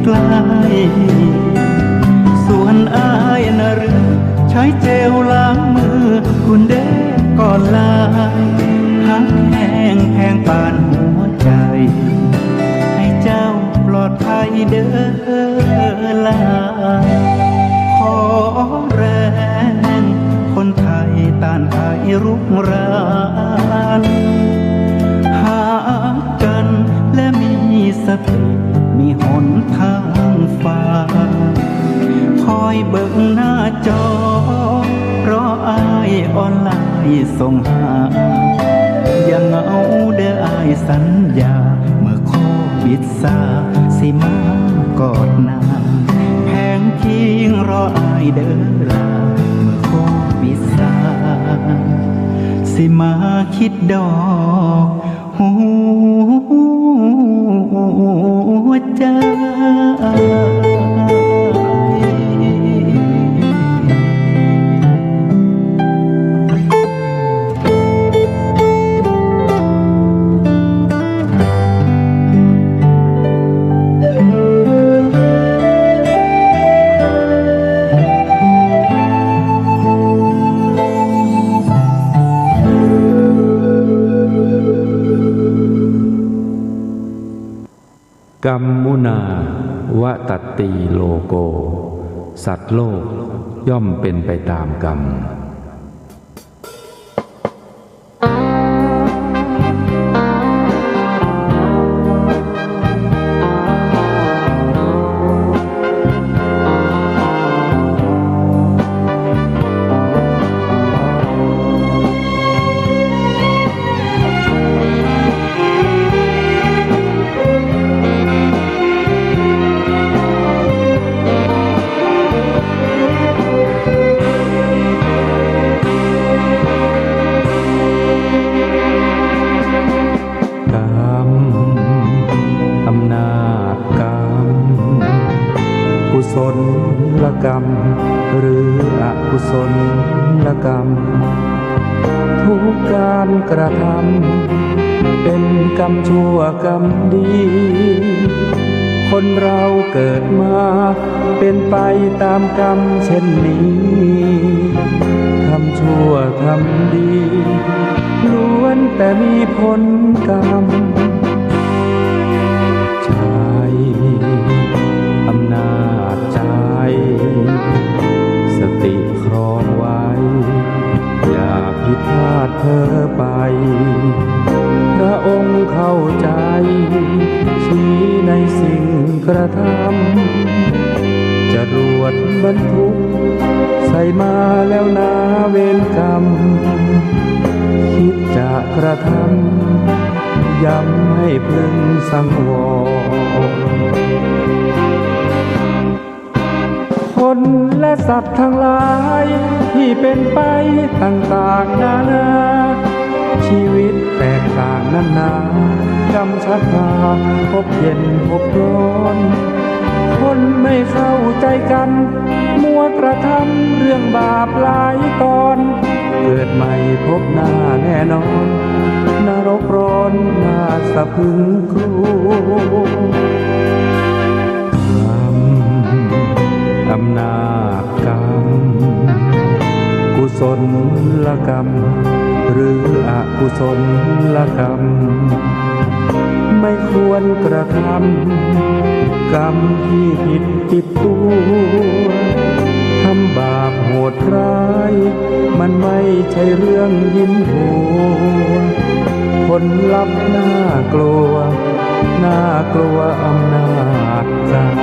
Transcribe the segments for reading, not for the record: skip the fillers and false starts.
ไกลส่วนอายนะหรือใช้เจลล้างมือคุณเด้ก่อนลาหักแห้งแพงปานหัวใจให้เจ้าปลอดภัยเด้อลาขอแรงคนไทยต้านภัยรุกรานหากันและมีสติมีหนทางฟ้าคอยเบิ่งหน้าจอเพราะอายออนไลน์ส่งหาอย่าเหงาเด้ออายสัญญาเมื่อโควิดซาสิมากอดนางแพงทิ้งรออายเด้อลาเมื่อโควิดซาสิมาคิดดอกหัวใจกัมมุนาวะตัตตีโลโกสัตว์โลกย่อมเป็นไปตามกรรมกุศลกรรมหรืออกุศลกรรมทุกการกระทำเป็นกรรมชั่วกรรมดีคนเราเกิดมาเป็นไปตามกรรมเช่นนี้ทำชั่วทำดีล้วนแต่มีผลกรรมอำนาจใจสติครองไว้อย่าผิดพลาดเพ้อไปพระองค์เข้าใจชี้ในสิ่งกระทำจรวดบรรทุกใส่มาแล้วนาเวรกรรมคิดจะกระทำย้ำให้พึงสังวรคนและสัตว์ทั้งหลายที่เป็นไปต่างๆนานาชีวิตแตกต่างนานากรรมชะตาพบเย็นพบร้อนคนไม่เข้าใจกันมัวกระทำเรื่องบาปหลายตอนเกิดใหม่พบหน้าแน่นอนนรกร้อนน่าสะพรึงกลัวอำนาจกรรมกุศลกรรมหรืออกุศลกรรมไม่ควรกระทำกรรมที่ผิดติดตัวทำบาปโหดร้ายมันไม่ใช่เรื่องยิ้มหัวผลลัพธ์น่ากลัวน่ากลัวอำนาจกรรม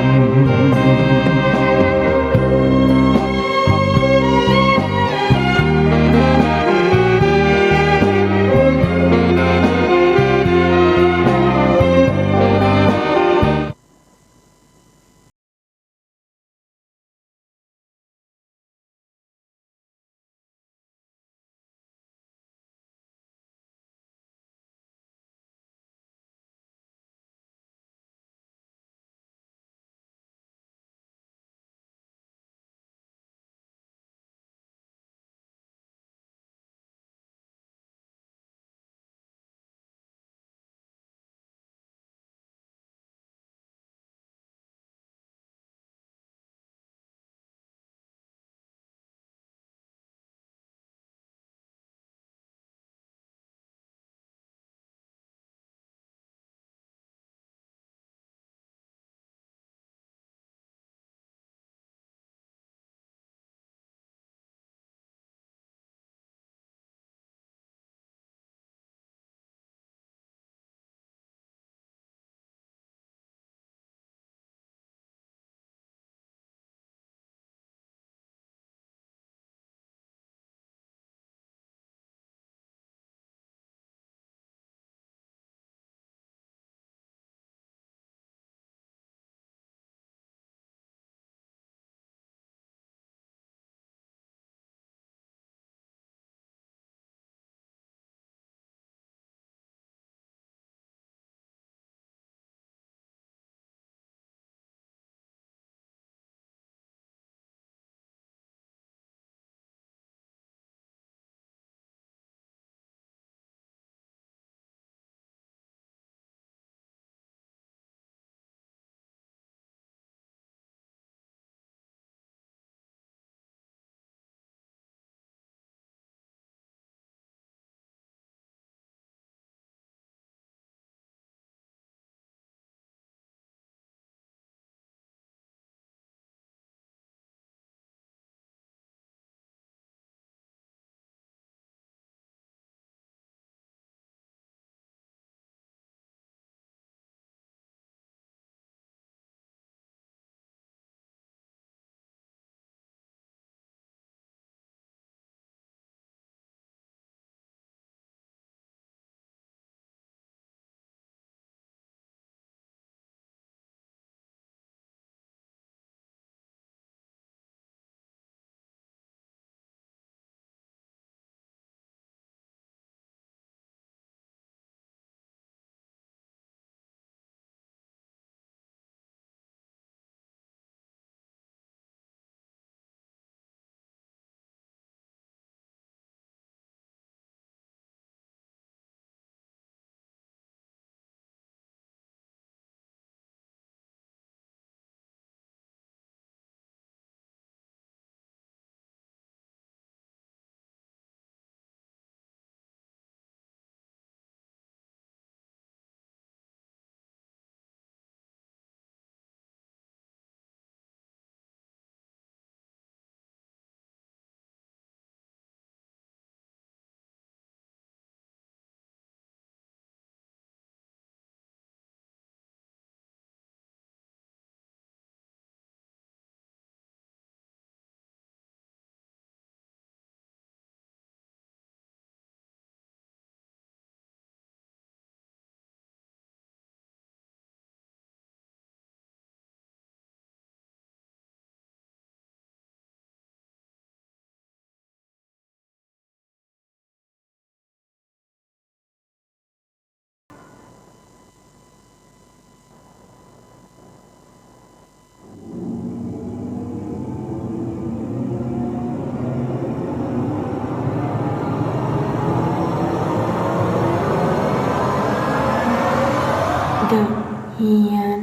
The เฮียน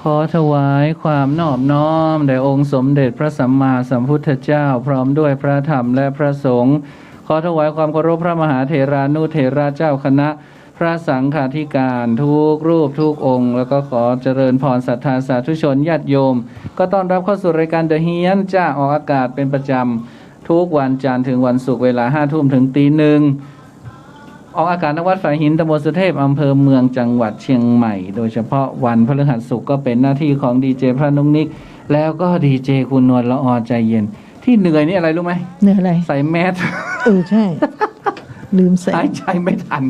ขอถวายความนอบน้อมแด่องค์สมเด็จพระสัมมาสัมพุทธเจ้าพร้อมด้วยพระธรรมและพระสงฆ์ขอถวายความเคารพพระมหาเถรานุเถระเจ้าคณะพระสังฆาธิการทุกรูปทุกองค์แล้วก็ขอเจริญพรศรัทธาสาธุชนญาติโยมก็ต้อนรับเข้าสู่รายการเดอะเฮียนจ้าออกอากาศเป็นประจำทุกวันจันทร์ถึงวันศุกร์เวลา 5 ทุ่มถึงตี 1ออกอากาศณวัดฝายหินตำบลสุเทพอำเภอเมืองจังหวัดเชียงใหม่โดยเฉพาะวันพฤหัสศุกร์ก็เป็นหน้าที่ของดีเจพระนุกนิกแล้วก็ดีเจคุณนวลละออใจเย็นที่เหนื่อยนี่อะไรรู้ไหมเหนื่อยอะไรใส่แมสใช่ ลืมใส่หายใจไม่ทัน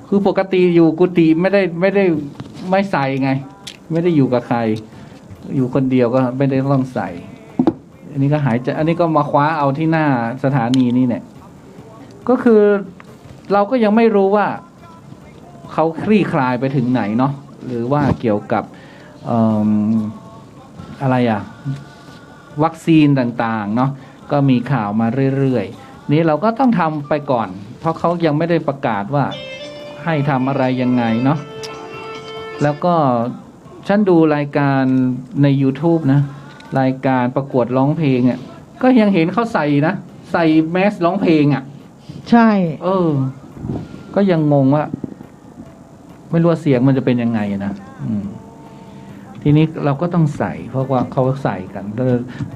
คือปกติอยู่กุฏิไม่ใส่ไงไม่ได้อยู่กับใครอยู่คนเดียวก็ไม่ได้ต้องใส่อันนี้ก็หายใจอันนี้ก็มาคว้าเอาที่หน้าสถานีนี่เนี่ยก็คือเราก็ยังไม่รู้ว่าเขาคลี่คลายไปถึงไหนเนาะหรือว่าเกี่ยวกับอะไรวัคซีนต่างๆเนาะก็มีข่าวมาเรื่อยๆนี้เราก็ต้องทำไปก่อนเพราะเขายังไม่ได้ประกาศว่าให้ทำอะไรยังไงเนาะแล้วก็ฉันดูรายการใน YouTube นะรายการประกวดร้องเพลงอ่ะก็ยังเห็นเขาใส่แมสร้องเพลงอ่ะใช่ก็ยังงงว่าไม่รู้ว่าเสียงมันจะเป็นยังไงนะทีนี้เราก็ต้องใส่เพราะว่าเขาใส่กัน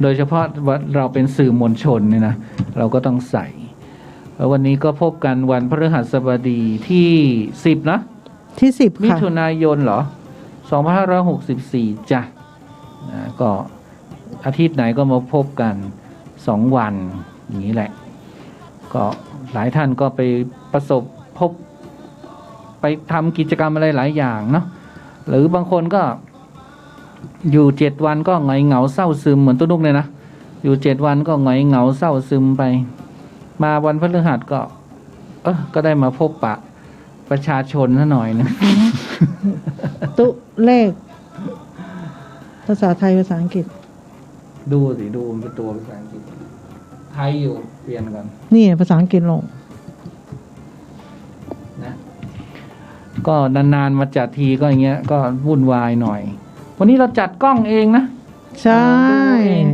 โดยเฉพาะว่าเราเป็นสื่อมวลชนเนี่ยนะเราก็ต้องใส่แล้ววันนี้ก็พบกันวันพฤหัสบดีที่10นะที่10ค่ะมิถุนายนเหรอ2564จ้ะก็อาทิตย์ไหนก็มาพบกัน2วันอย่างนี้แหละก็หลายท่านก็ไปประสบพบไปทำกิจกรรมอะไรหลายอย่างเนาะหรือบางคนก็อยู่7วันก็หงอยเหงาเศร้าซึมเหมือนตุ้นุกเลยนะอยู่7วันก็หงอยเหงาเศร้าซึมไปมาวันพฤหัสก็ก็ได้มาพบปะประชาชนซะหน่อยนะตุเลขภาษาไทยภาษาอังกฤษดูมันเป็นตัวภาษาอังกฤษไทยอยู่เปลี่ยนกันนี่ภาษาอังกฤษลงนะก็นานๆมาจัดทีก็อย่างเงี้ยก็วุ่นวายหน่อยวันนี้เราจัดกล้องเองนะใช่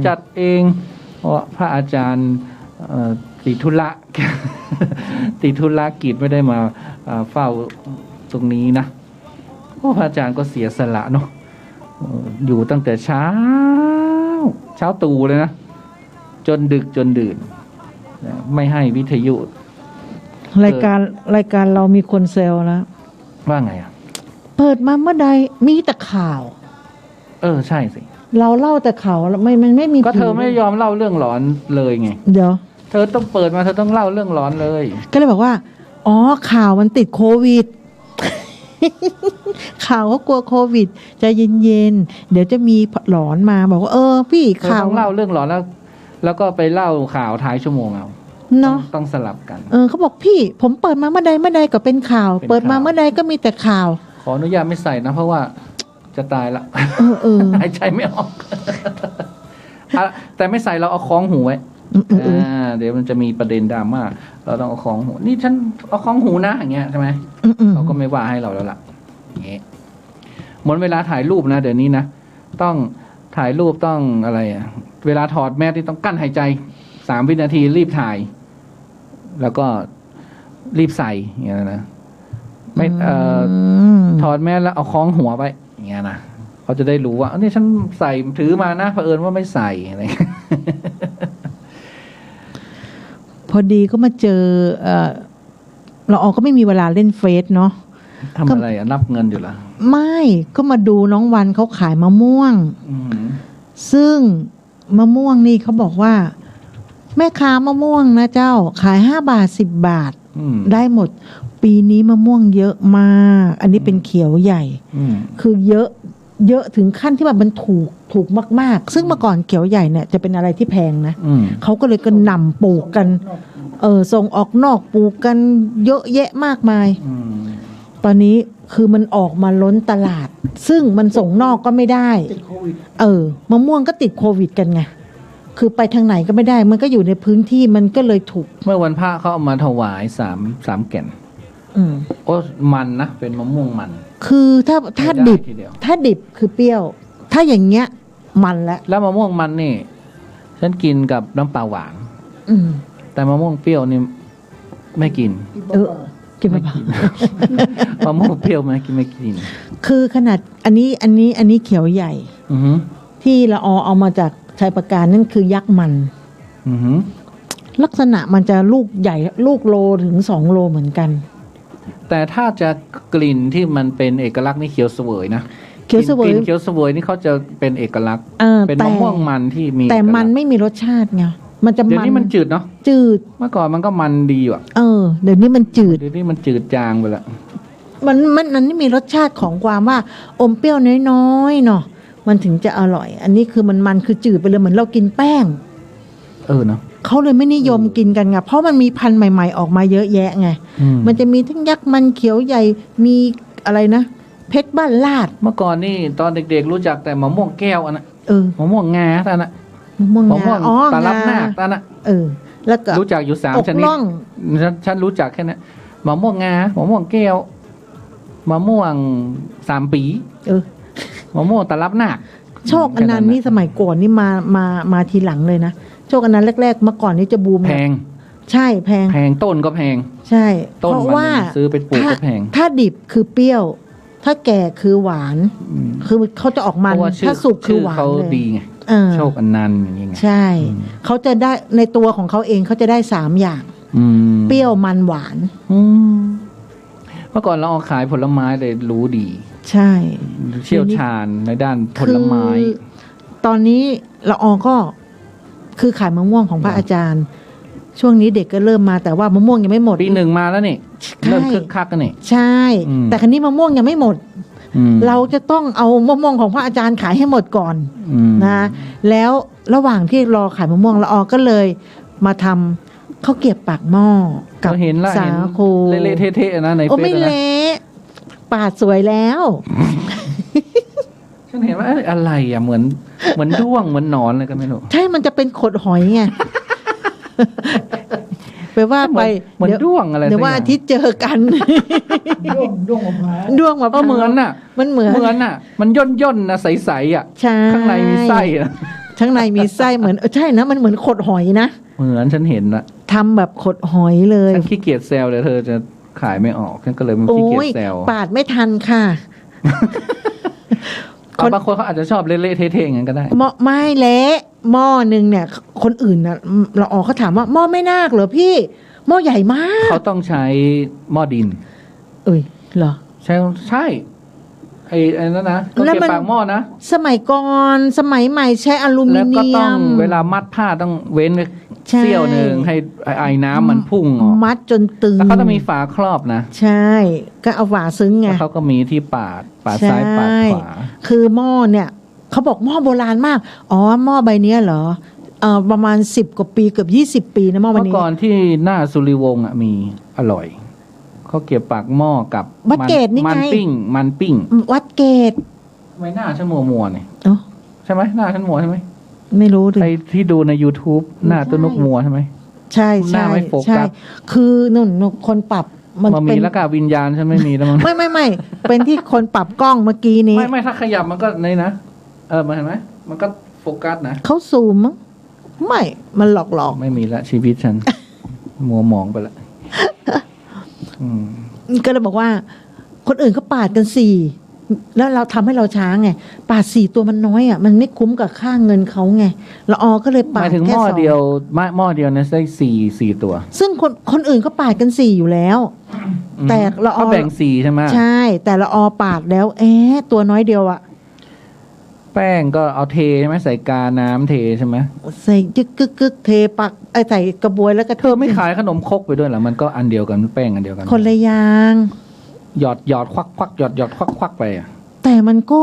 จัดเองเพราะพระอาจารย์ติดธุระกิจไม่ได้มาเฝ้าตรงนี้นะพระอาจารย์ก็เสียสละเนาะอยู่ตั้งแต่เช้าตู่เลยนะจนดึกจนดื่นไม่ให้วิทยุรายการเรามีคนเซลแล้วว่าไงเปิดมาเมื่อใดมีแต่ข่าวใช่สิเราเล่าแต่ข่าวมันไม่มีก็เธอไม่ยอมเล่าเรื่องหลอนเลยไงเดี๋ยวเธอต้องเปิดมาเธอต้องเล่าเรื่องหลอนเลยก็เลยบอกว่าอ๋อข่าวมันติดโควิด ข่าวเขากลัวโควิดใจเย็นๆเดี๋ยวจะมีหลอนมาบอกว่าพี่ข่าวต้องเล่าเรื่องหลอนแล้วก็ไปเล่าข่าวท้ายชั่วโมงเอาเนาะต้องสลับกันเขาบอกพี่ผมเปิดมาเมื่อใดก็เป็นข่าวเปิดมาเมื่อใดก็มีแต่ข่าวขออนุญาตไม่ใส่นะเพราะว่าจะตายละหายใจไม่ออกแต่ไม่ใส่เราเอาคล้องหูไว้เดี๋ยวมันจะมีประเด็นดราม่าเราต้องเอาคล้องหูนี่ฉันเอาคล้องหูนะอย่างเงี้ยใช่ไหมเขาก็ไม่ว่าให้เราแล้วล่ะอย่างเงี้ยหมดเวลาถ่ายรูปนะเดี๋ยวนี้นะต้องถ่ายรูปต้องอะไรเวลาถอดแมสที่ต้องกั้นหายใจ3 วินาทีรีบถ่ายแล้วก็รีบใส่อย่างเงี้ยนะไม่ถอดแมสแล้วเอาคล้องหัวไปอย่างเงี้ยนะเขาจะได้รู้ว่านี่ฉันใส่ถือมานะเผอิญว่าไม่ใส่อะไร พอดีก็มาเจอเราก็ไม่มีเวลาเล่นเฟซเนาะทำอะไรนับเงินอยู่ล่ะไม่ก็มาดูน้องวันเขาขายมะม่วงซึ่งมะม่วงนี่เขาบอกว่าแม่ค้ามะม่วงนะเจ้าขาย5 บาท10 บาท ได้หมด ปีนี้มะม่วงเยอะมาก อันนี้เป็นเขียวใหญ่ คือเยอะถึงขั้นที่แบบมันถูกมากๆซึ่งเมื่อก่อนเขียวใหญ่เนี่ยจะเป็นอะไรที่แพงนะเขาก็เลยก็นำปลูกกันส่งออกนอกปลูกกันเยอะแยะมากมายตอนนี้คือมันออกมาล้นตลาด ซึ่งมันส่งนอกก็ไม่ได้มะม่วงก็ติดโควิดกันไงคือไปทางไหนก็ไม่ได้มันก็อยู่ในพื้นที่มันก็เลยถูกเมื่อวันพระเขาเอามาถวายสามแก่นโอ้มันนะเป็นมะม่วงมันคือถ้าดิบคือเปรี้ยวถ้าอย่างเงี้ยมันแล้วมะม่วงมันนี่ฉันกินกับน้ำปลาหวานแต่มะม่วงเปรี้ยวนี่ไม่กินกินไม่พอมะม่วงเปรี้ยวไม่กินคือขนาดอันนี้เขียวใหญ่ที่ละอเอามาจากชัยประการนั่นคือยักษ์มันลักษณะมันจะลูกใหญ่ลูกโลถึง2 โลเหมือนกันแต่ถ้าจะกลิ่นที่มันเป็นเอกลักษณ์นี่เขียวเสวยนะเขียวเสวยเขียวเสวยนี่เขาจะเป็นเอกลักษณ์เป็นมะม่วงมันที่มีแต่มันไม่มีรสชาติไงมันจะเดี๋ยวนี้มันจืดเนาะจืดเมื่อก่อนมันก็มันดีอ่ะเดี๋ยวนี้มันจืดจางไปละมันไม่มีรสชาติของความว่าอมเปรี้ยวน้อยๆเนาะมันถึงจะอร่อยอันนี้คือมันคือจืดไปเลยเหมือนเรากินแป้งเนาะเขาเลยไม่นิยมกินกันไงเพราะมันมีพันธุ์ใหม่ๆออกมาเยอะแยะไงมันจะมีทั้งยักษ์มันเขียวใหญ่มีอะไรนะเพชรบ้านลาดเมื่อก่อนนี่ตอนเด็กๆรู้จักแต่มะม่วงแก้วอันนั้นมะม่วงงาท่านน่ะมะม่วงตาลับหน้าท่านน่ะแล้วก็รู้จักอยู่3ชนิดฉันรู้จักแค่นั้นมะม่วงงามะม่วงแก้วมะม่วง3 ปีมะม่วงตาลับหน้าโชคอนันต์นี่สมัยก่อนนี่มาทีหลังเลยนะโชคอนันต์แรกๆเมื่อก่อนนี่จะบูมแพงใช่แพงต้นก็แพงใช่เพราะว่าซื้อเป็นปลูกก็แพงถ้าดิบคือเปรี้ยวถ้าแก่คือหวานคือเขาจะออกมันถ้าสุกคือหวานเลยดีไงโชคอนันต์อย่างงี้ไงใช่เขาจะได้ในตัวของเขาเองเขาจะได้3 อย่างเปรี้ยวมันหวานเมื่อก่อนเราเอาขายผลไม้เลยรู้ดีใช่เชี่ยวชาญในด้านผลไม้ตอนนี้ละอก็คือขายมะม่วงของพระอาจารย์ช่วงนี้เด็กก็เริ่มมาแต่ว่ามะม่วงยังไม่หมดปี 1มาแล้วนี่เริ่มคึกคักกันนี่ใช่แต่ครั้นี้มะม่วงยังไม่หมดเราจะต้องเอามะม่วงของพระอาจารย์ขายให้หมดก่อนนะแล้วระหว่างที่รอขายมะม่วงละอก็เลยมาทำข้าวเกรี๊ยวปากหม้อกับสาคูเละๆเทะๆนะในเฟซนะไม่เละปาดสวยแล้วฉันเห็นว่าอะไรอ่ะเหมือนด้วงเหมือนหนอนอะไรก็ไม่รู้ใช่มันจะเป็นขดหอยไงไปว่าไปเหมือนด้วงอะไรเดี๋ยวว่าอาทิตย์เจอกันด้วงมะพร้าวด้วงมะพร้าวเหมือนน่ะมันเหมือนน่ะมันย่นๆนะใสๆอ่ะข้างในมีไส้อ่ะข้างในมีไส้เหมือนใช่นะมันเหมือนขดหอยนะเหมือนฉันเห็นละทำแบบขดหอยเลยฉันขี้เกียจแซวเลยเธอจะขายไม่ออกฉันก็เลยไม่ขี้เกียจแซวปาดไม่ทันค่ะบางคนเขาอาจจะชอบเละๆเทะๆอย่างนั้นก็ได้ไม่เละหม้อนึงเนี่ยคนอื่นน่ะเราเขาถามว่าหม้อไม่นาคเหรอพี่หม้อใหญ่มากเขาต้องใช้หม้อดินเหรอใช่ไอ้นั่นนะก็เก็บปากหม้อนะสมัยก่อนสมัยใหม่ใช้อลูมิเนียมแล้วก็ต้องเวลามัดผ้าต้องเว้นเสี้ยวนึงให้ไอ้น้ำมันพุ่งออกมัดจนตึงแล้วเขาต้องมีฝาครอบนะใช่ก็เอาฝาซึ้งไงเขาก็มีที่ปาดซ้ายปาดขวาคือหม้อเนี่ยเขาบอกหม้อโบราณมากหม้อใบนี้เหรอประมาณ10 กว่าปีเกือบ20 ปีนะหม้อใบนี้เมื่อก่อนที่หน้าสุริวงศ์มีอร่อยเขาเก็บปากหม้อกับวัดเกตนี่ไงมันปิ้งวัดเกตไม่หน้าฉันมัวเนี่ยใช่ไหมหน้าฉันมัวใช่ไหมไม่รู้ดิใครที่ดูใน YouTube หน้าตัวนกมัวใช่ไหมใช่หน้าไม่โฟกัสคือนุ่นคนปรับมันมีแล้วกับวิญญาณฉันไม่มีแล้วมั้งไม่เป็นที่คนปรับกล้องเมื่อกี้นี้ไม่ถ้าขยับมันก็นี่นะมันเห็นไหมมันก็โฟกัสนะเขาซูมมั้งไม่มันหลอกไม่มีละชีวิตฉันมัวหมองไปละก็เลยบอกว่าคนอื่นเขาปาดกัน4แล้วเราทำให้เราช้าไงปาด4ตัวมันน้อยอ่ะมันไม่คุ้มกับค่าเงินเขาไงละอก็เลยปาดแค่2หมายถึงหม้อเดียวเนี่ยได้4ตัวซึ่งคนอื่นเขาปาดกัน4อยู่แล้วแต่ละอเขาแบ่ง4ใช่ไหมใช่แต่ละอปาดแล้วตัวน้อยเดียวอ่ะ แป้งก็เอาเทใช่ไหมใส่กาน้ำเทใช่ไหม ใส่จึกกึกกึกเทปักใส่กระบวยแล้วก็ เธอไม่ขายขนมครกไปด้วยเหรอมันก็อันเดียวกันแป้งอันเดียวกัน คนละอย่าง หยอดควักหยอดควักไปอ่ะ แต่มันก็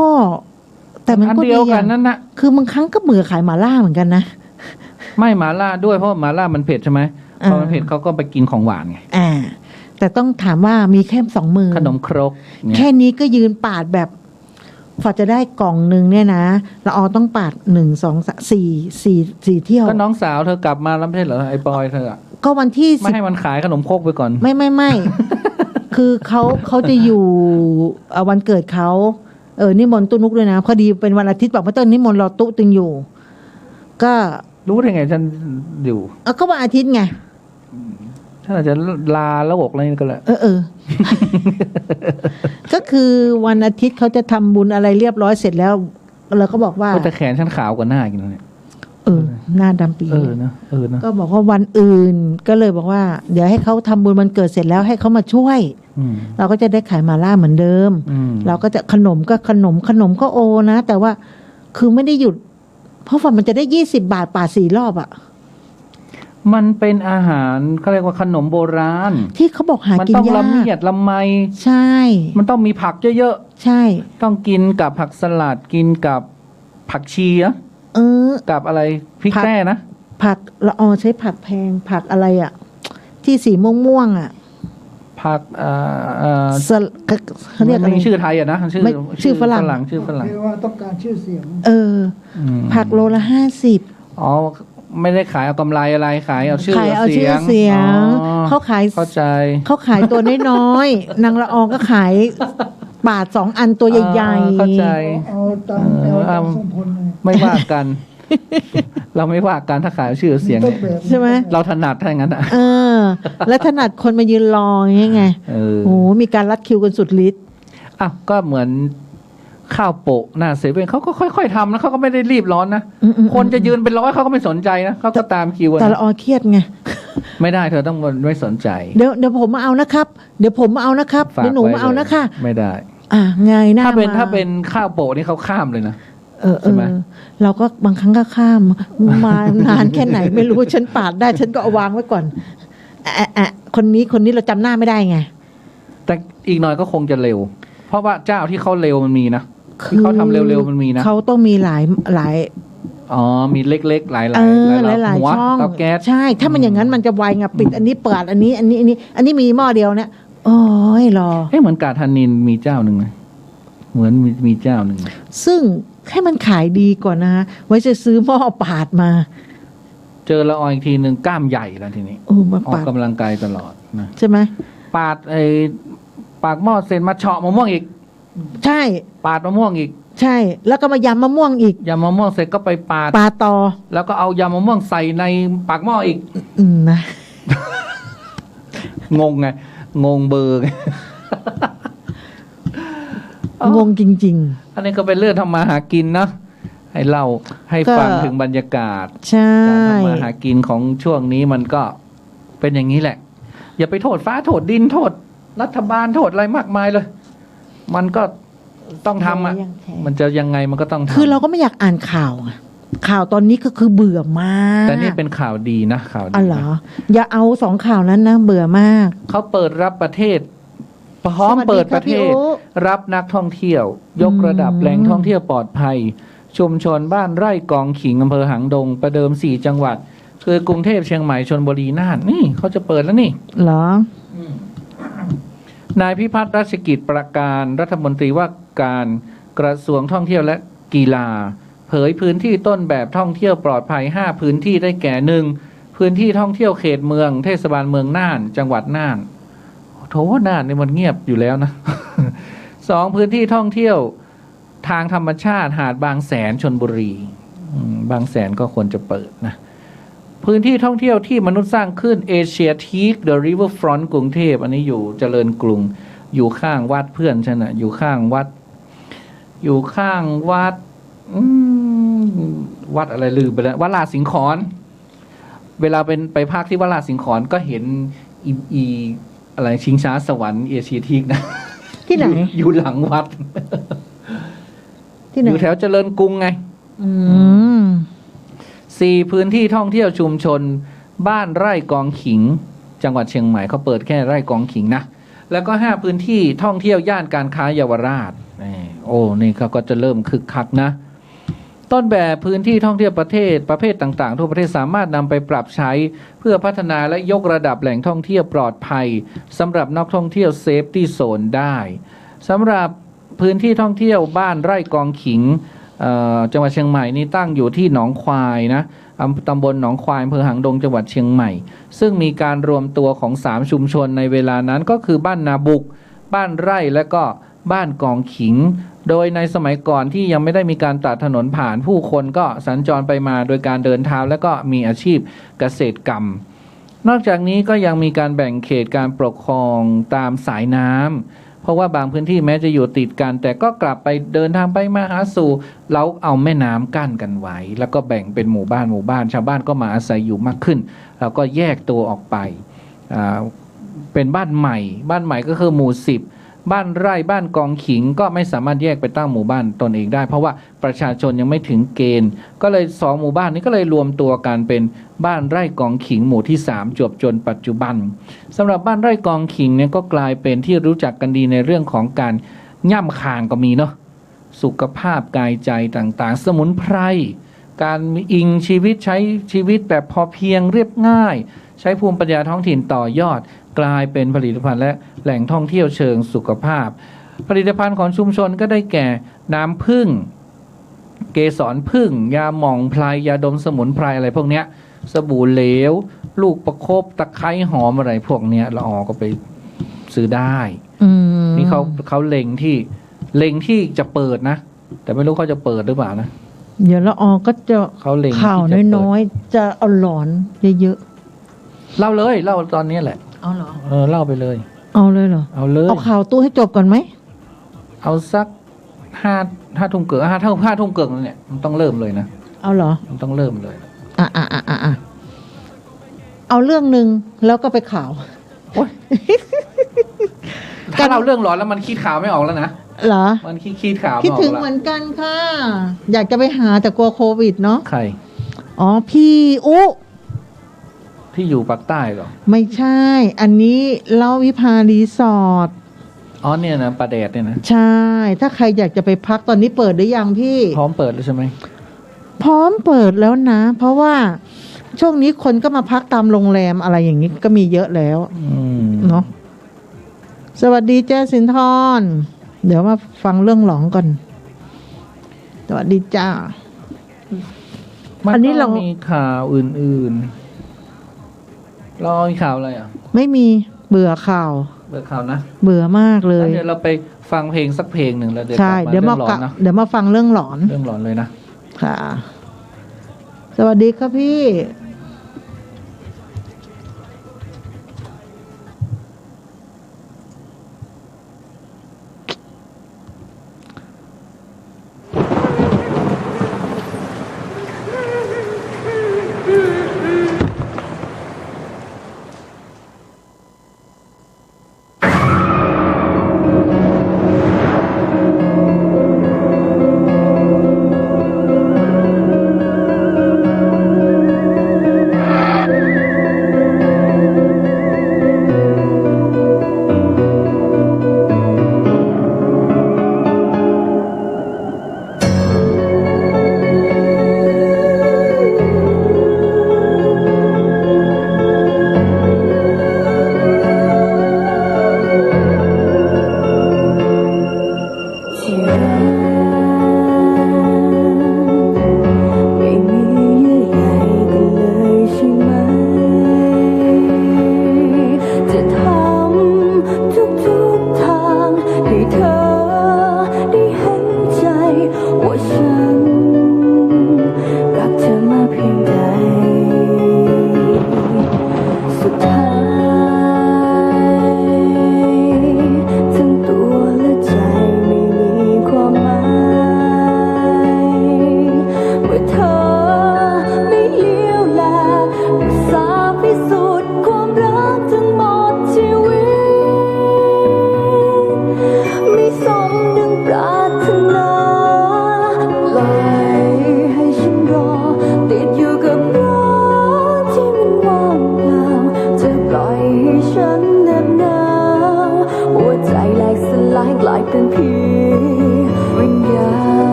อัน ดี เดียว อ กั ย่าน ง นั่นนะ คือบางครั้งก็เหมือขายหม่าล่าเหมือนกันนะ ไม่หมาล่าด้วยเพราะหมาล่ามันเผ็ดใช่ไหมพอมันเผ็ดเขาก็ไปกินของหวานไง แต่ต้องถามว่ามีแค่2 มือ ขนมครกเนี่ย แค่นี้ก็ยืนปาดแบบพอจะได้กล่องหนึ่งเนี่ยนะละออต้องปาด1 2 3 4 เที่ยว ก็น้องสาวเธอกลับมาแล้วไม่ใช่เหรอไอ้บอยเธออะ ก็วันที่ ไม่ให้มันขายขนมครกไปก่อน ไม่ คือเขาจะอยู่วันเกิดเขานิมนต์ตุ้นุกด้วยนะพอดีเป็นวันอาทิตย์บอกว่าต้นนิมนต์รอตุ้ตึงอยู่ ก็ รู้ได้ไงฉันอยู่ ก็วันอาทิตย์ไง ฉันอาจจะลาแล้วอกอะไรนี่ก็แหละ ก็คือวันอาทิตย์เขาจะทำบุญอะไรเรียบร้อยเสร็จแล้วเราก็บอกว่า ก็จะแขนฉันขาวกว่าหน้าอีกแล้วเนี่ย หน้าดำปี นะนะ ก็บอกว่าวันอื่นก็เลยบอกว่าเดี๋ยวให้เขาทำบุญวันเกิดเสร็จแล้วให้เขามาช่วย เราก็จะได้ขายหม่าล่าเหมือนเดิม เราก็จะขนมก็โอนะแต่ว่าคือไม่ได้หยุดเพราะว่ามันจะได้20 บาทป่า4 รอบอ่ะ มันเป็นอาหารเขาเรียกว่าขนมโบราณ ที่เขาบอกหา มัน กิน ต้อง ยาก ละเมียดละไม ใช่ มันต้องมีผักเยอะ ใช่ ๆต้องกินกับผักสลัดกินกับผักชีอะกับอะไรพริกแต้นะ ผักละออใช้ผักแพงผักอะไรอ่ะที่สีม่วงๆอ่ะ ผักเขาเรียกอะไร ไม่ชื่อไทยอะนะชื่อฝรั่ง ชื่อฝรั่ง เรียกว่าต้องการชื่อเสียง ผักโลละ50อ๋อไม่ได้ขายเอากำไรอะไรขายเอาชื่อ ขายเอาชื่อเสียงเขาขาย เข้าใจ เขาขายตัวน้อยๆนางละออก็ขายบาท2 อันตัวใหญ่ๆเข้าใจ เอาตามแนวตามทรงพลเลย ไม่ว่ากัน เราไม่ว่ากันถ้าขายเอาชื่อเสียง ต้นแบบ ใช่ไหม เราถนัดถ้าอย่างนั้นอ่ะ แล้วถนัดคนมายืนรออย่างเงี้ยโอ้มีการรัดคิวกันสุดฤทธิ์ อ้าวก็เหมือนข้าวโปะหน้าเซเว่นเขาก็ค่อยๆทำนะเขาก็ไม่ได้รีบร้อนนะคนจะยืนเป็น100เขาก็ไม่สนใจนะเขาก็ตามคิว แต่ละออเครียดไง ไม่ได้เธอต้องไม่สนใจ เดี๋ยวผมมาเอานะครับเดี๋ยวผมมาเอานะครับเดี๋ยวหนูมาเอานะคะ ไม่ได้ ไงหน้า ถ้าเป็นข้าวโปะนี่เขาข้ามเลยนะ ใช่ไหมเราก็บางครั้งก็ข้ามมานานแค่ไหนไม่รู้ฉันปาดได้ฉันก็เอาวางไว้ก่อนคนนี้เราจำหน้าไม่ได้ไง แต่อีกหน่อยก็คงจะเร็ว เพราะว่าเจ้าที่เขาเร็วมันมีนะที่เขาทำเร็วๆมันมีนะเขาต้องมีหลายอ๋อมีเล็กๆหลายหัว ช่อง เตาแก๊สใช่ถ้ามันอย่างนั้นมันจะไวไงปิดอันนี้เปิดอันนี้มีหม้อเดียวเนี่ยโอ้ยรอเหมือนกาทานินมีเจ้าหนึ่งไหมเหมือนมีเจ้าหนึ่งซึ่งให้มันขายดีก่อนนะไว้จะซื้อหม้อปาดมาเจอละออีกทีหนึ่งกล้ามใหญ่แล้วทีนี้ออกกำลังกายตลอดนะใช่ไหมปาดปากหม้อเสร็จมาเฉาะมะม่วงอีกใช่ปาดมะม่วงอีกใช่แล้วก็มายำมะม่วงอีกยำมะม่วงเสร็จก็ไปปาดต่อแล้วก็เอายำมะม่วงใส่ในปากหม้ออีกนะ งงไงงงเบอร์งงจริงๆอันนี้ก็เป็นเรื่องทำมาหากินเนาะให้เล่าให้ฟังถึงบรรยากาศการทำมาหากินของช่วงนี้มันก็เป็นอย่างนี้แหละอย่าไปโทษฟ้าโทษดินโทษรัฐบาลโทษอะไรมากมายเลยมันก็ต้องทำอ่ะมันจะยังไงมันก็ต้องทำคือเราก็ไม่อยากอ่านข่าวตอนนี้ก็คือเบื่อมากแต่นี่เป็นข่าวดีนะข่าวดีเหรออย่าเอา2 ข่าวนั้นนะเบื่อมากเขาเปิดรับประเทศพร้อมเปิดประเทศรับนักท่องเที่ยวยกระดับแหล่งท่องเที่ยวปลอดภัยชุมชนบ้านไร่กองขิงอำเภอหางดงประเดิม4 จังหวัดคือกรุงเทพเชียงใหม่ชลบุรีน่านนี่เขาจะเปิดแล้วนี่เหรอนายพิพัฒน์รัชกิจประการรัฐมนตรีว่าการกระทรวงท่องเที่ยวและกีฬาเผยพื้นที่ต้นแบบท่องเที่ยวปลอดภัย5 พื้นที่ได้แก่ 1. พื้นที่ท่องเที่ยวเขตเมืองเทศบาลเมืองน่านจังหวัดน่านโถน่านนี่มันเงียบอยู่แล้วนะ 2. พื้นที่ท่องเที่ยวทางธรรมชาติหาดบางแสนชลบุรีบางแสนก็ควรจะเปิดนะพื้นที่ท่องเที่ยวที่มนุษย์สร้างขึ้นเอเชียทีคเดอะริเวอร์ฟรอนต์กรุงเทพอันนี้อยู่เจริญกรุงอยู่ข้างวัดเพื่อนฉันนะอยู่ข้างวัดวัดอะไรลืมไปแล้ววัดลาดสิงขรเวลาไปภาคที่วัดลาดสิงขรก็เห็นอีอะไรชิงช้าสวรรค์เอเชียทีคนะที่ไหน อยู่หลังวัด ที่ไหน อยู่แถวเจริญกรุงไง อืม 4 พื้นที่ท่องเที่ยวชุมชน บ้านไร่กองขิง จังหวัดเชียงใหม่เขาเปิดแค่ไร่กองขิงนะ แล้วก็ 5 พื้นที่ท่องเที่ยวย่านการค้าเยาวราชนี่เขาก็จะเริ่มคึกคักนะ ต้นแบบพื้นที่ท่องเที่ยวประเภทต่างๆทั่วประเทศสามารถนำไปปรับใช้เพื่อพัฒนาและยกระดับแหล่งท่องเที่ยวปลอดภัยสำหรับนักท่องเที่ยวเซฟตี้โซนได้สำหรับพื้นที่ท่องเที่ยวบ้านไร่กองขิงจังหวัดเชียงใหม่นี่ตั้งอยู่ที่หนองควายนะตำบลหนองควายอำเภอหางดงจังหวัดเชียงใหม่ซึ่งมีการรวมตัวของ3ชุมชนในเวลานั้นก็คือบ้านนาบุกบ้านไร่และก็บ้านกองขิงโดยในสมัยก่อนที่ยังไม่ได้มีการตัดถนนผ่านผู้คนก็สัญจรไปมาโดยการเดินเท้าและก็มีอาชีพเกษตรกรรมนอกจากนี้ก็ยังมีการแบ่งเขตการปกครองตามสายน้ำเพราะว่าบางพื้นที่แม้จะอยู่ติดกันแต่ก็กลับไปเดินทางไปมาหาสู่เราเอาแม่น้ำกั้นกันไว้แล้วก็แบ่งเป็นหมู่บ้านชาวบ้านก็มาอาศัยอยู่มากขึ้นแล้วก็แยกตัวออกไปเป็นบ้านใหม่ก็คือหมู่10บ้านไร่บ้านกองขิงก็ไม่สามารถแยกไปตั้งหมู่บ้านตนเองได้เพราะว่าประชาชนยังไม่ถึงเกณฑ์ก็เลย2หมู่บ้านนี้ก็เลยรวมตัวกันเป็นบ้านไร่กองขิงหมู่ที่3จวบจนปัจจุบันสำหรับบ้านไร่กองขิงเนี่ยก็กลายเป็นที่รู้จักกันดีในเรื่องของการย่ำคางก็มีเนาะสุขภาพกายใจต่างๆสมุนไพรการอิงชีวิตใช้ชีวิตแบบพอเพียงเรียบง่ายใช้ภูมิปัญญาท้องถิ่นต่อยอดกลายเป็นผลิตภัณฑ์และแหล่งท่องเที่ยวเชิงสุขภาพผลิตภัณฑ์ของชุมชนก็ได้แก่น้ำผึ้งเกสรผึ้งยาหม่องไพรยาดมสมุนไพรอะไรพวกเนี้ยสบู่เหลวลูกประคบตะไคร้หอมอะไรพวกเนี้ยละออก็ไปซื้อได้นี่เขาเล็งที่จะเปิดนะแต่ไม่รู้เขาจะเปิดหรือเปล่านะเดี๋ยวละออก็จะเขาเล็งข่าวน้อยๆจะเอาหลอนเยอะๆเล่าตอนนี้แหละเอาเหรอเล่าไปเลยเอาเลยเหรอเอาเลยเอาข่าวตู้ให้จบก่อนไหมเอาสักห้าทุ่มเกิด5 ทุ่มเกิดนั่นแหละมันต้องเริ่มเลยนะเอาเหรอมันต้องเริ่มเลยเอาเรื่องนึงแล้วก็ไปข่าวถ้าเราเรื่องร้อนแล้วมันคิดข่าวไม่ออกแล้วนะเหรอมันคิดข่าวคิดถึงเหมือนกันค่ะอยากจะไปหาแต่กลัวโควิดเนาะใครอ๋อพี่อุที่อยู่ปากใต้เหรอไม่ใช่อันนี้เล่าวิภารีสอร์ทอ๋อเนี่ยนะประแดดเนี่ยนะใช่ถ้าใครอยากจะไปพักตอนนี้เปิดหรือยังพี่พร้อมเปิดแล้วใช่ไหมพร้อมเปิดแล้วนะเพราะว่าช่วงนี้คนก็มาพักตามโรงแรมอะไรอย่างนี้ก็มีเยอะแล้วเนาะสวัสดีเจ้าสินทรเดี๋ยวมาฟังเรื่องหลองก่อนสวัสดีจ้าอันนี้เรามีข่าวอื่นๆเรามีข่าวอะไรอ่ะไม่มีเบื่อข่าวนะเบื่อมากเลยเดี๋ยวเราไปฟังเพลงสักเพลงหนึ่งแล้วใช่เดี๋ยวมาฟังเรื่องหลอนเลยนะค่ะสวัสดีครับพี่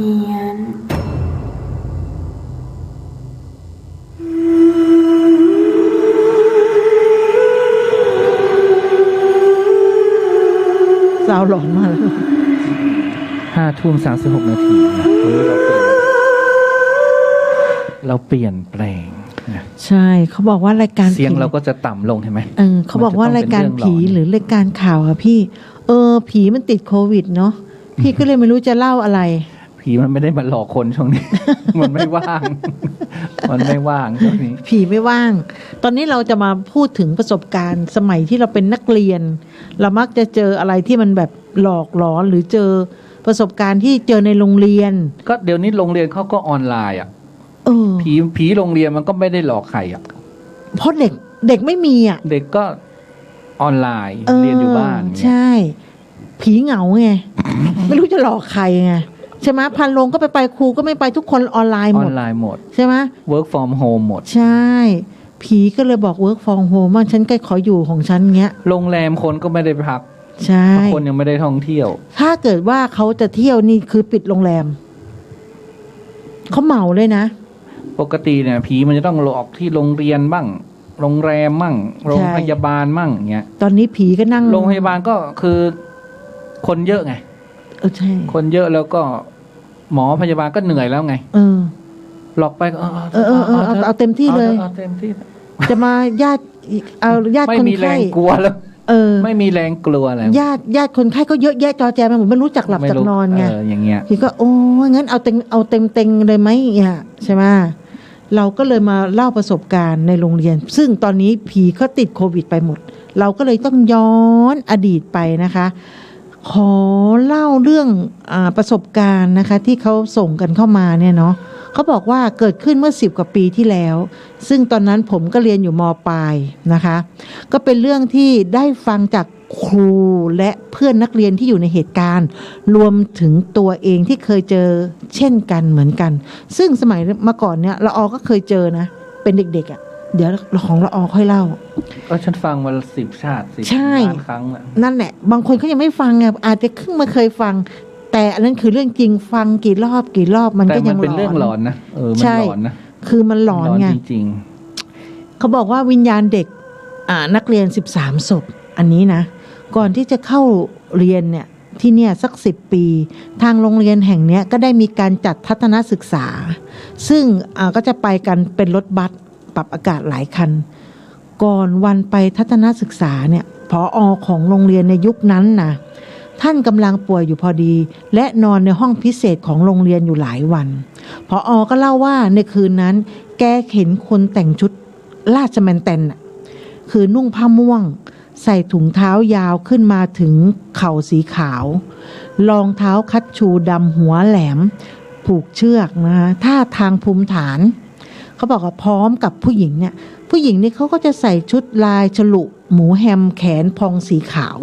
เฮียนสาวหลอนมากเลย 5:36 นาทีนะวันนี้เราเปลี่ยนแปลงนะ ใช่เขาบอกว่ารายการ เสียง ผี เราก็จะต่ำลงเห็นไหม เขาบอกว่ารายการผี มันจะต้องเป็นเรื่องหลอน หรือรายการข่าวอะพี่ ผีมันติดโควิดเนาะพี่ก็เลยไม่รู้จะเล่าอะไร ผีมันไม่ได้มาหลอกคนช่วงนี้ มันไม่ว่าง มันไม่ว่างช่วงนี้ ผีไม่ว่าง ตอนนี้เราจะมาพูดถึงประสบการณ์สมัยที่เราเป็นนักเรียน เรามักจะเจออะไรที่มันแบบหลอกหลอนหรือเจอประสบการณ์ที่เจอในโรงเรียน ก็เดี๋ยวนี้โรงเรียนเขาก็ออนไลน์อ่ะ ผีโรงเรียนมันก็ไม่ได้หลอกใครอ่ะ เพราะเด็กไม่มีอ่ะ เด็กก็ออนไลน์เรียนอยู่บ้านเนี่ย ใช่ ผีเหงาไง ไม่รู้จะหลอกใครไงใช่ไหมพันโรงก็ไปครูก็ไม่ไปทุกคนออนไลน์ อ หม อ ด นไลน์หมด ใช่ไหม work from home หมด ใช่ ผีก็เลยบอก work from home ว่าฉันก็ขออยู่ของฉันเงี้ย โรงแรมคนก็ไม่ได้พัก ใช่ เพราะคนยังไม่ได้ท่องเที่ยว ถ้าเกิดว่าเขาจะเที่ยวนี่คือปิดโรงแรมเขาเหมาเลยนะ ปกติเนี่ยผีมันจะต้องหลอกที่โรงเรียนบ้าง โรงแรมมั่ง โรงพยาบาลมั่งเงี้ย ตอนนี้ผีก็นั่ง โรงพยาบาลก็คือคนเยอะไง ใช่ คนเยอะแล้วก็หมอพยาบาลก็เหนื่อยแล้วไง หลอกไปก็เอาเต็มที่เลย เอาเต็มที่ จะมาญาติเอาญาติ ไม่ คน มีแร ไข้ งกลัวแล้วไม่มีแรงกลัวอะไร ญาติคนไข้ก็เยอะแยะจอแจไปหมดไม่รู้จักหลับจักนอนไง อย่างเงี้ย พี่ก็โอ้งั้นเอาเต็งเลยไหมเนี่ยใช่ไหมเราก็เลยมาเล่าประสบการณ์ในโรงเรียน ซึ่งตอนนี้ผีเขาติดโควิดไปหมด เราก็เลยต้องย้อนอดีตไปนะคะ ขอเล่าเรื่องประสบการณ์นะคะที่เขาส่งกันเข้ามาเนี่ยเนาะเขาบอกว่าเกิดขึ้นเมื่อ10 กว่าปีที่แล้ว ซึ่งตอนนั้นผมก็เรียนอยู่ม.ปลายนะคะก็เป็นเรื่องที่ได้ฟังจากครูและเพื่อนนักเรียนที่อยู่ในเหตุการณ์รวมถึงตัวเองที่เคยเจอเช่นกันเหมือนกันซึ่งสมัยเมื่อก่อนเนี่ยละออก็เคยเจอนะเป็นเด็กๆอ่ะเดี๋ยวของละออค่อยเล่าก็ฉันฟังวันละ10 ชาติ10 ล้านครั้งนั่นแหละบางคนเขายังไม่ฟังไงอาจจะเพิ่งมาเคยฟังแต่อันนั้นคือเรื่องจริงฟังกี่รอบมันก็ยังหลอนแต่มันเป็นเรื่องหลอนนะมันหลอนนะคือมันหลอนไงจริงๆเขาบอกว่าวิญญาณเด็กนักเรียน13 ศพอันนี้นะก่อนที่จะเข้าเรียนเนี่ยที่เนี่ยสัก10 ปีทางโรงเรียนแห่งนี้ก็ได้มีการจัดทัศนศึกษาซึ่งก็จะไปกันเป็นรถบัสปรับอากาศหลายคันก่อนวันไปทัศนศึกษาเนี่ยผอ.ของโรงเรียนในยุคนั้นนะท่านกำลังป่วยอยู่พอดีและนอนในห้องพิเศษของโรงเรียนอยู่หลายวันผอ.ก็เล่าว่าในคืนนั้นแกเห็นคนแต่งชุดราชแมนแตนคือนุ่งผ้าม่วงใส่ถุงเท้ายาวขึ้นมาถึงเข่าสีขาวรองเท้าคัชชูดำหัวแหลมผูกเชือกนะคะท่าทางภูมิฐานเขาบอกว่าพร้อมกับผู้หญิงเนี่ยผู้หญิงนี่เขาก็จะใส่ชุดลายฉลุหมูแฮมแขนพองสีขาว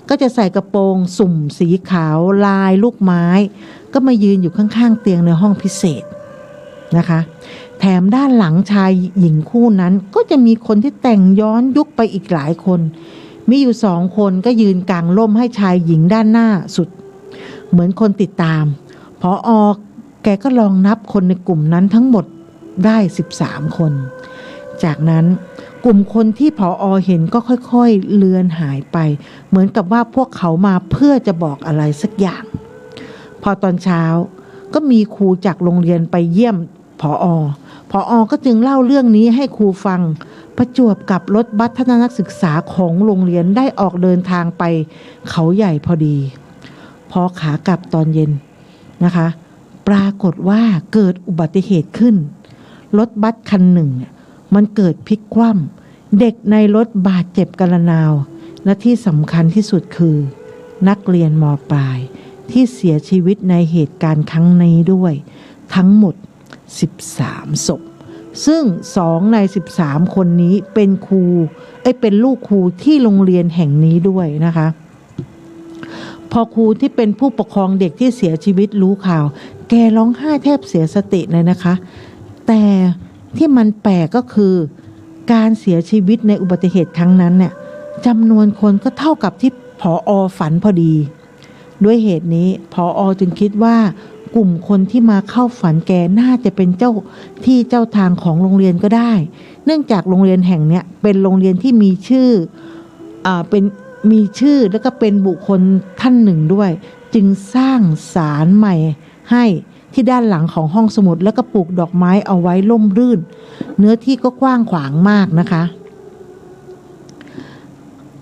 ก็จะใส่กระโปรงสุ่มสีขาวลายลูกไม้ก็มายืนอยู่ข้างๆเตียงในห้องพิเศษนะคะแถมด้านหลังชายหญิงคู่นั้นก็จะมีคนที่แต่งย้อนยุคไปอีกหลายคนมีอยู่2 คนก็ยืนกลางร่มให้ชายหญิงด้านหน้าสุดเหมือนคนติดตามผอ.แกก็ลองนับคนในกลุ่มนั้นทั้งหมดได้13 คนจากนั้นกลุ่มคนที่ผอ.เห็นก็ค่อยๆเลือนหายไปเหมือนกับว่าพวกเขามาเพื่อจะบอกอะไรสักอย่างพอตอนเช้าก็มีครูจากโรงเรียนไปเยี่ยมผอ.ก็จึงเล่าเรื่องนี้ให้ครูฟังประจวบกับรถบัสทัศนศึกษาของโรงเรียนได้ออกเดินทางไปเขาใหญ่พอดีพอขากลับตอนเย็นนะคะปรากฏว่าเกิดอุบัติเหตุขึ้นรถบัสคันหนึ่งมันเกิดพลิกคว่ำเด็กในรถบาดเจ็บกระนาวและที่สำคัญที่สุดคือนักเรียนม.ปลายที่เสียชีวิตในเหตุการณ์ครั้งนี้ด้วยทั้งหมด13 ศพซึ่ง2 ใน 13 คนนี้เป็นเป็นลูกครูที่โรงเรียนแห่งนี้ด้วยนะคะพอครูที่เป็นผู้ปกครองเด็กที่เสียชีวิตรู้ข่าวแกร้องไห้แทบเสียสติเลยนะคะแต่ที่มันแปลกก็คือการเสียชีวิตในอุบัติเหตุครั้งนั้นเนี่ยจำนวนคนก็เท่ากับที่ผอ.ฝันพอดีด้วยเหตุนี้ผอ.จึงคิดว่า กลุ่มคนที่มาเข้าฝันแกน่าจะเป็นเจ้าที่เจ้าทางของโรงเรียนก็ได้ เนื่องจากโรงเรียนแห่งเนี้ยเป็นโรงเรียนที่มีชื่อมีชื่อแล้วก็เป็นบุคคลท่านหนึ่งด้วย จึงสร้างศาลใหม่ให้ที่ด้านหลังของห้องสมุดแล้วก็ปลูกดอกไม้เอาไว้ร่มรื่น เนื้อที่ก็กว้างขวางมากนะคะ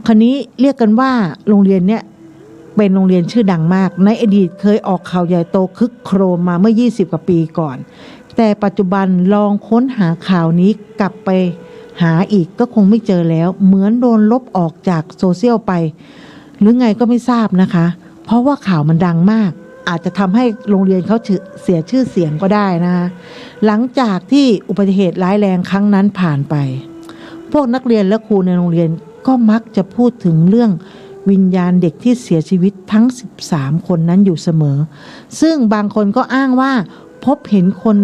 คราวนี้เรียกกันว่าโรงเรียนเนี้ยเป็นโรงเรียนชื่อดังมากในอดีตเคยออกข่าวใหญ่โตคึกโครมมาเมื่อ20กว่าปีก่อนแต่ปัจจุบันลองค้นหาข่าวนี้กลับไปหาอีกก็คงไม่เจอแล้วเหมือนโดนลบออกจากโซเชียลไปหรือไงก็ไม่ทราบนะคะเพราะว่าข่าวมันดังมากอาจจะทำให้โรงเรียนเขาเสียชื่อเสียงก็ได้นะคะหลังจากที่อุบัติเหตุร้ายแรงครั้งนั้นผ่านไปพวกนักเรียนและครูในโรงเรียนก็มักจะพูดถึงเรื่องวิญญาณเด็กที่เสียชีวิตทั้ง13คนนั้นอยู่เสมอซึ่งบางคนก็อ้างว่าพบเห็นคน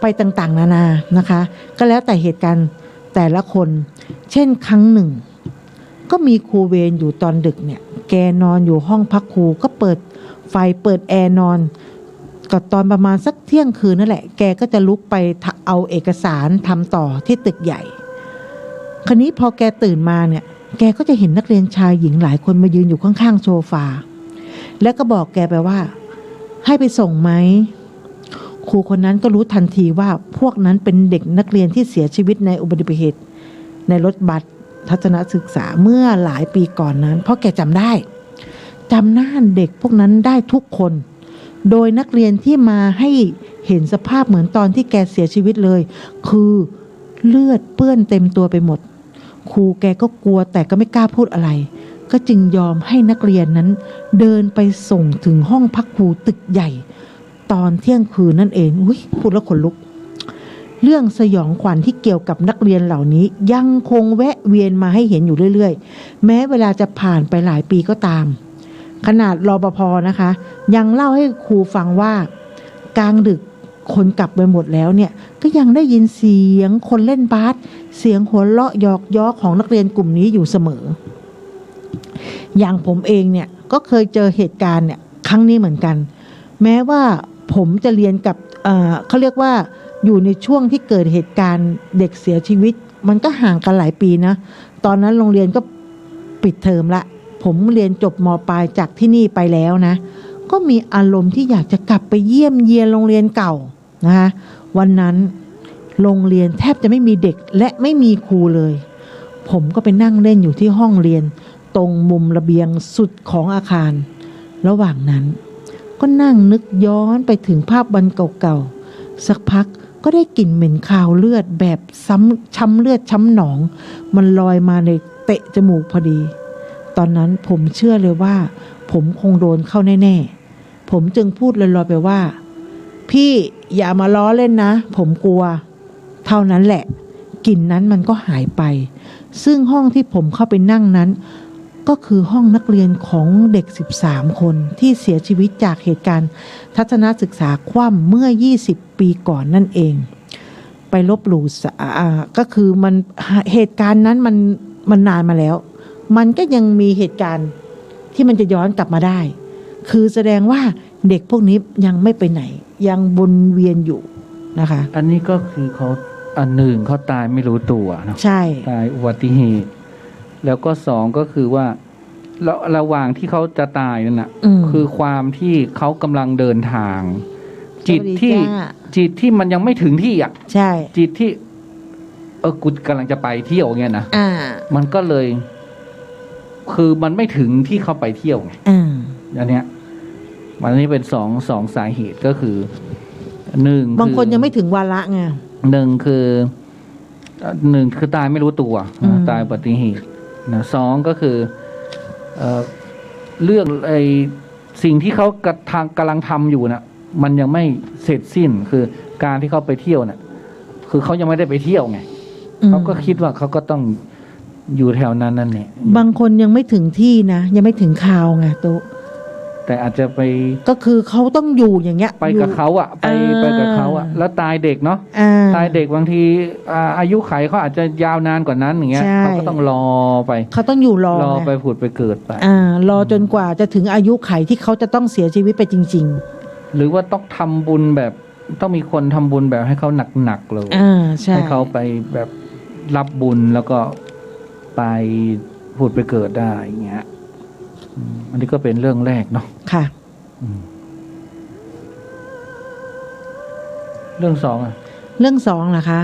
ไปต่างๆนานานะคะก็แล้วแต่เหตุการณ์แต่ละคนเช่นครั้งหนึ่งก็มีครูเวรอยู่ตอนดึกเนี่ยแกนอนอยู่ห้องพักครูก็เปิดไฟเปิดแอร์นอนก็ตอนประมาณสักเที่ยงคืนนั่นแหละแกก็จะลุกไปเอาเอกสารทำต่อที่ตึกใหญ่คราวนี้พอแกตื่นมาเนี่ยแกก็จะเห็นนักเรียนชายหญิงหลายคนมายืนอยู่ข้างๆโซฟาแล้วก็บอกแกไปว่าให้ไปส่งไหมครูคนนั้นก็รู้ทันทีว่าพวกนั้นเป็นเด็กนักเรียนที่เสียชีวิตในอุบัติเหตุในรถบัสทัศนศึกษาเมื่อหลายปีก่อนนั้นเพราะแกจำหน้าเด็กพวกนั้นได้ทุกคนโดยนักเรียนที่มาให้เห็นสภาพเหมือนตอนที่แกเสียชีวิตเลยคือเลือดเปื้อนเต็มตัวไปหมดครูแกก็กลัวแต่ก็ไม่กล้าพูดอะไรก็จึงยอมให้นักเรียนนั้นเดินไปส่งถึงห้องพักครูตึกใหญ่ตอนเที่ยงคืนนั่นเองพูดแล้วขนลุกเรื่องสยองขวัญที่เกี่ยวกับนักเรียนเหล่านี้ยังคงแวะเวียนมาให้เห็นอยู่เรื่อยๆแม้เวลาจะผ่านไปหลายปีก็ตามขนาดรปภ.นะคะยังเล่าให้ครูฟังว่ากลางดึกคนกลับไปหมดแล้วเนี่ยก็ยังได้ยินเสียงคนเล่นบาสเสียงหัวเราะหยอกย้อของนักเรียนกลุ่มนี้อยู่เสมออย่างผมเองเนี่ยก็เคยเจอเหตุการณ์เนี่ยครั้งนี้เหมือนกันแม้ว่าผมจะเรียนกับเขาเรียกว่าอยู่ในช่วงที่เกิดเหตุการณ์เด็กเสียชีวิตมันก็ห่างกันหลายปีนะตอนนั้นโรงเรียนก็ปิดเทอมละผมเรียนจบม.ปลายจากที่นี่ไปแล้วนะก็มีอารมณ์ที่อยากจะกลับไปเยี่ยมเยียนโรงเรียนเก่านะคะวันนั้นโรงเรียนแทบจะไม่มีเด็กและไม่มีครูเลยผมก็ไปนั่งเล่นอยู่ที่ห้องเรียนตรงมุมระเบียงสุดของอาคารระหว่างนั้นก็นั่งนึกย้อนไปถึงภาพวันเก่าๆสักพักก็ได้กลิ่นเหม็นคาวเลือดแบบช้ำเลือดช้ำหนองมันลอยมาในเตะจมูกพอดีตอนนั้นผมเชื่อเลยว่าผมคงโดนเข้าแน่ๆผมจึงพูดลอยๆไปว่าพี่อย่ามาล้อเล่นนะผมกลัวเท่านั้นแหละกลิ่นนั้นมันก็หายไปซึ่งห้องที่ผมเข้าไปนั่งนั้นก็คือห้องนักเรียนของเด็ก13คนที่เสียชีวิตจากเหตุการณ์ทัศนศึกษาคว่ำเมื่อ20ปีก่อนนั่นเองไปลบหลู่ก็คือมันเหตุการณ์นั้นมันนานมาแล้วมันก็ยังมีเหตุการณ์ที่มันจะย้อนกลับมาได้คือแสดงว่าเด็กพวกนี้ยังไม่ไปไหนยังวนเวียนอยู่นะคะอันนี้ก็คือเขาอันหนึ่งเขาตายไม่รู้ตัวนะใช่ตายอุบัติเหตุแล้วก็สองก็คือว่าระหว่างที่เขาจะตายนั่นน่ะคือความที่เขากำลังเดินทางจิตที่มันยังไม่ถึงที่อ่ะใช่จิตที่กูกำลังจะไปเที่ยวเงี้ยนะมันก็เลยคือมันไม่ถึงที่เขาไปเที่ยวไงอันเนี้ยมันนี่เป็นสองสาเหตุก็คือหนึ่งบางคนยังไม่ถึงวาระไงหนึ่งคือตายไม่รู้ตัวตายอุบัติเหตุนะสองก็คือเรื่องสิ่งที่เขากำลังทำอยู่น่ะมันยังไม่เสร็จสิ้นคือการที่เขาไปเที่ยวน่ะคือเขายังไม่ได้ไปเที่ยวไงเขาก็คิดว่าเขาก็ต้องอยู่แถวนั้นนั่นแหละบางคนยังไม่ถึงที่นะยังไม่ถึงคราวไงโตแต่อาจจะไปก็คือเขาต้องอยู่อย่างเงี้ยไปกับเขาอ่ะไปกับเขาอ่ะแล้วตายเด็กเนาะตายเด็กบางทีอายุไขเขาอาจจะยาวนานกว่านั้นอย่างเงี้ยเขาก็ต้องรอไปเขาต้องอยู่รอไปผุดไปเกิดไปรอจนกว่าจะถึงอายุไขที่เขาจะต้องเสียชีวิตไปจริงๆ หรือว่าต้องทำบุญแบบต้องมีคนทำบุญแบบให้เขาหนักๆเลย ใช่ ให้เขาไปแบบรับบุญแล้วก็ไปผุดไปเกิดได้อย่างเงี้ยอันนี้ก็เป็นเรื่องแรกเนาะ ค่ะ เรื่องสองอ่ะ เรื่องสองเหรอคะ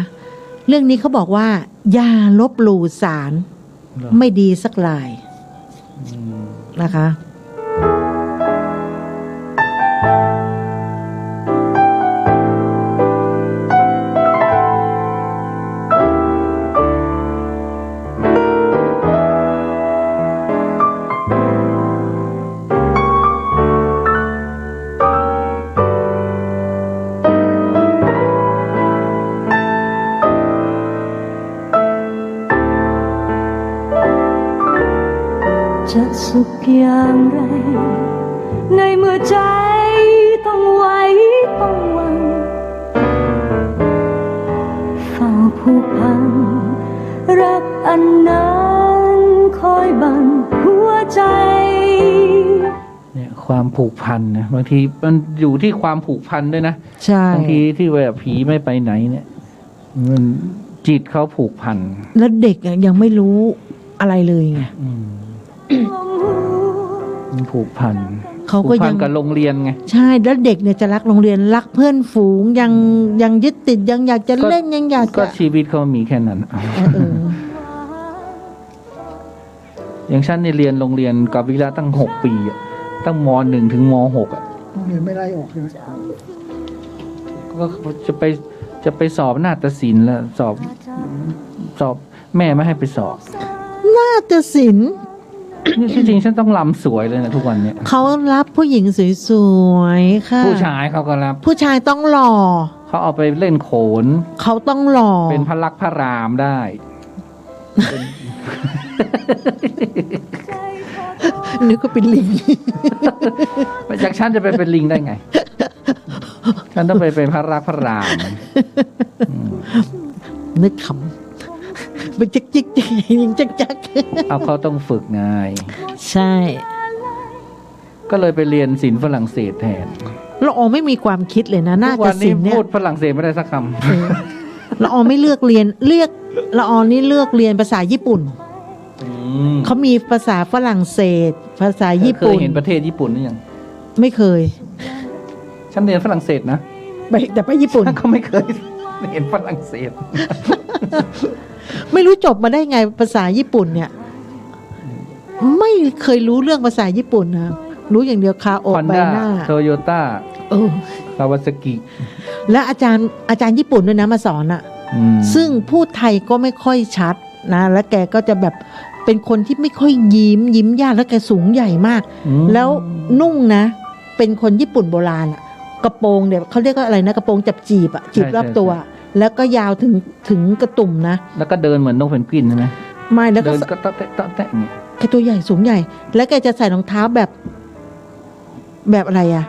เรื่องนี้เขาบอกว่า อย่าลบหลู่ศาลไม่ดีสักลายนะคะ จะสุขอย่างไรในเมื่อใจต้องไหวต้องหวั่นเฝ้าผูกพันรักอันนั้นคอยบั่นหัวใจเนี่ยความผูกพันนะบางทีมันอยู่ที่ความผูกพันด้วยนะ ใช่ บางทีที่แบบผีไม่ไปไหนเนี่ยมันจิตเขาผูกพัน แล้วเด็กยังไม่รู้อะไรเลยไง มันผูกพัน เขาก็ ผูพั ยั น ง กับโรงเรียนไง ใช่แล้วเด็กเนี่ยจะรักโรงเรียนรักเพื่อนฝูงยังยึดติดยังอยากจะเล่นยังอยาก ก็ จะ ชีวิตเขามีแค่นั้น เออ อย่างฉันเนี่ยเรียนโรงเรียนกับวิระตั้ง6 ปีอะตั้งม.1 ถึงม.6 อ่ะ โรงเรียนไม่ไล่ออกใช่ไหม ก็จะไปสอบนาฏศิลป์แล้วสอบแม่ไม่ให้ไปสอบ น่าจะศิลป์ นี่จริงๆฉันต้องรำสวยเลยนะทุกวันเนี่ย เขารับผู้หญิงสวยๆค่ะ ผู้ชายเขาก็รับ ผู้ชายต้องหล่อ เขาเอาไปเล่นโขน เขาต้องหล่อ เป็นพระลักษมณ์พระรามได้เป็น นึกก็เป็นลิง จากฉันจะไปเป็นลิงได้ไง ฉันต้องไปเป็นพระลักษมณ์พระราม นึกขำไปจิกจิกจิกยิงจักจัก เอาเขาต้องฝึกไง ใช่ ก็เลยไปเรียนศิลป์ฝรั่งเศสแทน ละออไม่มีความคิดเลยนะน่า ทุก จะ วัน ศิ นี้ ลป์เนี่ย พูดฝรั่งเศสไม่ได้สักค ละออไม่เลือกเรียนละออนี่เลือกเรียนภาษาญี่ปุ่น ำ เขามีภาษาฝรั่งเศส ภาษาญี่ เค ปุ่ ย น เห็นประเทศญี่ปุ่นหรือยัง ไม่เคย ฉันเรียนฝรั่งเศสนะ แต่ไปญี่ปุ่น ฉันก็ไม่เคยเห็นฝรั่งเศส ไม่รู้จบมาได้ไงภาษาญี่ปุ่นเนี่ย ไม่เคยรู้เรื่องภาษาญี่ปุ่นนะรู้อย่างเดียวคาโอ ฮอน ไบ ด้า หน้า โตโยต้า คาวาซากิ และอาจารย์ญี่ปุ่นด้วยนะมาสอนอะซึ่งพูดไทยก็ไม่ค่อยชัดนะ แล้วแกก็จะแบบเป็นคนที่ไม่ค่อยยิ้มยากแล้วแกสูงใหญ่มาก แล้วนุ่งนะ เป็นคนญี่ปุ่นโบราณอะกระโปรงเนี่ยเขาเรียกว่าอะไรนะกระโปรงจับจีบอะจีบรอบตัว แล้วก็ยาวถึงกระตุ่มนะ แล้วก็เดินเหมือนนกเพนกวินใช่ไหม ไม่แล้วก็ เดินก็เตะเตะเตะอย่างเงี้ย แกตัวใหญ่สูงใหญ่ แล้วแกจะใส่รองเท้าแบบอะไรอะ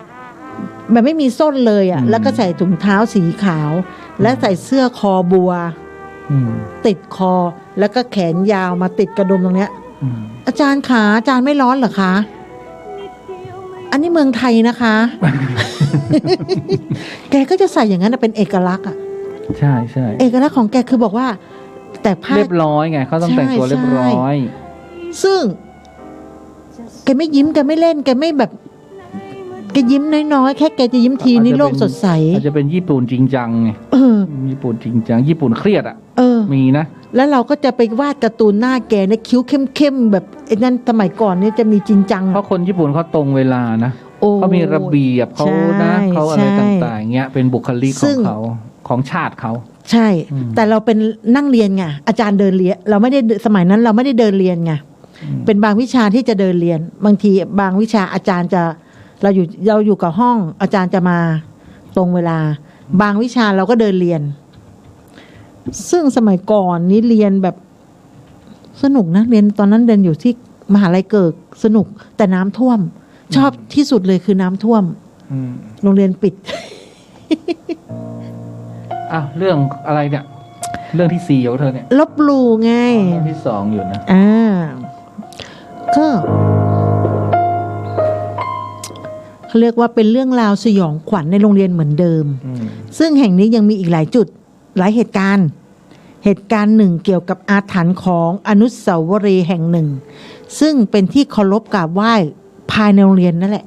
แบบไม่มีส้นเลยอะแล้วก็ใส่ถุงเท้าสีขาว และใส่เสื้อคอบัว ติดคอแล้วก็แขนยาวมาติดกระดุมตรงเนี้ย อาจารย์ขาอาจารย์ไม่ร้อนเหรอคะ อันนี้เมืองไทยนะคะ แกก็จะใส่อย่างนั้นเป็นเอกลักษณ์อ่ะ ใช่ใช่ เอกลักษณ์ของแกคือบอกว่า แต่ผ้า เรียบร้อยไงเขาต้องแต่งตัวเรียบร้อย ซึ่งแกไม่ยิ้มแกไม่เล่นแกไม่แบบแกยิ้มน้อยๆแค่แกจะยิ้มทีนี่โลกสดใส อาจจะเป็นญี่ปุ่นจริงจังไงญี่ปุ่นจริงจังญี่ปุ่นเครียดอ่ะมีนะ แล้วเราก็จะไปวาดการ์ตูนหน้าแกในคิ้วเข้มๆแบบไอ้นั่นสมัยก่อนเนี่ยจะมีจริงจัง เพราะคนญี่ปุ่นเขาตรงเวลานะเขามีระเบียบเขานะเขาอะไรต่างๆเงี้ยเป็นบุคลิกของเขาของชาติเขาใช่ แต่เราเป็นนั่งเรียนไงอาจารย์เดินเรียนเราไม่ได้สมัยนั้นเราไม่ได้เดินเรียนไงเป็นบางวิชาที่จะเดินเรียน บางทีบางวิชาอาจารย์จะเราอยู่กับห้องอาจารย์จะมาตรงเวลา บางวิชาเราก็เดินเรียน ซึ่งสมัยก่อนนี้เรียนแบบสนุกนะเรียนตอนนั้นเรียนอยู่ที่มหาลัยเกิดสนุกแต่น้ำท่วม ชอบที่สุดเลยคือน้ำท่วมโรงเรียนปิด เรื่องอะไรเนี่ยเรื่องที่4ของเธอเนี่ยลบหลู่ไงเรื่องที่2อยู่นะก็ เขาเรียกว่าเป็นเรื่องราวสยองขวัญในโรงเรียนเหมือนเดิม อืม ซึ่งแห่งนี้ยังมีอีกหลายจุดหลายเหตุการณ์หนึ่งเกี่ยวกับอาถรรพ์ของอนุสาวรีย์แห่งหนึ่ง ซึ่งเป็นที่เคารพกราบไหว้ภายในโรงเรียนนั่นแหละ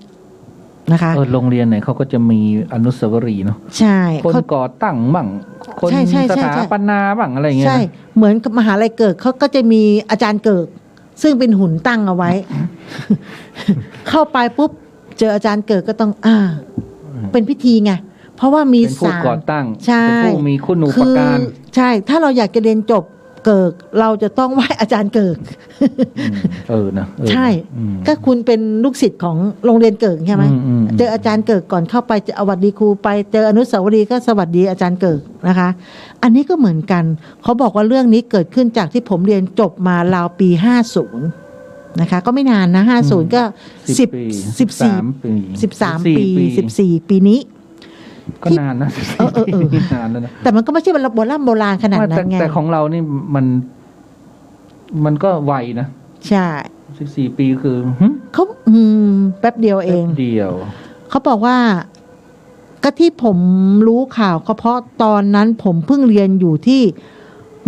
นะคะ โรงเรียนไหนเขาก็จะมีอนุสาวรีย์เนาะ ใช่ คน เขา ก่อตั้งบ้างคน ใช่ใช่ใช่ สถาปนาบ้างอะไรอย่างเงี้ย ใช่ นะ เหมือนกับมหาลัยเกิดเขาก็จะมีอาจารย์เกิด ซึ่งเป็นหุ่นตั้งเอาไว้ เข้าไปปุ๊บเจออาจารย์เกิดก็ต้องเป็นพิธีไงเพราะว่ามี เป็นผู้ ศาล ก่อตั้ง ใช่ เป็นผู้มีคุณูป คือ การ ใช่ ถ้าเราอยากจะเรียนจบเกิดเราจะต้องไหว้อาจารย์เกิด นะ ใช่ อืม ก็คุณเป็นลูกศิษย์ของโรงเรียนเกิดใช่ไหม อืม เจออาจารย์เกิดก่อนเข้าไปจะสวัสดีครูไปเจออนุสาวรีย์ก็สวัสดีอาจารย์เกิดนะคะ อันนี้ก็เหมือนกันเขาบอกว่าเรื่องนี้เกิดขึ้นจากที่ผมเรียนจบมาราวปี 50นะคะก็ไม่นานนะ50ก็10 ปี 14 ปี 13 ปี14 ปีนี้ ก็นานนะ นานแล้วนะ แต่มันก็ไม่ใช่โบราณขนาดนั้นไง แต่ของเรานี่มันก็ไวนะ ใช่ 14 ปีคือ เขาแป๊บเดียวเอง เดียว เขาบอกว่าก็ที่ผมรู้ข่าวก็เพราะตอนนั้นผมเพิ่งเรียนอยู่ที่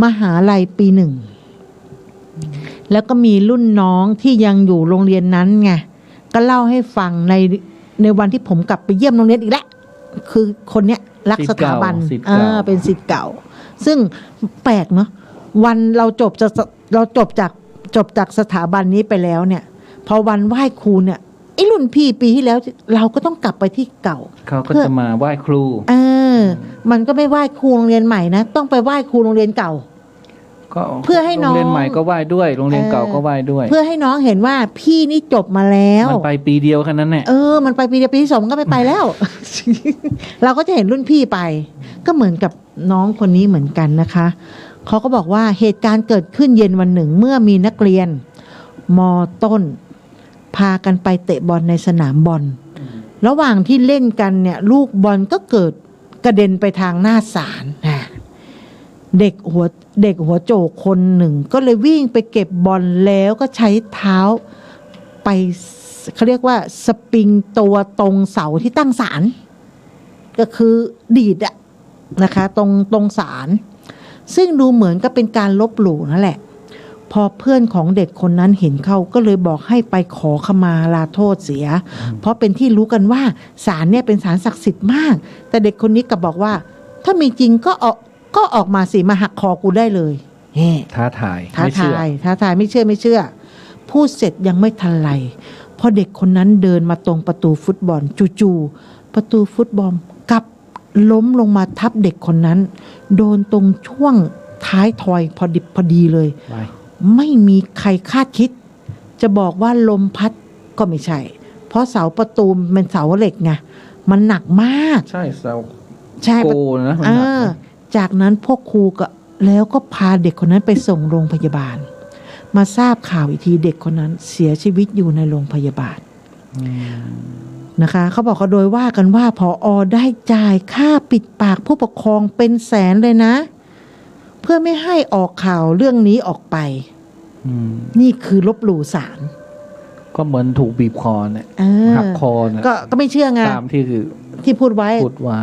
มหาลัยปีหนึ่งแล้วก็มีรุ่นน้องที่ยังอยู่โรงเรียนนั้นไงก็เล่าให้ฟังในวันที่ผมกลับไปเยี่ยมโรงเรียนอีกแล้วคือคนเนี้ยรักสถาบัน ศิษย์เก่า เป็นศิษย์เก่า ซึ่งแปลกเนาะวันเราจบจากสถาบันนี้ไปแล้วเนี่ยพอวันไหว้ครูเนี่ยไอ้รุ่นพี่ปีที่แล้วเราก็ต้องกลับไปที่เก่า เขาก็จะมาไหว้ครู มันก็ไม่ไหว้ครูโรงเรียนใหม่นะต้องไปไหว้ครูโรงเรียนเก่า ก็ เพื่อให้น้อง โรงเรียนใหม่ก็ไหว้ด้วยโรงเรียนเก่าก็ไหว้ด้วย เพื่อให้น้องเห็นว่าพี่นี่จบมาแล้ว มันไปปีเดียวแค่นั้นแหละ มันไปปีเดียวปีที่สองมันก็ไม่ไปแล้ว เราก็จะเห็นรุ่นพี่ไป ก็เหมือนกับน้องคนนี้เหมือนกันนะคะเขาก็บอกว่าเหตุการณ์เกิดขึ้นเย็นวันหนึ่งเมื่อมีนักเรียนม.ต้นพากันไปเตะบอลในสนามบอลระหว่างที่เล่นกันเนี่ยลูกบอลก็เกิดกระเด็นไปทางหน้าศาลเด็กหัวโจกคนหนึ่งก็เลยวิ่งไปเก็บบอลแล้วก็ใช้เท้าไปเขาเรียกว่าสปริงตัวตรงเสาที่ตั้งศาลก็คือดีดนะคะตรงศาลซึ่งดูเหมือนกับเป็นการลบหลู่นั่นแหละพอเพื่อนของเด็กคนนั้นเห็นเข้าก็เลยบอกให้ไปขอขมาลาโทษเสียเพราะเป็นที่รู้กันว่าศาลเนี่ยเป็นศาลศักดิ์สิทธิ์มากแต่เด็กคนนี้กลับบอกว่าถ้ามีจริงก็ออกมาสิมาหักคอกูได้เลยท้าทาย ไม่เชื่อพูดเสร็จยังไม่ทันไรพอเด็กคนนั้นเดินมาตรงประตูฟุตบอลจู่ๆประตูฟุตบอลกลับล้มลงมาทับเด็กคนนั้นโดนตรงช่วงท้ายทอยพอดีเลยไม่มีใครคาดคิดจะบอกว่าลมพัดก็ไม่ใช่เพราะเสาประตูเป็นเสาเหล็กไงมันหนักมากใช่เสา ใช่ โกนะมันหนักนะ จากนั้นพวกครูก็พาเด็กคนนั้นไปส่งโรงพยาบาลมาทราบข่าวอีกทีเด็กคนนั้นเสียชีวิตอยู่ในโรงพยาบาลนะคะเขาบอกเขาโดยว่ากันว่าผอ.ได้จ่ายค่าปิดปากผู้ปกครองเป็นแสนเลยนะเพื่อไม่ให้ออกข่าวเรื่องนี้ออกไปนี่คือลบหลู่ศาล ก็เหมือนถูกบีบคอเนี่ยหักคอเนี่ย ก็ไม่เชื่อไง ตามที่คือ ที่พูดไว้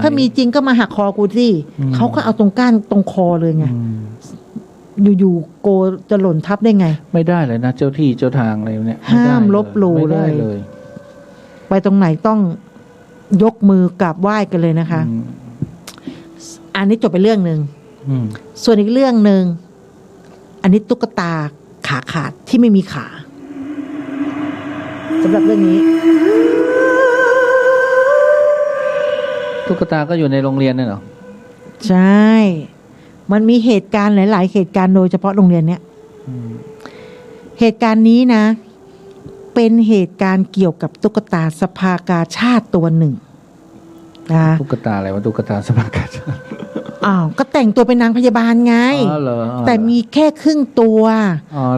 ถ้ามีจริงก็มาหักคอกูสิเขาก็เอาตรงก้านตรงคอเลยไงอยู่ๆโกจะหล่นทับได้ไงไม่ได้เลยนะเจ้าที่เจ้าทางอะไรเนี่ย ห้ามลบหลู่เลย ไปตรงไหนต้องยกมือกราบไหว้กันเลยนะคะอันนี้จบไปเรื่องหนึ่งส่วนอีกเรื่องหนึ่งอันนี้ตุ๊กตาขาขาดที่ไม่มีขาสำหรับเรื่องนี้ตุ๊กตาก็อยู่ในโรงเรียนเนี่ยเหรอใช่มันมีเหตุการณ์หลายๆเหตุการณ์โดยเฉพาะโรงเรียนเนี้ยเหตุการณ์นี้นะเป็นเหตุการณ์เกี่ยวกับตุ๊กตาสภากาชาติตัวหนึ่งนะตุ๊กตาอะไรวะตุ๊กตาสภากาชาติก็แต่งตัวเป็นนางพยาบาลไงแต่มีแค่ครึ่งตัว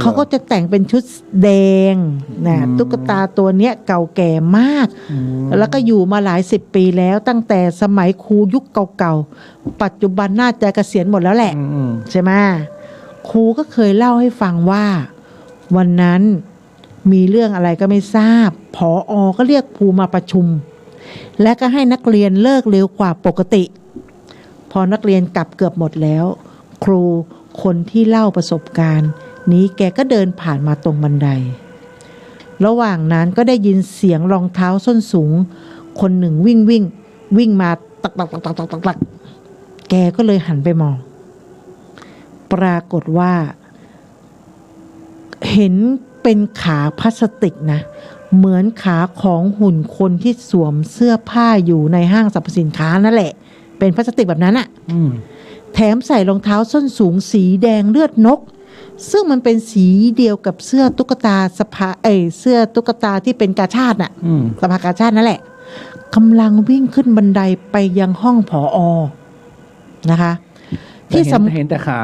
เขาก็จะแต่งเป็นชุดแดงนะตุ๊กตาตัวเนี้ยเก่าแก่มากแล้วก็อยู่มาหลาย10 ปีแล้วตั้งแต่สมัยครูยุคเก่าๆปัจจุบันน่าจะเกษียณหมดแล้วแหละใช่ไหมครูก็เคยเล่าให้ฟังว่าวันนั้นมีเรื่องอะไรก็ไม่ทราบผอ.ก็เรียกครูมาประชุม และก็ให้นักเรียนเลิกเร็วกว่าปกติพอนักเรียนกลับเกือบหมดแล้วครูคนที่เล่าประสบการณ์นี้แกก็เดินผ่านมาตรงบันไดระหว่างนั้นก็ได้ยินเสียงรองเท้าส้นสูงคนหนึ่งวิ่งมาตักแกก็เลยหันไปมองปรากฏว่าเห็นเป็นขาพลาสติกนะเหมือนขาของหุ่นคนที่สวมเสื้อผ้าอยู่ในห้างสรรพสินค้านั่นแหละเป็นพลาสติกแบบนั้นอะแถมใส่รองเท้าส้นสูงสีแดงเลือดนกซึ่งมันเป็นสีเดียวกับเสื้อตุ๊กตาเสื้อตุ๊กตาที่เป็นกาชาดน่ะสภากาชาดนั่นแหละกำลังวิ่งขึ้นบันไดไปยังห้องผอ.นะคะที่เห็นแต่ขา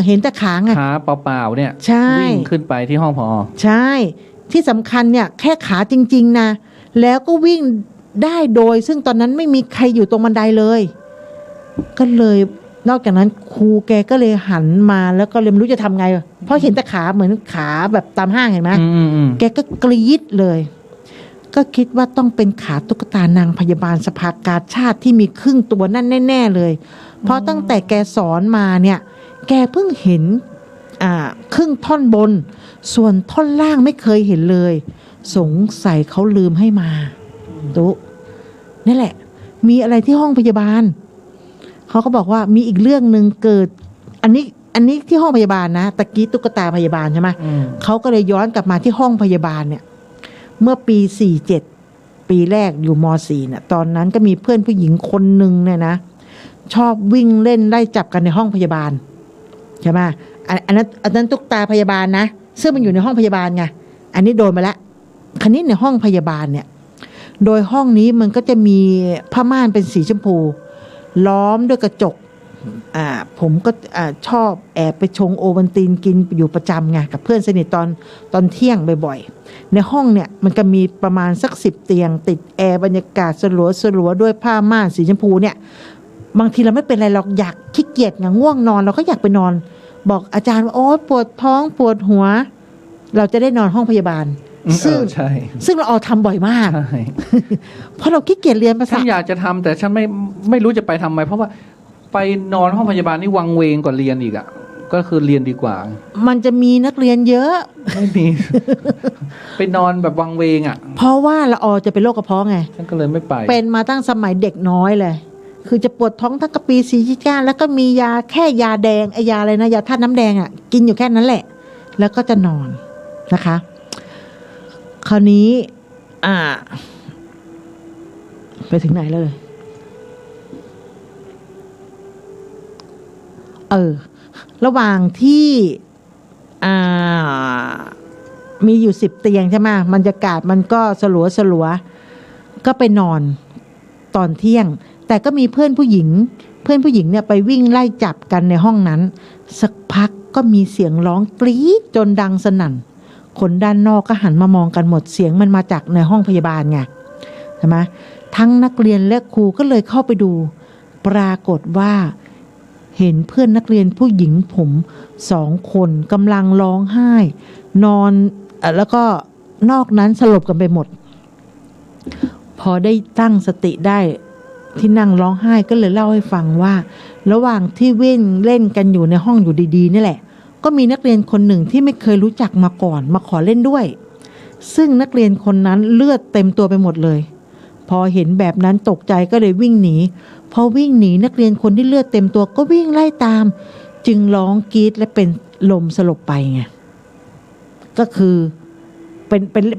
เห็นแต่ขาไงขาเปล่าๆเนี่ยใช่วิ่งขึ้นไปที่ห้องผอ.ใช่ที่สำคัญเนี่ยแค่ขาจริงๆนะแล้วก็วิ่งได้โดยซึ่งตอนนั้นไม่มีใครอยู่ตรงบันไดเลยก็เลยนอกจากนั้นครูแกก็เลยหันมาแล้วก็เลยไม่รู้จะทำไงเพราะเห็นแต่ขาเหมือนขาแบบตามห้างเห็นไหมแกก็กรี๊ดเลยก็คิดว่าต้องเป็นขาตุ๊กตานางพยาบาลสภากาชาดที่มีครึ่งตัวนั่นแน่ๆเลยเพราะตั้งแต่แกสอนมาเนี่ยแกเพิ่งเห็นครึ่งท่อนบนส่วนท่อนล่างไม่เคยเห็นเลยสงสัยเขาลืมให้มาตุ๊นี่แหละมีอะไรที่ห้องพยาบาลเขาก็บอกว่ามีอีกเรื่องนึงเกิดอันนี้ที่ห้องพยาบาลนะตะกี้ตุ๊กตาพยาบาลใช่ไหมเขาก็เลยย้อนกลับมาที่ห้องพยาบาลเนี่ยเมื่อปี47ปีแรกอยู่ม.4 เนี่ยตอนนั้นก็มีเพื่อนผู้หญิงคนหนึ่งเนี่ยนะชอบวิ่งเล่นไล่จับกันในห้องพยาบาลใช่ไหมอันนั้นตุ๊กตาพยาบาลนะซึ่งมันอยู่ในห้องพยาบาลไงอันนี้โดนมาแล้วคราวนี้ในห้องพยาบาลเนี่ยโดยห้องนี้มันก็จะมีผ้าม่านเป็นสีชมพูล้อมด้วยกระจกผมก็ชอบแอบไปชงโอวัลตินกินอยู่ประจำไงกับเพื่อนสนิทตอนเที่ยงบ่อยๆในห้องเนี่ยมันก็มีประมาณสัก10 เตียงติดแอร์บรรยากาศสลัวด้วยผ้าม่านสีชมพูเนี่ยบางทีเราไม่เป็นไรเราอยากขี้เกียจง่วงนอนเราก็อยากไปนอนบอกอาจารย์ว่าโอ๊ยปวดท้องปวดหัวเราจะได้นอนห้องพยาบาลซึ่งเราทำบ่อยมากเพราะเราขี้เกียจเรียนภาษาฉันอยากจะทำแต่ฉันไม่รู้จะไปทำไมเพราะว่าไปนอนห้องพยาบาลนี่วังเวงกว่าเรียนอีกอ่ะก็คือเรียนดีกว่ามันจะมีนักเรียนเยอะไม่มี ไปนอนแบบวังเวงอ่ะเพราะว่าละอจะเป็นโรคกระเพาะไงฉันก็เลยไม่ไปเป็นมาตั้งสมัยเด็กน้อยเลยคือจะปวดท้องทั้งกระปีสีชิก้าแล้วก็มียาแค่ยาแดงยาอะไรนะยาธาตุน้ำแดงอ่ะกินอยู่แค่นั้นแหละแล้วก็จะนอนนะคะคราวนี้ไปถึงไหนเลยระหว่างที่มีอยู่10 เตียงใช่ไหมบรรยากาศมันก็สลัวก็ไปนอนตอนเที่ยงแต่ก็มีเพื่อนผู้หญิงเนี่ยไปวิ่งไล่จับกันในห้องนั้นสักพักก็มีเสียงร้องกรี๊ดจนดังสนั่นคนด้านนอกก็หันมามองกันหมดเสียงมันมาจากในห้องพยาบาลไงใช่ไหมทั้งนักเรียนและครูก็เลยเข้าไปดูปรากฏว่าเห็นเพื่อนนักเรียนผู้หญิงผม2 คนกำลังร้องไห้นอนแล้วก็นอกนั้นสลบกันไปหมดพอได้ตั้งสติได้ที่นั่งร้องไห้ก็เลยเล่าให้ฟังว่าระหว่างที่วิ่งเล่นกันอยู่ในห้องอยู่ดีๆนี่แหละก็มีนักเรียนคนหนึ่งที่ไม่เคยรู้จักมาก่อนมาขอเล่นด้วยซึ่งนักเรียนคนนั้นเลือดเต็มตัวไปหมดเลยพอเห็นแบบนั้นตกใจก็เลยวิ่งหนีพอวิ่งหนีนักเรียนคนที่เลือดเต็มตัวก็วิ่งไล่ตามจึงร้องกรี๊ดและเป็นลมสลบไปไงก็คือ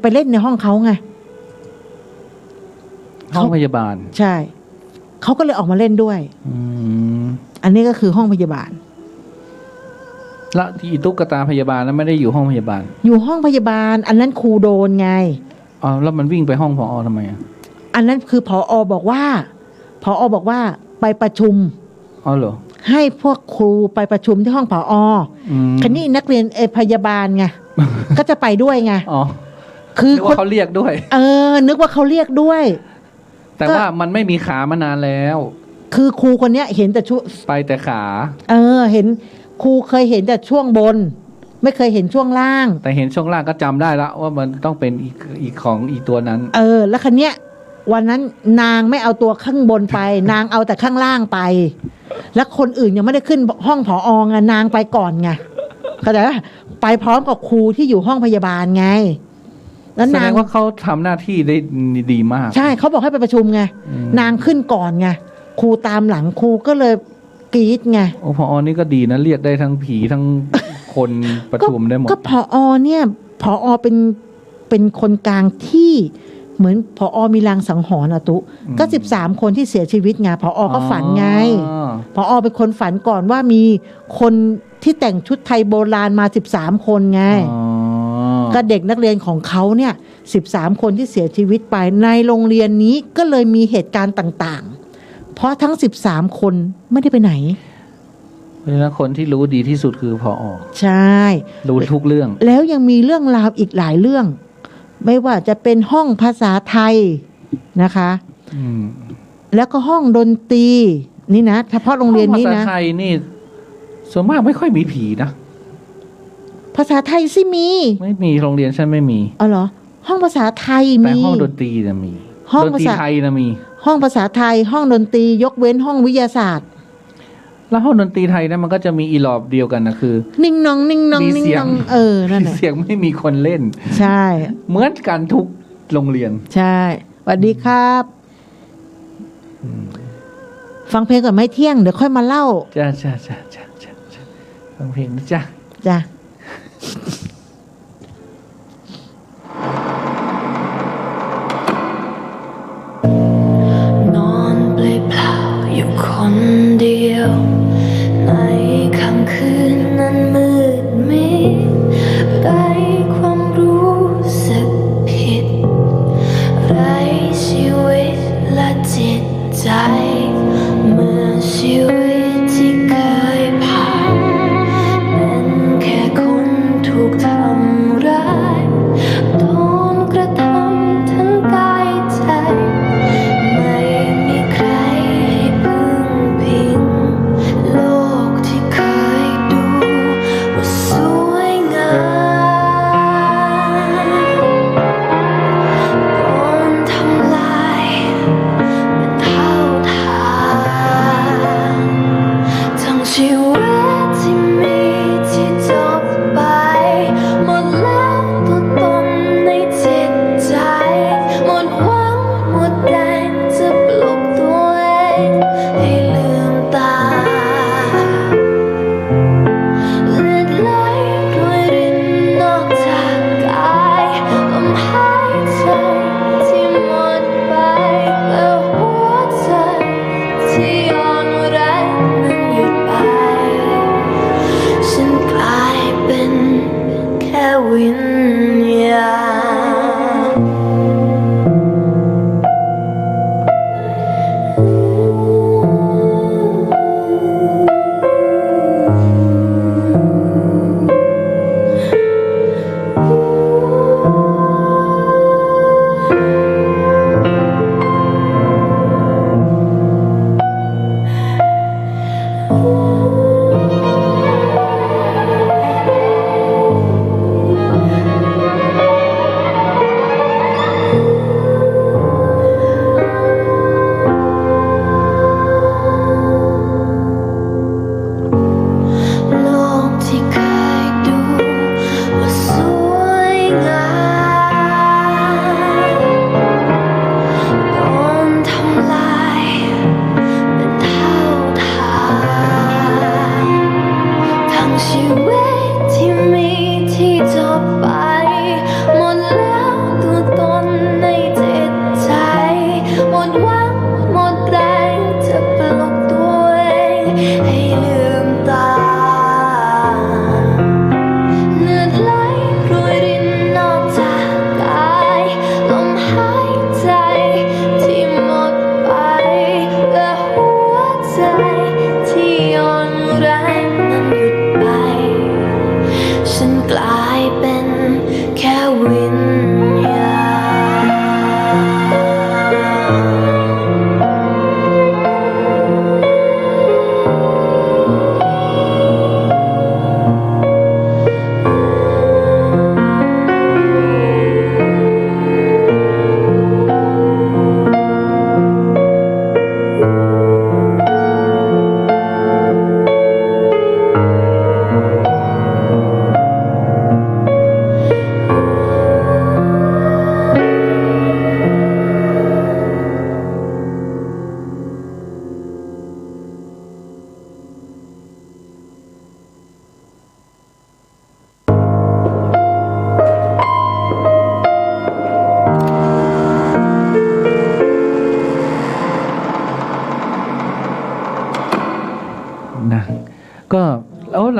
ไปเล่นในห้องเขาไงห้องพยาบาลใช่เขาก็เลยออกมาเล่นด้วยอันนี้ก็คือห้องพยาบาลแล้วที่ตุ๊กตาพยาบาลนั้นไม่ได้อยู่ห้องพยาบาลอยู่ห้องพยาบาลอันนั้นครูโดนไงแล้วมันวิ่งไปห้องผอ.ทำไมอันนั้นคือผอ.บอกว่าไปประชุมเหรอให้พวกครูไปประชุมที่ห้องผอ.คันนี้นักเรียนพยาบาลไง ก็จะไปด้วยไงคือนึกว่าเขาเรียกด้วยนึกว่าเขาเรียกด้วยแต่ว่ามันไม่มีขามานานแล้วคือครูคนนี้เห็นแต่ช่วงไปแต่ขาเห็นครูเคยเห็นแต่ช่วงบนไม่เคยเห็นช่วงล่างแต่เห็นช่วงล่างก็จำได้แล้วว่ามันต้องเป็นอีกของอีกตัวนั้นแล้วคันเนี้ย วันนั้นนางไม่เอาตัวข้างบนไป นางเอาแต่ข้างล่างไป แล้วคนอื่นยังไม่ได้ขึ้นห้องผอไงนางไปก่อนไงเข้าใจป่ะไปพร้อมกับครูที่อยู่ห้องพยาบาลไงแล้ว แส นา ด ง งว่าเขาทำหน้าที่ได้ดีมาก ใช่เขาบอกให้ไปประชุมไงนางขึ้นก่อนไงครูตามหลังครูก็เลยกรี๊ดไง โอ้พอนี่ก็ดีนะเรียกได้ทั้งผีทั้งคนประชุมได้หมด ก็ผอเนี่ยผอเป็นคนกลางที่เหมือนผอมีลางสังหรณ์อะตุก็13คนที่เสียชีวิตไงผอก็ฝันไงผอเป็นคนฝันก่อนว่ามีคนที่แต่งชุดไทยโบราณมา13คนไงก็เด็กนักเรียนของเขาเนี่ย13คนที่เสียชีวิตไปในโรงเรียนนี้ก็เลยมีเหตุการณ์ต่างๆเพราะทั้ง13คนไม่ได้ไปไหนเพราะฉะนั้นคนที่รู้ดีที่สุดคือพอ ใช่รู้ทุกเรื่องแล้วยังมีเรื่องราวอีกหลายเรื่องไม่ว่าจะเป็นห้องภาษาไทยนะคะแล้วก็ห้องดนตรีนี่นะเฉพาะโรงเรียนนี้นะภาษาไทยนี่ส่วนมากไม่ค่อยมีผีนะภาษาไทยสิมีไม่มีโรงเรียนฉันไม่มีอ๋อเหรอห้องภาษาไทยมีแต่ห้องดนตรีนะมีห้องดนตรีไทยนะมีห้องภาษาไทยห้องดนตรียกเว้นห้องวิทยาศาสตร์แล้วห้องดนตรีไทยนะมันก็จะมีอีหลอบเดียวกันนะคือนิ่งนองนิ่งนองนิ่งนองนั่นแหละเสียงไม่มีคนเล่นใช่เหมือนกันทุกโรงเรียนใช่สวัสดีครับฟังเพลงก่อนไม่เที่ยงเดี๋ยวค่อยมาเล่าจ้าฟังเพลงนะจ้าคนเดียวในค่ำคืนนั้นมืดมิดไร้ความรู้สึกผิดไร้ชีวิตและจิตใจเมื่อชีวิตที่เคยผ่านเป็นแค่คนถูก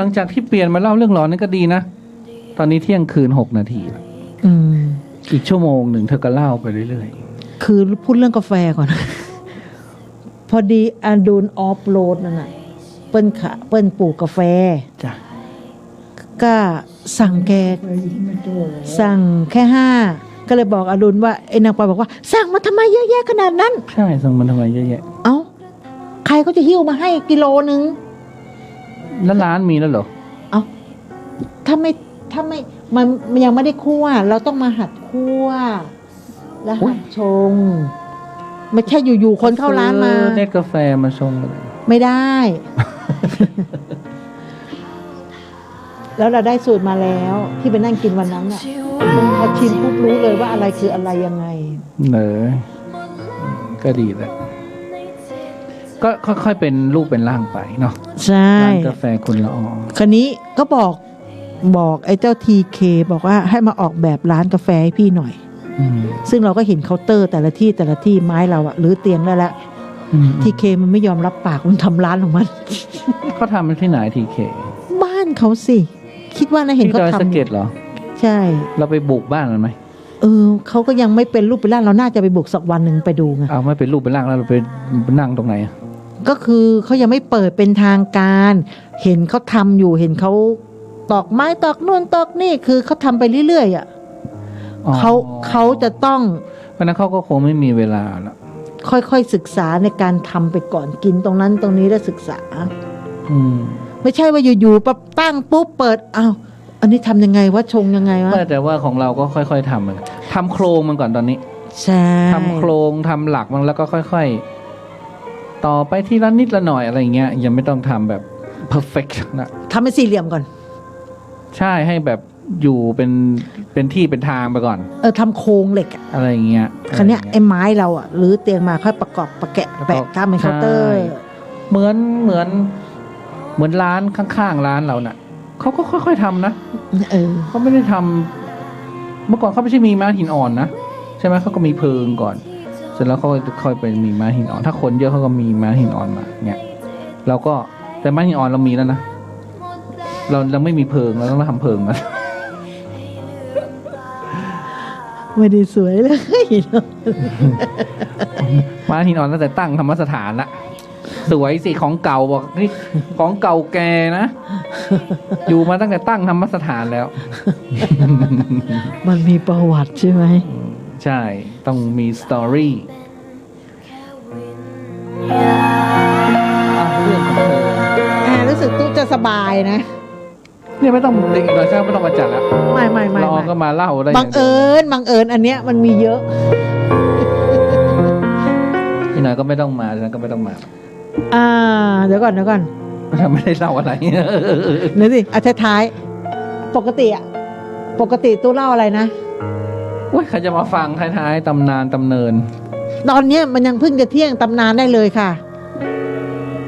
ลังจากที่เปลี่ยนมาเล่าเรื่องหลอนนี่ก็ดีนะ ตอนนี้เที่ยงคืน6 นาทีแล้ว อืม อีกชั่วโมงหนึ่งเธอก็เล่าไปเรื่อย คือพูดเรื่องกาแฟก่อน พอดีอาดูนออฟโรดนั่นน่ะเปิ้ลปลูกกาแฟ ๆจ้ะ ก็สั่งแก ไปอยู่ที่ไม่โจ้เหรอ สั่งแค่5ก็เลยบอกอดุลว่าไอ้นางปอยบอกว่า สั่งมาทำไมเยอะแยะขนาดนั้น ใช่สั่งมันทำไมเยอะแยะ เอ้าใครก็จะหิ้วมาให้กิโลนึง แล้วร้านมีแล้วเหรอ เอ้าถ้าไม่มันยังไม่ได้คั่วเราต้องมาหัดคั่วแล้วหัดชง ไม่ใช่อยู่ๆคนเข้าร้านมา ซื้อเน็ตกาแฟมาชงเลย ไม่ได้ แล้วเราได้สูตรมาแล้ว ที่ไปนั่งกินวันนั้นอ่ะพอชิมปุ๊บรู้เลยว่าอะไรคืออะไรยังไง เหนอก็ดีแหละก็ค่อยๆเป็นรูปเป็นร่างไปเนาะ ใช่ ร้านกาแฟคุณละออ คันนี้ก็บอกไอ้เจ้าทีเคบอกว่าให้มาออกแบบร้านกาแฟให้พี่หน่อย อืม ซึ่งเราก็เห็นเคาน์เตอร์แต่ละที่ไม้เราอะหรือเตียงได้แล้ว อืม ทีเคมันไม่ยอมรับปากมันทำร้านของมัน เขาทำที่ไหนทีเค บ้านเขาสิ คิดว่านะเห็น ที่ เขา ดอยสะ ทำ เก็ดเหรอ ใช่ เราไปบุกบ้านมันไหม เขาก็ยังไม่เป็นรูปเป็นร่างเราน่าจะไปบุกสักวันหนึ่งไปดูไง เอาไม่เป็นรูปเป็นร่างแล้วเราไปนั่งตรงไหนอะ ก็คือเขายังไม่เปิดเป็นทางการ เห็นเขาทำอยู่เห็นเขาตอกไม้ตอกนู่นตอกนี่คือเขาทำไปเรื่อยๆอ่ะ อ๋อ เขาจะต้อง เพราะนั้นเขาก็คงไม่มีเวลาแล้ว ค่อยๆศึกษาในการทำไปก่อนกินตรงนั้นตรงนี้แล้วศึกษา อืม ไม่ใช่ว่าอยู่ๆปั๊บตั้งปุ๊บเปิดอ้าวอันนี้ทำยังไงวะชงยังไงวะ ไม่แต่ว่าของเราก็ค่อยๆทำมันทำโครงมันก่อนตอนนี้ ใช่ ทำโครงทำหลักมันแล้วก็ค่อยๆ ต่อไปทีละนิดละหน่อยอะไรเงี้ยยังไม่ต้องทำแบบ perfect นะ ทำเป็นสี่เหลี่ยมก่อน ใช่ให้แบบอยู่เป็นที่เป็นทางไปก่อน ทำโครงเหล็กอะ อะไรเงี้ย คันนี้ยไอ้ไม้เราอ่ะหรือเตียงมาค่อยประกอบประแกะแปะทำเป็นเคาน์เตอร์ เหมือนร้านข้างๆร้านเราน่ะเขาก็ค่อยๆทำนะ เขาไม่ได้ทำเมื่อก่อนเขาไม่ใช่มีม้าหินอ่อนนะใช่ไหมเขาก็มีเพิงก่อน เสร็จแล้วเขาก็ค่อยไปมีม้าหินอ่อน ถ้าคนเยอะเขาก็มีม้าหินอ่อนมาเนี่ยเราก็แต่ม้าหินอ่อนเรามีแล้วนะเราไม่มีเพิงเราต้องทำเพิงมา ไม่ได้สวยเลย ม้าหินอ่อนตั้งแต่ตั้งธรรมสถานละสวยสิของเก่าบอกนี่ของเก่าแกนะ อยู่มาตั้งแต่ตั้งธรรมสถานแล้ว มันมีประวัติใช่ไหม ใช่ต้องมีสตอรี่เรื่องของเธอ รู้สึกตุ๊จะสบายนะ เนี่ยไม่ต้องอีกหน่อยใช่ไม่ต้องมาจัดแล้ว ไม่ เราก็มาเล่าได้ บังเอิญอันเนี้ยมันมีเยอะ อีกหน่อยก็ไม่ต้องมาฉันก็ไม่ต้องมา เดี๋ยวก่อน ฉันไม่ได้เล่าอะไร เดี๋ยวสิท้ายปกติตู้เล่าอะไรนะ ว่าใครจะมาฟังท้ายๆตำนานตำเนิน ตอนเนี้ยมันยังเพิ่งจะเที่ยงตำนานได้เลยค่ะ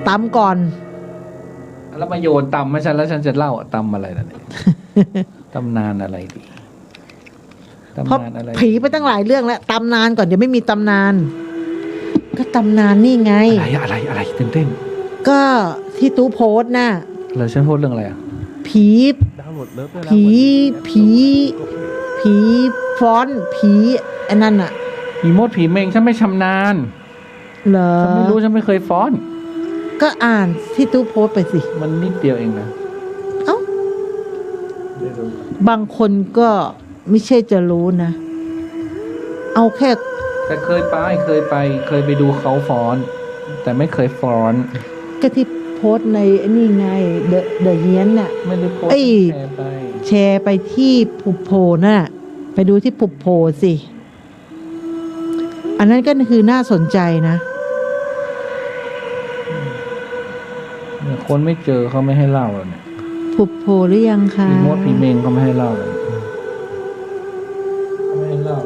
ตำก่อน แล้วมาโยนตำมาฉันแล้วฉันจะเล่าตำอะไรล่ะเนี่ย ตำนานอะไรดี เพราะ ตำนานอะไร ผีไปตั้งหลายเรื่องแล้วตำนานก่อนเดี๋ยวไม่มีตำนาน ก็ตำนานนี่ไง อะไรตื่นเต้น ก็ที่ตู้โพสต์น่ะ แล้วฉันพูดเรื่องอะไรอ่ะ ผีฟ้อนผีอันนั้นอ่ะ ผีมดผีเมงฉันไม่ชำนาญ เหรอ ฉันไม่รู้ฉันไม่เคยฟ้อน ก็อ่านที่ตู้โพสต์ไปสิ มันนิดเดียวเองนะ เอ้าบางคนก็ไม่ใช่จะรู้นะ เอาแค่ แต่เคยไปดูเขาฟ้อน แต่ไม่เคยฟ้อน ก็ที่โพสต์ในนี่ไงเดอะเฮียนน่ะ ไม่ได้โพสต์ เอ้ย แชร์ไปแชร์ไปที่ปุบโพน่ะ ไปดูที่ปุบโพสิ อันนั้นก็คือน่าสนใจนะ เนี่ยคนไม่เจอเขาไม่ให้เล่าเลยเนี่ย ปุบโพหรือยังคะ ผีมดผีเมงเขาไม่ให้เล่าเลยเขาไม่ให้เล่า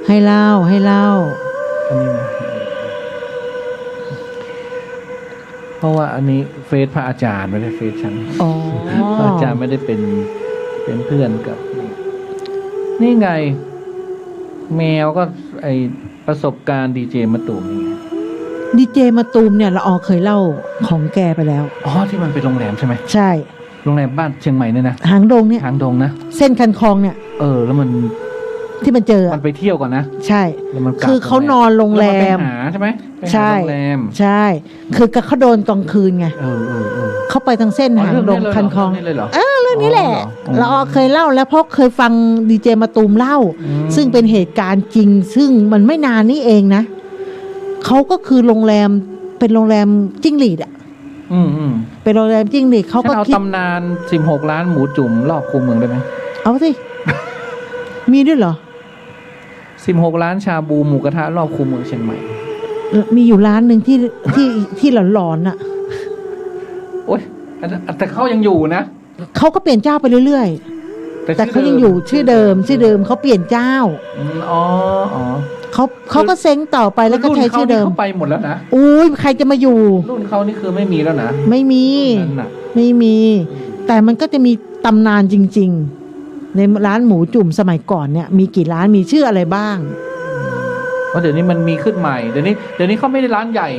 ให้เล่า อันนี้นะเพราะว่าอันนี้เฟซพระอาจารย์ไม่ได้เฟซฉัน อ๋อ พระอาจารย์ไม่ได้เป็นเพื่อนกับนี่ไง แมวก็ไอประสบการณ์ดีเจมะตูมนี่ไง ดีเจมาตูมเนี่ยละออเคยเล่าของแกไปแล้ว อ๋อที่มันเป็นโรงแรมใช่ไหม ใช่ โรงแรมบ้านเชียงใหม่เนี่ยนะ หางดงเนี่ย ทางดงนะ เส้นคันคลองเนี่ย แล้วมัน ที่มันเจอ มันไปเที่ยวก่อนนะ ใช่ แล้วมันกลับ คือเขานอนโรงแรม ล้วนไปหาใช่ไหมไปหา ใช่ โรงแรม ใช่ คือเขาโดนกลางคืนไง เออ เขาไปทางเส้นหางดงคันคลอง เรื่องนี้เลยเหรอ เรื่องนี้แหละ อ๋อ เราเคยเล่าแล้วเพราะเคยฟังดีเจมาตูมเล่า ซึ่งเป็นเหตุการณ์จริง ซึ่งมันไม่นานนี้เองนะเขาก็คือโรงแรมเป็นโรงแรมจิ้งหรีดอ่ะ อืม เป็นโรงแรมจิ้งหรีดเขา ฉัน ก็ เอา คิด ตำนาน16ล้านหมูจุ่มรอบคูเมืองได้ไหม เอาสิ มีด้วยเหรอ 16ล้านชาบูหมูกระทะรอบคูเมืองเชียงใหม่ มีอยู่ร้านหนึ่งที่หลอนๆน่ะ โอ๊ยแต่เขายังอยู่นะ เขาก็เปลี่ยนเจ้าไปเรื่อยๆแต่เขายังอยู่ชื่อเดิมเขาเปลี่ยนเจ้า อ๋อ เขาก็เซ้งต่อไปแล้วก็ใช้ชื่อเดิม รุ่นเขาไปหมดแล้วนะ อุ้ยใครจะมาอยู่ รุ่นเขานี่คือไม่มีแล้วนะ ไม่มี นั่นน่ะ ไม่มี แต่มันก็จะมีตำนานจริงๆ ในร้านหมูจุ่มสมัยก่อนเนี่ย มีกี่ร้านมีชื่ออะไรบ้าง เพราะเดี๋ยวนี้มันมีขึ้นใหม่เดี๋ยวนี้เขาไม่ได้ร้านใหญ่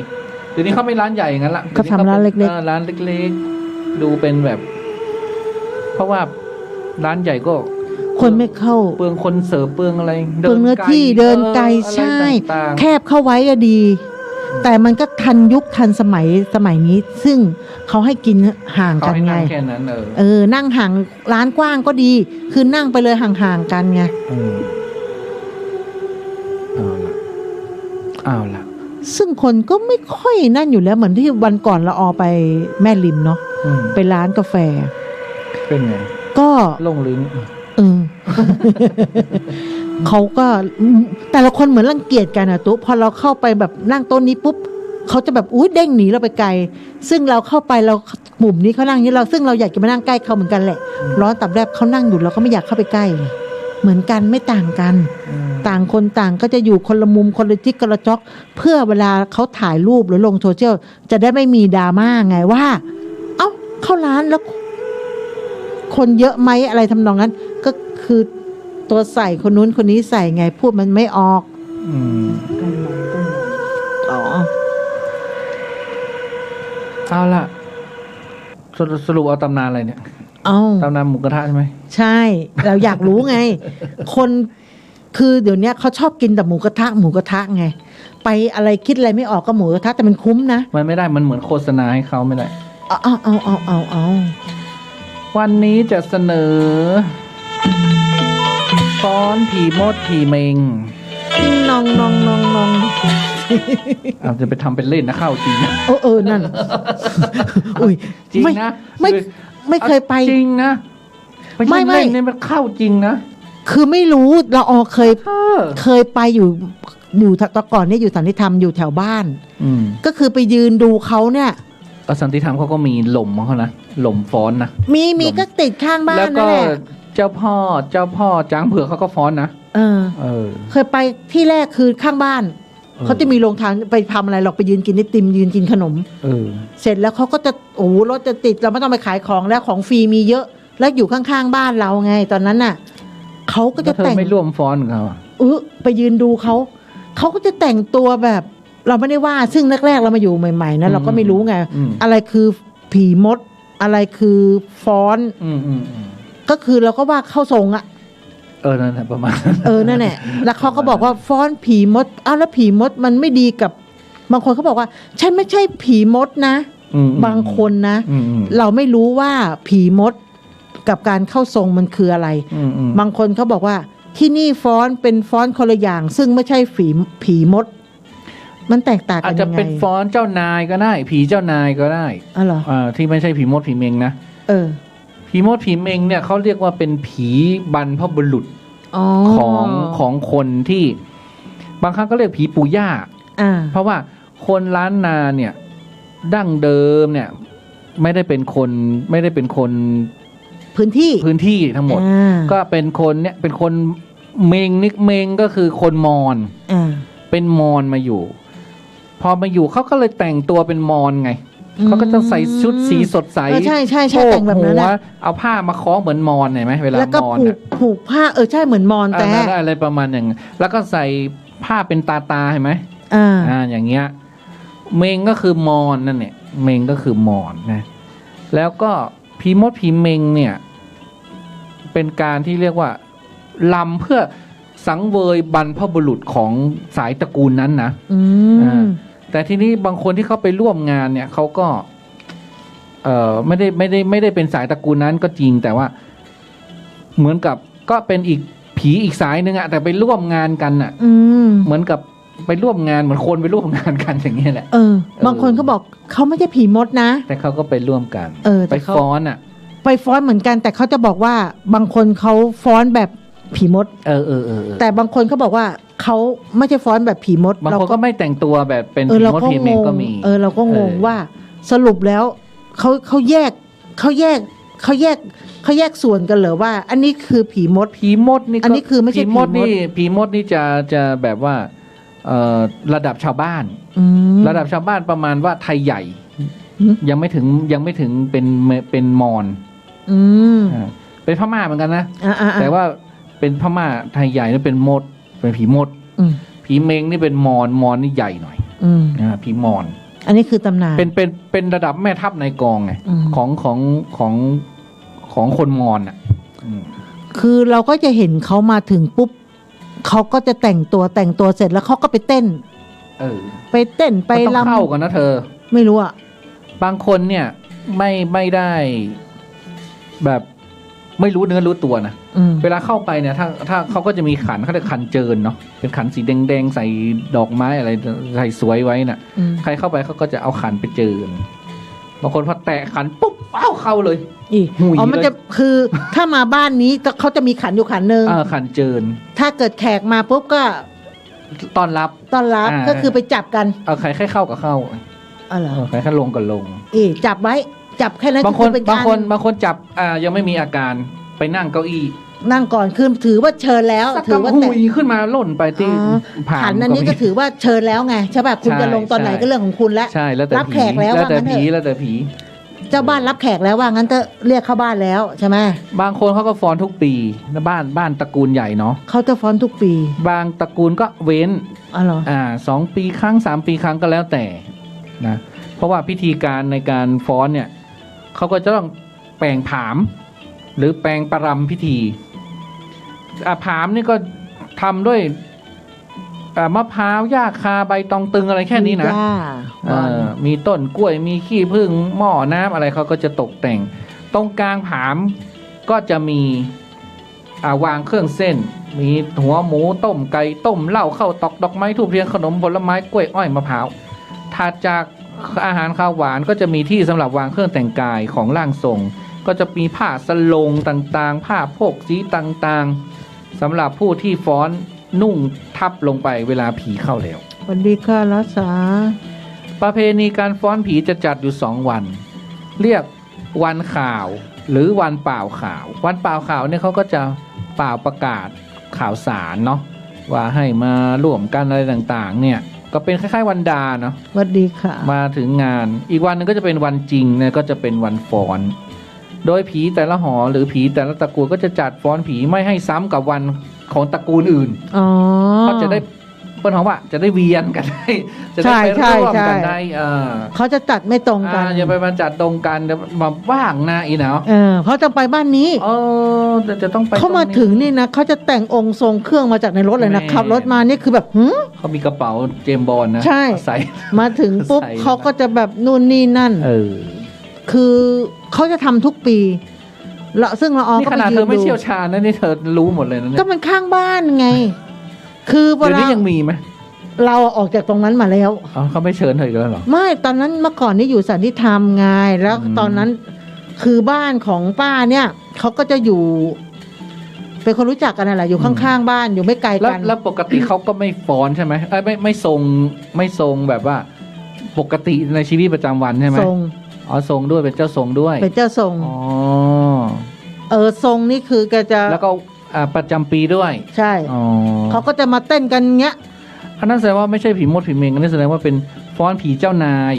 เดี๋ยวนี้เขาไม่ร้านใหญ่อย่างนั้นละ เขาทำร้านเล็กๆ ร้านเล็กๆดูเป็นแบบ เพราะว่าร้านใหญ่ก็ คนไม่เข้า เปลืองคนเสิร์ฟเปลืองอะไร เปลืองเนื้อที่เดินไกล อะไร ใช่ ต่างๆ แคบเข้าไว้อะดี แต่มันก็ทันยุคทันสมัยนี้ ซึ่งเขาให้กินห่าง เขา กัน ให้ ไง นั่งแค่นั้นนั่งห่างร้านกว้างก็ดี คือนั่งไปเลยห่างๆกันไง เอาล่ะ ซึ่งคนก็ไม่ค่อยนั่นอยู่แล้วเหมือนที่วันก่อนเราออไปแม่ริมเนาะ ไปร้านกาแฟ เป็นไง ก็ ลงลิ้น เขาก็แต่ละคนเหมือนรังเกียจกันอะตุ๊พอเราเข้าไปแบบนั่งโต๊ะนี้ปุ๊บเขาจะแบบอุ้ยเด้งหนีเราไปไกล ซึ่งเราเข้าไปเรามุมนี้เขานั่งนี้เราซึ่งเราอยากจะมานั่งใกล้เขาเหมือนกันแหละร้อนตับแรบเขานั่งอยู่เราก็ไม่อยากเข้าไปใกล้เหมือนกันไม่ต่างกัน ต่างคนต่างก็จะอยู่คนละมุมคนละทิศคนละจ๊อกเพื่อเวลาเขาถ่ายรูปหรือลงโซเชียลจะได้ไม่มีดราม่าไงว่า เอ้าเข้าร้านแล้ว คนเยอะไหมอะไรทำนองนั้น ก็คือตัวใส่คนนู้นคนนี้ใส่ไงพูดมันไม่ออกอ๋อ เอาล่ะสรุปเอาตำนานอะไรเนี่ย เอาตำนานหมูกระทะใช่ไหม ใช่ เราอยากรู้ไง คนคือเดี๋ยวนี้เขาชอบกินแต่หมูกระทะไงไปอะไรคิดอะไรไม่ออกก็หมูกระทะแต่มันคุ้มนะ มันไม่ได้มันเหมือนโฆษณาให้เขาไม่ได้ เอา วันนี้จะเสนอฟ้อนผีมดผีเมง นอง อาจจะไปทำเป็นเล่นนะเข้าจริงนะ นั่น อุ้ย จริงนะ ไม่เคยไป จริงนะไม่เล่นเนี่ยมันเข้าจริงนะ คือไม่รู้เราเคยไปอยู่ตอนก่อนเนี่ยอยู่สันติธรรมอยู่แถวบ้านก็คือไปยืนดูเขาเนี่ยสันติธรรมเขาก็มีหล่มของเขานะหล่มฟ้อนนะมีก็ติดข้างบ้าน แล้วก็ นั่นแหละ เจ้าพ่อจ้างเผือกเขาก็ฟ้อนนะเคยไปที่แรกคือข้างบ้านเขาจะมีโรงทานไปทำอะไรหรอกไปยืนกินไอติมยืนกินขนมเสร็จแล้วเขาก็จะรถจะติดเราไม่ต้องไปขายของแล้วของฟรีมีเยอะแล้วอยู่ข้างๆบ้านเราไงตอนนั้นน่ะเขาก็จะแต่งไม่ร่วมฟ้อนเขาไปยืนดูเขาก็จะแต่งตัวแบบเราไม่ได้ว่าซึ่งแรกๆเรามาอยู่ใหม่ๆนะเราก็ไม่รู้ไงอะไรคือผีมดอะไรคือฟ้อนก็คือเราก็ว่าเข้าทรงอะนั่นแหละประมาณนั่นแหละแล้วเขาก็บอกว่าฟ้อนผีมดแล้วผีมดมันไม่ดีกับบางคนเขาบอกว่าฉันไม่ใช่ผีมดนะบางคนนะเราไม่รู้ว่าผีมดกับการเข้าทรงมันคืออะไรบางคนเขาบอกว่าที่นี่ฟ้อนเป็นฟ้อนคนละอย่างซึ่งไม่ใช่ผีมดมันแตกต่างกันยังไงอาจจะเป็นฟ้อนเจ้านายก็ได้ผีเจ้านายก็ได้เหรอที่ไม่ใช่ผีมดผีเมงนะผีมดผีเมงเนี่ยเขาเรียกว่าเป็นผีบรรพบุรุษของคนที่บางครั้งก็เรียกผีปู่ย่าเพราะว่าคนล้านนาเนี่ยดั้งเดิมเนี่ยไม่ได้เป็นคนพื้นที่ทั้งหมดก็เป็นคนเนี่ยเป็นคนเมงนิกเมงก็คือคนมอญเป็นมอญมาอยู่พอมาอยู่เขาก็เลยแต่งตัวเป็นมอญไงเขาก็จะใส่ชุดสีสดใสใช่แต่งแบบนั้นนะเอาผ้ามาคล้องเหมือนมอญเห็นไหมเวลามอญแล้วก็ผูกผ้าใช่เหมือนมอญแต่อะไรประมาณอย่างแล้วก็ใส่ผ้าเป็นตาเห็นไหมอย่างเงี้ย เมงก็คือมอนนั่นเนี่ยเมงก็คือมอนนะแล้วก็ผีมดผีเมงเนี่ยเป็นการที่เรียกว่าลำเพื่อสังเวยบรรพบุรุษของสายตระกูลนั้นนะ แต่ทีนี้บางคนที่เขาไปร่วมงานเนี่ยเขาก็ไม่ได้เป็นสายตระกูลนั้นก็จริงแต่ว่าเหมือนกับก็เป็นอีกผีอีกสายหนึ่งอะแต่ไปร่วมงานกันอะเหมือนกับไปร่วมงานเหมือนคนไปร่วมงานกันอย่างเงี้ยแหละบางคนเขาบอกเขาไม่ใช่ผีมดนะแต่เขาก็ไปร่วมกันไปฟ้อนอะไปฟ้อนเหมือนกันแต่เขาจะบอกว่าบางคนเขาฟ้อนแบบผีมดแต่บางคนเขาบอกว่าเขาไม่ใช่ฟ้อนแบบผีมดบางคนก็ไม่แต่งตัวแบบเป็นผีมดผีเมงก็มีเราก็งงว่าสรุปแล้วเขาแยกส่วนกันเหรอว่าอันนี้คือผีมดนี่อันนี้คือไม่ใช่ผีมดผีมดนี่จะแบบว่าระดับชาวบ้านระดับชาวบ้านประมาณว่าไทยใหญ่ยังไม่ถึงเป็นมอญเป็นพม่าเหมือนกันนะแต่ว่าเป็นพม่าไทยใหญ่นี่เป็นมดเป็นผีมดผีเมงนี่เป็นมอนนี่ใหญ่หน่อยผีมอนอันนี้คือตำนานเป็นระดับแม่ทัพในกองไงของคนมอนอ่ะคือเราก็จะเห็นเขามาถึงปุ๊บเขาก็จะแต่งตัวเสร็จแล้วเขาก็ไปเต้นไปเต้นไปรำเข้ากันนะเธอไม่รู้อ่ะบางคนเนี่ยไม่ได้แบบไม่รู้เนื้อรู้ตัวนะเวลาเข้าไปเนี่ยถ้าเขาก็จะมีขันเขาเรียกขันเจิญเนาะเป็นขันสีแดงๆใส่ดอกไม้อะไรใส่สวยไว้น่ะใครเข้าไปเขาก็จะเอาขันไปเจิญบางคนพอแตะขันปุ๊บเข้าเลยมันจะคือถ้ามาบ้านนี้เขาจะมีขันอยู่ขันนึงขันเจิญถ้าเกิดแขกมาปุ๊บก็ต้อนรับก็คือไปจับกันใครเข้าก็เข้าเหรอใครลงก็ลงจับไว้จับแค่นั้นบางคนจับยังไม่มีอาการไปนั่งเก้าอี้นั่งก่อนคือถือว่าเชิญแล้วถือว่าหุยขึ้นมาล่นไปที่ขันอันนี้ก็ถือว่าเชิญแล้วไงใช่ป่ะคุณจะลงตอนไหนก็เรื่องของคุณแล้วใช่แล้วแต่รับแขกแล้วแล้วแต่ผีเจ้าบ้านรับแขกแล้วว่างั้นจะเรียกเข้าบ้านแล้วใช่ไหมบางคนเขาก็ฟ้อนทุกปีบ้านตระกูลใหญ่เนาะเขาจะฟ้อนทุกปีบางตระกูลก็เว้น2 ปีครั้ง3 ปีครั้งก็แล้วแต่นะเพราะว่าพิธีการในการฟ้อนเนี่ยเขาก็จะต้องแปลงผามหรือแปลงประรำพิธีผามนี่ก็ทำด้วยมะพร้าวหญ้าคาใบตองตึงอะไรแค่นี้นะมีต้นกล้วยมีขี้ผึ้งหม้อน้ำอะไรเขาก็จะตกแต่งตรงกลางผามก็จะมีวางเครื่องเส้นมีหัวหมูต้มไก่ต้มเหล้าข้าวตอกดอกไม้ทูบเทียนขนมผลไม้กล้วยอ้อยมะพร้าวถัดจากอาหารข้าวหวานก็จะมีที่สำหรับวางเครื่องแต่งกายของร่างทรงก็จะมีผ้าสลงต่างๆผ้าโพกสีต่างๆสำหรับผู้ที่ฟ้อนนุ่งทับลงไปเวลาผีเข้าแล้วสวัสดีค่ะรัศาประเพณีการฟ้อนผีจะจัดอยู่2 วันเรียกวันข่าวหรือวันเปล่าข่าววันเปล่าข่าวเนี่ยเขาก็จะเปล่าประกาศข่าวสารเนาะว่าให้มาร่วมกันอะไรต่างๆเนี่ยก็เป็นคล้ายๆวันดาเนาะสวัสดีค่ะมาถึงงานอีกวันนึงก็จะเป็นวันจริงเนี่ยก็จะเป็นวันฟ้อนโดยผีแต่ละหอหรือผีแต่ละตระกูลก็จะจัดฟ้อนผีไม่ให้ซ้ำกับวันของตระกูลอื่นเขาจะได้เปิ้ลของว่าจะได้เวียนกันได้จะได้ไปร่วมกันได้เขาจะจัดไม่ตรงกันอย่าไปมาจัดตรงกันมาว่างนะอีเนาะเขาจะไปบ้านนี้จะต้องไปเขามาถึงนี่นะเขาจะแต่งองค์ทรงเครื่องมาจากในรถเลยนะขับรถมานี่คือแบบเขามีกระเป๋าเจมส์บอนด์นะใช่ใส่มาถึงปุ๊บเขาก็จะแบบนู่นนี่นั่นคือเขาจะทำทุกปีแล้วซึ่งเราก็ไปยืนดูนี่ขนาดเธอไม่เชี่ยวชาญนะนี่เธอรู้หมดเลยนะก็มันข้างบ้านไงคือเดี๋ยวนี้ยังมีไหมเราออกจากตรงนั้นมาแล้วเขาไม่เชิญเธออีกแล้วหรอไม่ตอนนั้นเมื่อก่อนนี่อยู่สันติธรรมไงแล้วตอนนั้นคือบ้านของป้าเนี่ยเขาก็จะอยู่เป็นคนรู้จักกันนั่นแหละอยู่ข้างๆบ้านอยู่ไม่ไกลกันแล้วปกติเขาก็ไม่ฟ้อนใช่ไหมไม่ทรงแบบว่าปกติในชีวิตประจำวันใช่ไหมทรงทรงด้วยเป็นเจ้าทรงด้วยเป็นเจ้าทรงทรงนี่คือแกจะแล้วก็ประจำปีด้วยใช่เขาก็จะมาเต้นกันเงี้ยอันนั้นแสดงว่าไม่ใช่ผีมดผีเมงอันนี้แสดงว่าเป็นฟ้อนผีเจ้านาย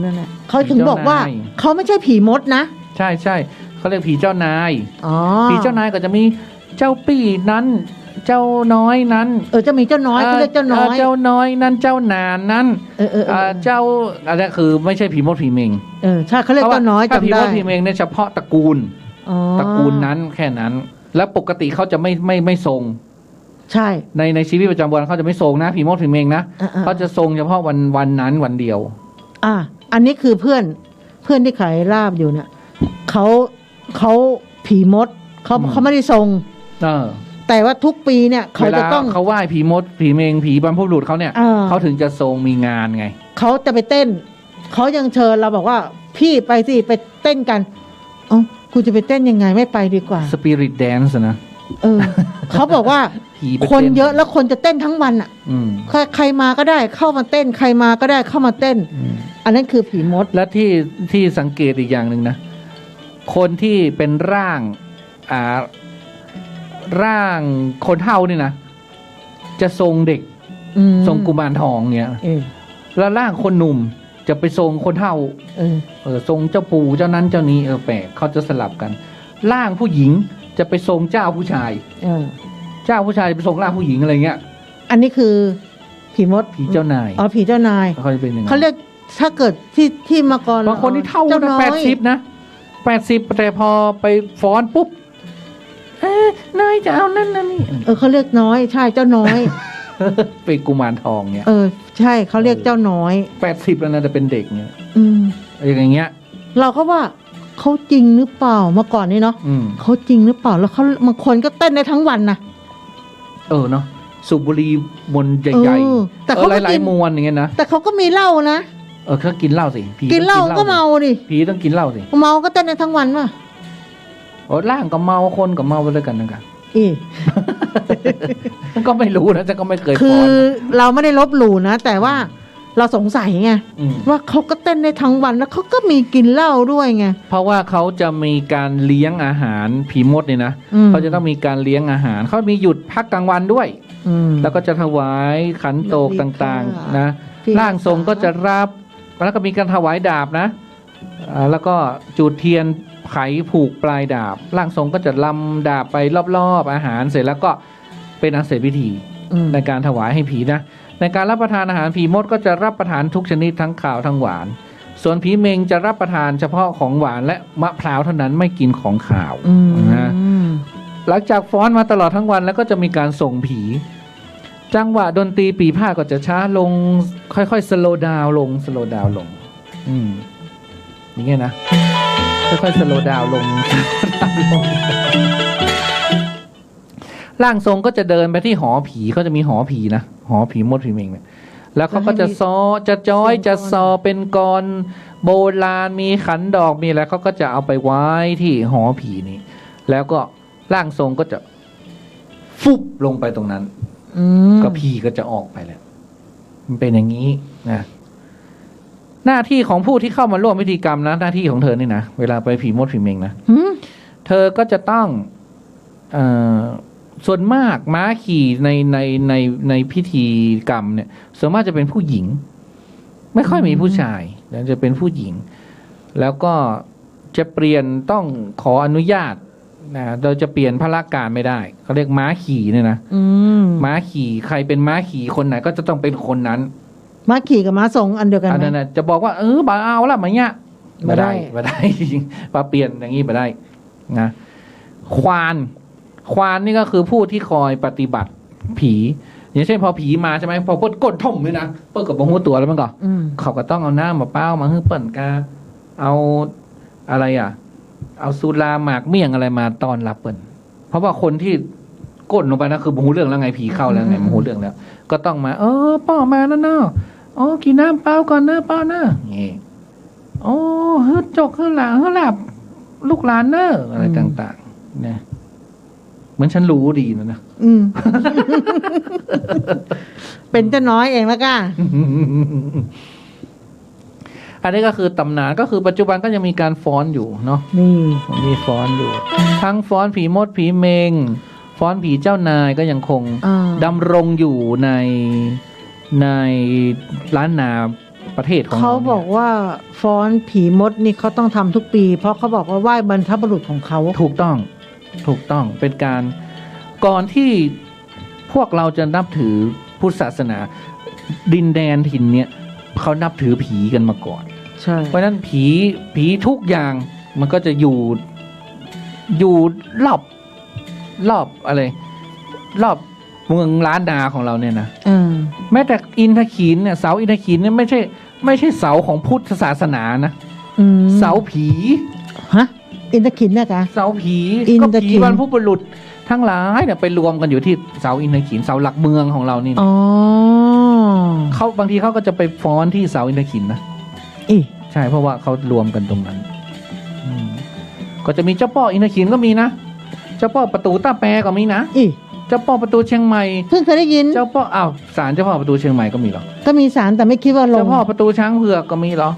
นั่นแหละเขาถึงบอกว่าเขาไม่ใช่ผีมดนะใช่เขาเรียกผีเจ้านายผีเจ้านายก็จะมีเจ้าปี่นั้น เจ้าน้อยนั้น จะมีเจ้าน้อยเขาเรียกเจ้าน้อย เจ้าน้อยนั้นเจ้านานนั้นเจ้าอะไรคือไม่ใช่ผีมดผีเมง ใช่เขาเรียกเจ้าน้อย ถ้าผี จำ ม ได้ ดผีเมงเนี่ยเฉพาะตระกูล ตระกูลนั้นแค่นั้น แล้วปกติเขาจะไม่ทรง ใช่ ในชีวิตประจำวันเขาจะไม่ทรงนะผีมดผีเมงนะเขาจะทรงเฉพาะวันนั้นวันเดียว อันนี้คือเพื่อนที่ขายลาบอยู่เนี่ยเขาผีมดเขาไม่ได้ทรง แต่ว่าทุกปีเนี่ยเขาจะต้องเขาไหว้ผีมดผีเมงผีบรรพบุรุษเขาเนี่ยเขาถึงจะทรงมีงานไงเขาจะไปเต้นเขายังเชิญเราบอกว่าพี่ไปสิไปเต้นกันกูจะไปเต้นยังไงไม่ไปดีกว่าสปิริตแดนซ์นะเขาบอกว่าคนเยอะแล้วคนจะเต้นทั้งวันอ่ะใครมาก็ได้เข้ามาเต้นใครมาก็ได้เข้ามาเต้นอันนั้นคือผีมดและที่สังเกตอีกอย่างหนึ่งนะคนที่เป็นร่างคนเฒ่านี่นะจะทรงเด็กทรงกุมารทองเนี่ยแล้วร่างคนหนุ่มจะไปทรงคนเฒ่าทรงเจ้าปู่เจ้านั้นเจ้านี้แปลกเขาจะสลับกันร่างผู้หญิงจะไปทรงเจ้าผู้ชายเจ้าผู้ชายไปทรงร่างผู้หญิงอะไรเงี้ยอันนี้คือผีมดผีเจ้านายผีเจ้านายเขาจะเป็นยังไงเขาเรียกถ้าเกิดที่มาก่อนบางคนที่เท่านะ80นะ80แต่พอไปฟ้อนปุ๊บนายจะเอานั่นนี่เขาเรียกน้อยใช่เจ้าน้อยเป็นกุมารทองเนี่ยใช่เขาเรียกเจ้าน้อย80แล้วนะจะเป็นเด็กเนี่ยอย่างเงี้ยเราก็ว่าเขาจริงหรือเปล่าเมื่อก่อนนี้เนาะเขาจริงหรือเปล่าแล้วเขาบางคนก็เต้นได้ทั้งวันนะเนาะสูบบุหรี่มวนใหญ่ๆแต่เขาหลายๆมวนอย่างเงี้ยนะแต่เขาก็มีเหล้านะเขากินเหล้าสิกินเหล้าก็เมาดิผีต้องกินเหล้าสิเมาก็เต้นได้ทั้งวันป่ะร่างก็เมาคนก็เมาไปด้วยกันนะครับก็ไม่รู้นะแต่ก็ไม่เคยคือเราไม่ได้ลบหลู่นะแต่ว่าเราสงสัยไงว่าเขาก็เต้นได้ทั้งวันแล้วเขาก็มีกินเหล้าด้วยไงเพราะว่าเขาจะมีการเลี้ยงอาหารผีมดเนี่ยนะเขาจะต้องมีการเลี้ยงอาหารเขามีหยุดพักกลางวันด้วยแล้วก็จะถวายขันโตกต่างๆนะร่างทรงก็จะรับแล้วก็มีการถวายดาบนะแล้วก็จุดเทียนไขผูกปลายดาบร่างทรงก็จะลำดาบไปรอบๆอาหารเสร็จแล้วก็เป็นอันเสร็จพิธีในการถวายให้ผีนะในการรับประทานอาหารผีมดก็จะรับประทานทุกชนิดทั้งข้าวทั้งหวานส่วนผีเมงจะรับประทานเฉพาะของหวานและมะพร้าวเท่านั้นไม่กินของขาวนะหลังจากฟ้อนมาตลอดทั้งวันแล้วก็จะมีการส่งผีจังหวะดนตรีปีพาดก็จะช้าลงค่อยๆสโลว์ดาวน์ลงอย่างเงี้ยนะค่อยๆสโลว์ดาวน์ลงร่างทรงก็จะเดินไปที่หอผีเขาจะมีหอผีนะหอผีมดผีเมงเนี่ยแล้วเขาก็จะจะจ้อยจะซอเป็นกรโบราณมีขันดอกมีอะไรเขาก็จะเอาไปไว้ที่หอผีนี้แล้วก็ร่างทรงก็จะฟุบลงไปตรงนั้นก็ผีก็จะออกไปแล้วมันเป็นอย่างนี้นะหน้าที่ของผู้ที่เข้ามาร่วมพิธีกรรมนะหน้าที่ของเธอนี่นะเวลาไปผีมดผีเมงนะเธอก็จะต้องส่วนมากม้าขี่ในพิธีกรรมเนี่ยส่วนมากจะเป็นผู้หญิงไม่ค่อยมีผู้ชายแล้วจะเป็นผู้หญิงแล้วก็จะเปลี่ยนต้องขออนุญาตนะเราจะเปลี่ยนพละการไม่ได้เขาเรียกม้าขี่เนี่ยนะม้าขี่ใครเป็นม้าขี่คนไหนก็จะต้องเป็นคนนั้นม้าขี่กับม้าทรงอันเดียวกันไหมอันนั้นจะบอกว่าบ่าเอาละมาเนี้ยไม่ได้ปาเปลี่ยนอย่างนี้ไม่ได้นะควานนี่ก็คือผู้ที่คอยปฏิบัติผีอย่างเช่นพอผีมาใช่ไหมพอเปิดก้นท่มเลยนะเปิดกับหัวตัวแล้วมันก็เขาก็ต้องเอาน้ำมาเป้ามาให้เปิ่นกาเอาอะไรเอาสุราหมากเมี่ยงอะไรมาตอนรับเปิ่นเพราะว่าคนที่ก้นลงไปนะคือหูเรื่องแล้วไงผีเข้าแล้วไงหูเรื่องแล้วก็ต้องมาป้อมาแล้วเนาะกินน้ำเปล่าก่อนนะป้านะนี่ฮึดจกฮึดหลับลูกหลานเนอะอะไรต่างๆเนี่ยเหมือนฉันรู้ดีนะเป็นเจ้าน้อยเองแล้วก็อันนี้ก็คือตำนานก็คือปัจจุบันก็ยังมีการฟ้อนอยู่เนาะมีฟ้อนอยู่ทั้งฟ้อนผีมดผีเมงฟ้อนผีเจ้านายก็ยังคงดำรงอยู่ในล้านนาประเทศของเขาบอกว่าฟ้อนผีมดนี่เขาต้องทำทุกปีเพราะเขาบอกว่าไหว้บรรพบุรุษของเขาถูกต้องเป็นการก่อนที่ พวกเราจะนับถือพุทธศาสนา ดินแดนถิ่นเนี่ยเขานับถือผีกันมาก่อน ใช่ เพราะฉะนั้นผีทุกอย่างมันก็จะอยู่รอบอะไร รอบเมืองล้านนาของเราเนี่ยนะ แม้แต่อินทขีนเนี่ยเสาอินทขีนเนี่ยไม่ใช่เสาของพุทธศาสนานะเสาผี ฮะอินทขินนะกะ เสาผี อิน ก็ ทขี ผี น บรรพบุรุษทั้งหลายเนี่ยไปรวมกันอยู่ที่เสาอินทขีนเสาหลักเมืองของเรานี่ อ๋อ เขาบางทีเขาก็จะไปฟ้อนที่เสาอินทขีนนะ อี ใช่เพราะว่าเขารวมกันตรงนั้นก็จะมีเจ้าพ่ออินทขีนก็มีนะเจ้าพ่อประตูตาแปรก็มีนะ อี เจ้าพ่อประตูเชียงใหม่ เพิ่งเคยได้ยิน เจ้าพ่ออ้าวศาลเจ้าพ่อประตูเชียงใหม่ก็มีเหรอ ก็มีสารแต่ไม่คิดว่าล เจ้าง พ่อประตูช้างเผือกก็มีเหรอ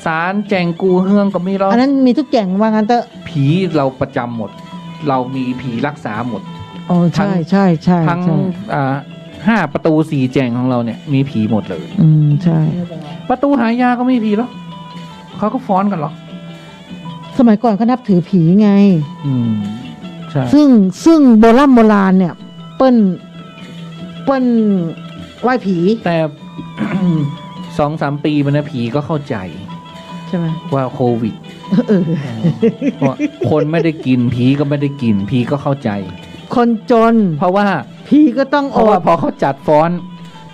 ศาลแจงกูเฮืองก็มีเหรอ อันนั้นมีทุกแก่งว่างั้นเถอะ ผีเราประจำหมด เรามีผีรักษาหมด อ๋อใช่ใช่ใช่ ทั้ง ใช่ 5 ประตู4แจงของเราเนี่ยมีผีหมดเลย ใช่ ประตูหายาก็มีผีเหรอเขาก็ฟ้อนกันเหรอ สมัยก่อนเขานับถือผีไง ใช่ ซึ่งโบราณเนี่ย เปิ้ลไหว้ผี แต่ 2-3 ปีมันนะผีก็เข้าใจ ใช่ไหม ว่าโควิดเพราะคนไม่ได้กินผีก็ไม่ได้กินผีก็เข้าใจ คนจน เพราะว่า ผีก็ต้อง เพ อ ราะว่า ด พอเขาจัดฟ้อน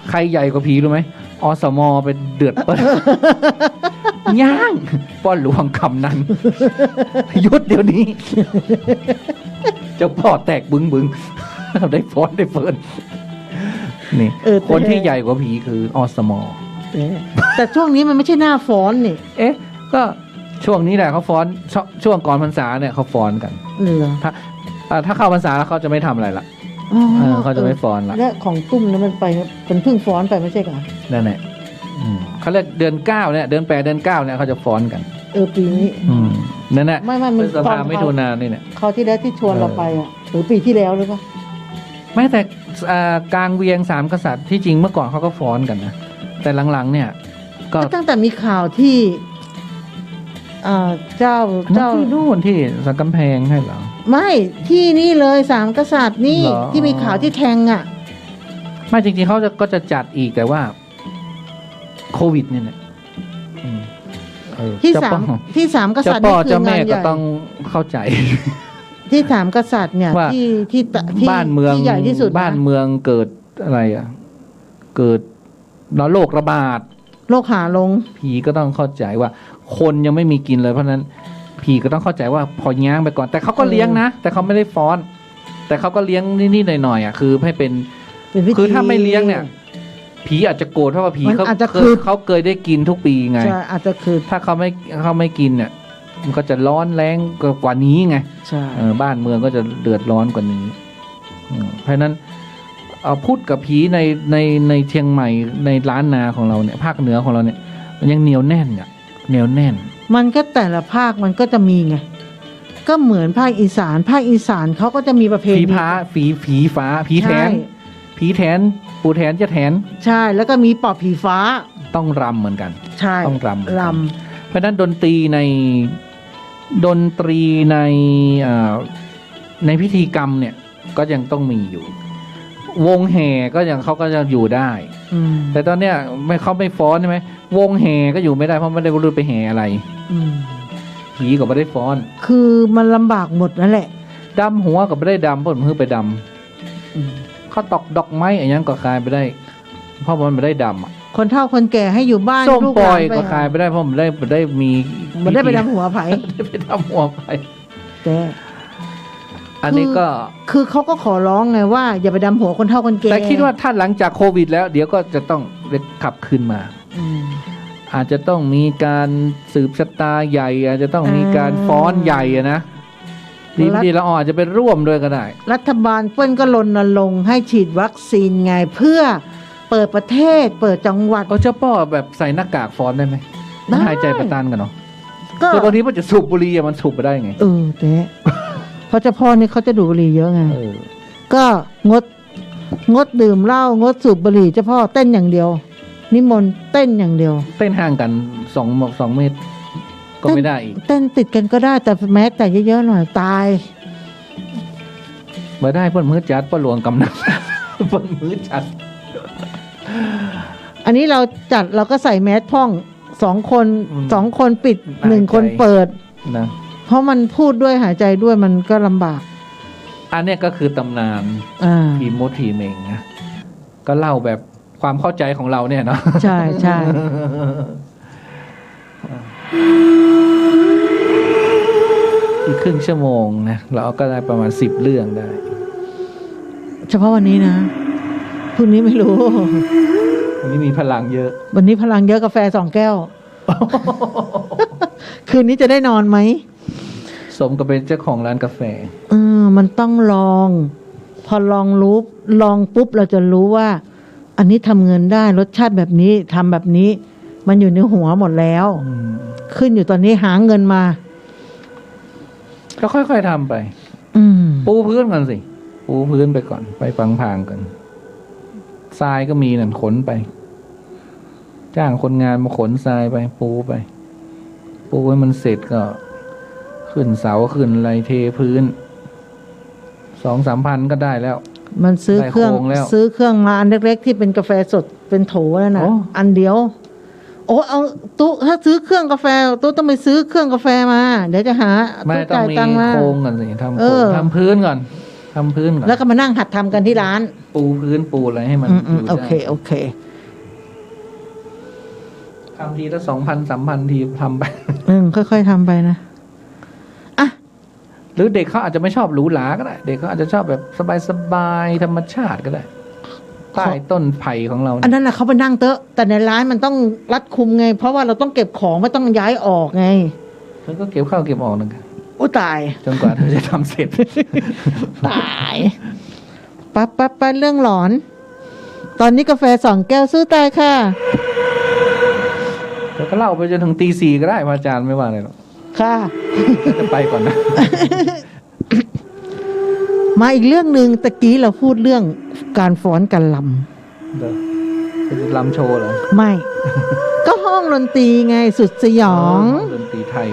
ใครใหญ่กว่าผีรู้ไหมอสมไปเดือดเปิด ย่างป้อนหลวงคำนั้น ยุดเดี๋ยวนี้ เจ้าพ่อแตกบึง ได้ฟ้อนได้เฟิร์นนี่ คนที่ใหญ่กว่าผีคืออสม แต่ช่วงนี้มันไม่ใช่หน้าฟ้อนนี่ ก็ช่วงนี้แหละเขาฟ้อนช่วงก่อนพรรษาเนี่ยเขาฟ้อนกัน เหรอ ถ้าเข้าพรรษาแล้วเขาจะไม่ทำอะไรละเขาจะไม่ฟ้อนละ และของตุ้มเนี่ยมันไปเป็นเพิ่งฟ้อนไปไม่ใช่เหรอ นั่นแหละเขาเรียกเดือน 9เนี่ยเดือน 8 เดือน 9เนี่ยเขาจะฟ้อนกัน ปีนี้ นั่นแหละ ไม่มัน พฤษภาไม่ถุนานี่เนี่ย เขาวที่แล้วที่ชวนเราไปหรือปีที่แล้วหรือเปล่า แม้แต่กลางเวียง3 กษัตริย์ที่จริงเมื่อก่อนเขาก็ฟ้อนกันนะแต่หลังๆเนี่ยก็ ตั้งแต่มีข่าวที่เจ้า ที่นู่นที่สันกำแพงให้เหรอ ไม่ที่นี่เลย3 กษัตริย์นี่ เหรอ ที่มีข่าวที่แทงอ่ะ ไม่จริงๆเขาก็จะจัดอีกแต่ว่าโควิดเนี่ยแหละที่เจ้ สามก เจ้า ษัตริย์ พ่ นี่ อ คื เจ้า องา แม่ นให ก็ ญ่ ต้องเข้าใจ ที่3 กษัตริย์เนี่ย ว่า ที่บ้านเมือง ที่ใหญ่ที่สุดนะ บ้านเมืองเกิดอะไรเกิดโรคระบาด โลกหาลง ผีก็ต้องเข้าใจว่า คนยังไม่มีกินเลยเพราะฉะนั้นผีก็ต้องเข้าใจว่าพอย้างไปก่อน แต่เขาก็เลี้ยงนะแต่เขาไม่ได้ฟ้อน แต่เขาก็เลี้ยงนิดๆหน่อยๆคือให้เป็น วิธี คือถ้าไม่เลี้ยงเนี่ย ผีอาจจะโกรธเพราะว่าผี มัน เขา อาจจะ เขาเคยได้กินทุกปีไง ใช่อาจจะคือ ถ้าเขาไม่กินเนี่ย มันก็จะร้อนแรงกว่านี้ไง ใช่ บ้านเมืองก็จะเดือดร้อนกว่านี้เพราะฉะนั้นพูดกับผีในเชียงใหม่ในล้านนาของเราเนี่ยภาคเหนือของเราเนี่ยมันยังเหนียวแน่นอ่ะเหนียวแน่น มันก็แต่ละภาคมันก็จะมีไงก็เหมือนภาคอีสานเขาก็จะมีประเพณี ผีฟ้าผีแทน ใช่ ผีแทนปู่แทนจะแทน ใช่แล้วก็มีปอบผีฟ้า ต้องรำเหมือนกัน ใช่ ต้องรำ ร เพราะฉะนั้นดนตรีในพิธีกรรมเนี่ยก็ยังต้องมีอยู่ วงแห่ก็ยังเขาก็จะอยู่ได้ ำ แต่ตอนเนี้ยเขาไม่ฟ้อนใช่ไหมวงแห่ก็อยู่ไม่ได้เพราะไม่ได้รู้ไปแห่อะไรผีก็ไม่ได้ฟ้อน คือมันลำบากหมดนั่นแหละ ดำหัวก็ไม่ได้ดำเพราะมันเพิ่งไปดำเขาตอกดอกไม้อะไรยังก็คลายไปได้ เพราะมันไม่ได้ดำอะ คนเฒ่าคนแก่ให้อยู่บ้าน ส้ม ลูก ป ห ล่ ลา อน ย ไป ก็คลายไปได้เพราะมันได้มี มันได้ไปดำหัวไผ่ ได้ไปดำหัวไป แต่ อันนี้ก็ คือเขาก็ขอร้องไงว่า อย่าไปดำหัวคนเฒ่าคนแก่ แต่คิดว่าถ้าหลังจากโควิดแล้วเดี๋ยวก็จะต้องขับคืนมา อาจจะต้องมีการสืบชะตาใหญ่ อาจจะต้องมีการฟ้อนใหญ่อะนะดีๆแล้วอาจจะไปร่วมด้วยก็ได้ รัฐบาลเปิ้ลก็รณรงค์ให้ฉีดวัคซีนไงเพื่อเปิดประเทศเปิดจังหวัด ก็เจ้าพ่อแบบใส่หน้ากากฟ้อนได้ไหม ได้ หายใจประตันกันเนาะ ก็ คือบางทีมันจะสูบบุหรี่อะมันสูบไปได้ไง แต่เพราะเจ้าพ่อนี่เขาจะดูดบุหรี่เยอะไง เออ ก็งดดื่มเหล้างดสูบบุหรี่เจ้าพ่อเต้นอย่างเดียว นิมนต์เต้นอย่างเดียว เต้นห่างกัน2 เมตร ก็ไม่ได้อีก เต้นติดกันก็ได้แต่แม้แต่เยอะๆหน่อยตาย มาได้เพื่อนมือจัดเพื่อนหลวงกำนัน เบิ่งมือจัด อันนี้เราจัดเราก็ใส่แมสพ่อง2 คน2 คนปิด หายใจ 1 คนเปิด นะ เพราะมันพูดด้วยหายใจด้วยมันก็ลำบาก อันเนี้ยก็คือตำนาน ทีมดทีเมงนะก็เล่าแบบความเข้าใจของเราเนี่ยเนาะ ใช่ใช่ อีกครึ่งชั่วโมงนะเราก็ได้ประมาณ10 เรื่องได้ เฉพาะวันนี้นะพรุ่งนี้ไม่รู้ วันนี้มีพลังเยอะ วันนี้พลังเยอะกาแฟ2 แก้ว คืนนี้จะได้นอนไหม สมกับเป็นเจ้าของร้านกาแฟ มันต้องลอง พอลองปุ๊บเราจะรู้ว่า อันนี้ทำเงินได้รสชาติแบบนี้ทำแบบนี้ มันอยู่ในหัวหมดแล้ว ขึ้นอยู่ตอนนี้หาเงินมา ก็ค่อยๆทำไป ปูพื้นก่อนสิ ปูพื้นไปก่อน ไปพางๆก่อนทรายก็มีนั่นขนไป จ้างคนงานมาขนทรายไป ปูไป ปูให้มันเสร็จก็ ขึ้นเสาขึ้นอะไรเทพื้น 2-3 พันก็ได้แล้ว มันซื้อเครื่อง ได้โครงแล้ว ซื้อเครื่องมาอันเล็กๆที่เป็นกาแฟสดเป็นโถแล้วนะ โอ้ อันเดียว โอ้เอาตู้ถ้าซื้อเครื่องกาแฟตู้ต้องไปซื้อเครื่องกาแฟมา เดี๋ยวจะหา ไม่ ตู้ ต้อง จ่าย มี ตังค์มา โครงก่อนสิทำโค เอ รง อ ทำพื้นก่อนทำพื้นก่อน แล้วก็มานั่งหัดทำกันที่ร้าน ปูพื้นปูอะไรให้มันอยู่ โอ ได้ เคโอเค ทำทีละ2,000-3,000 ทีทำไป ค่อยๆทำไปนะอ่ะ หรือเด็กเขาอาจจะไม่ชอบหรูหราก็ได้ เด็กเขาอาจจะชอบแบบสบายๆธรรมชาติก็ได้ใต้ต้นไผ่ของเรา อันนั้นแหละเขาไปนั่งเตอะแต่ในร้านมันต้องรัดคุมไง เพราะว่าเราต้องเก็บของไม่ต้องย้ายออกไง เธอก็เก็บข้าวเก็บออกนะครับ อุ้ยตาย จนกว่าเธอจะทำเสร็จ ตายปั๊บเรื่องหลอน ตอนนี้กาแฟ2 แก้วสู้ตายค่ะ เธอก็เล่าไปจนถึงตี 4ก็ได้พระอาจารย์ไม่ว่าอะไรหรอก ค่ะ จะไปก่อนนะ มาอีกเรื่องหนึ่งตะกี้เราพูดเรื่องการฟ้อนกันล เดี๋ยวจะลำโชว์เหรอ ำไม่ ก็ห้องดนตรีไงสุดสยอง ดนตรีไทย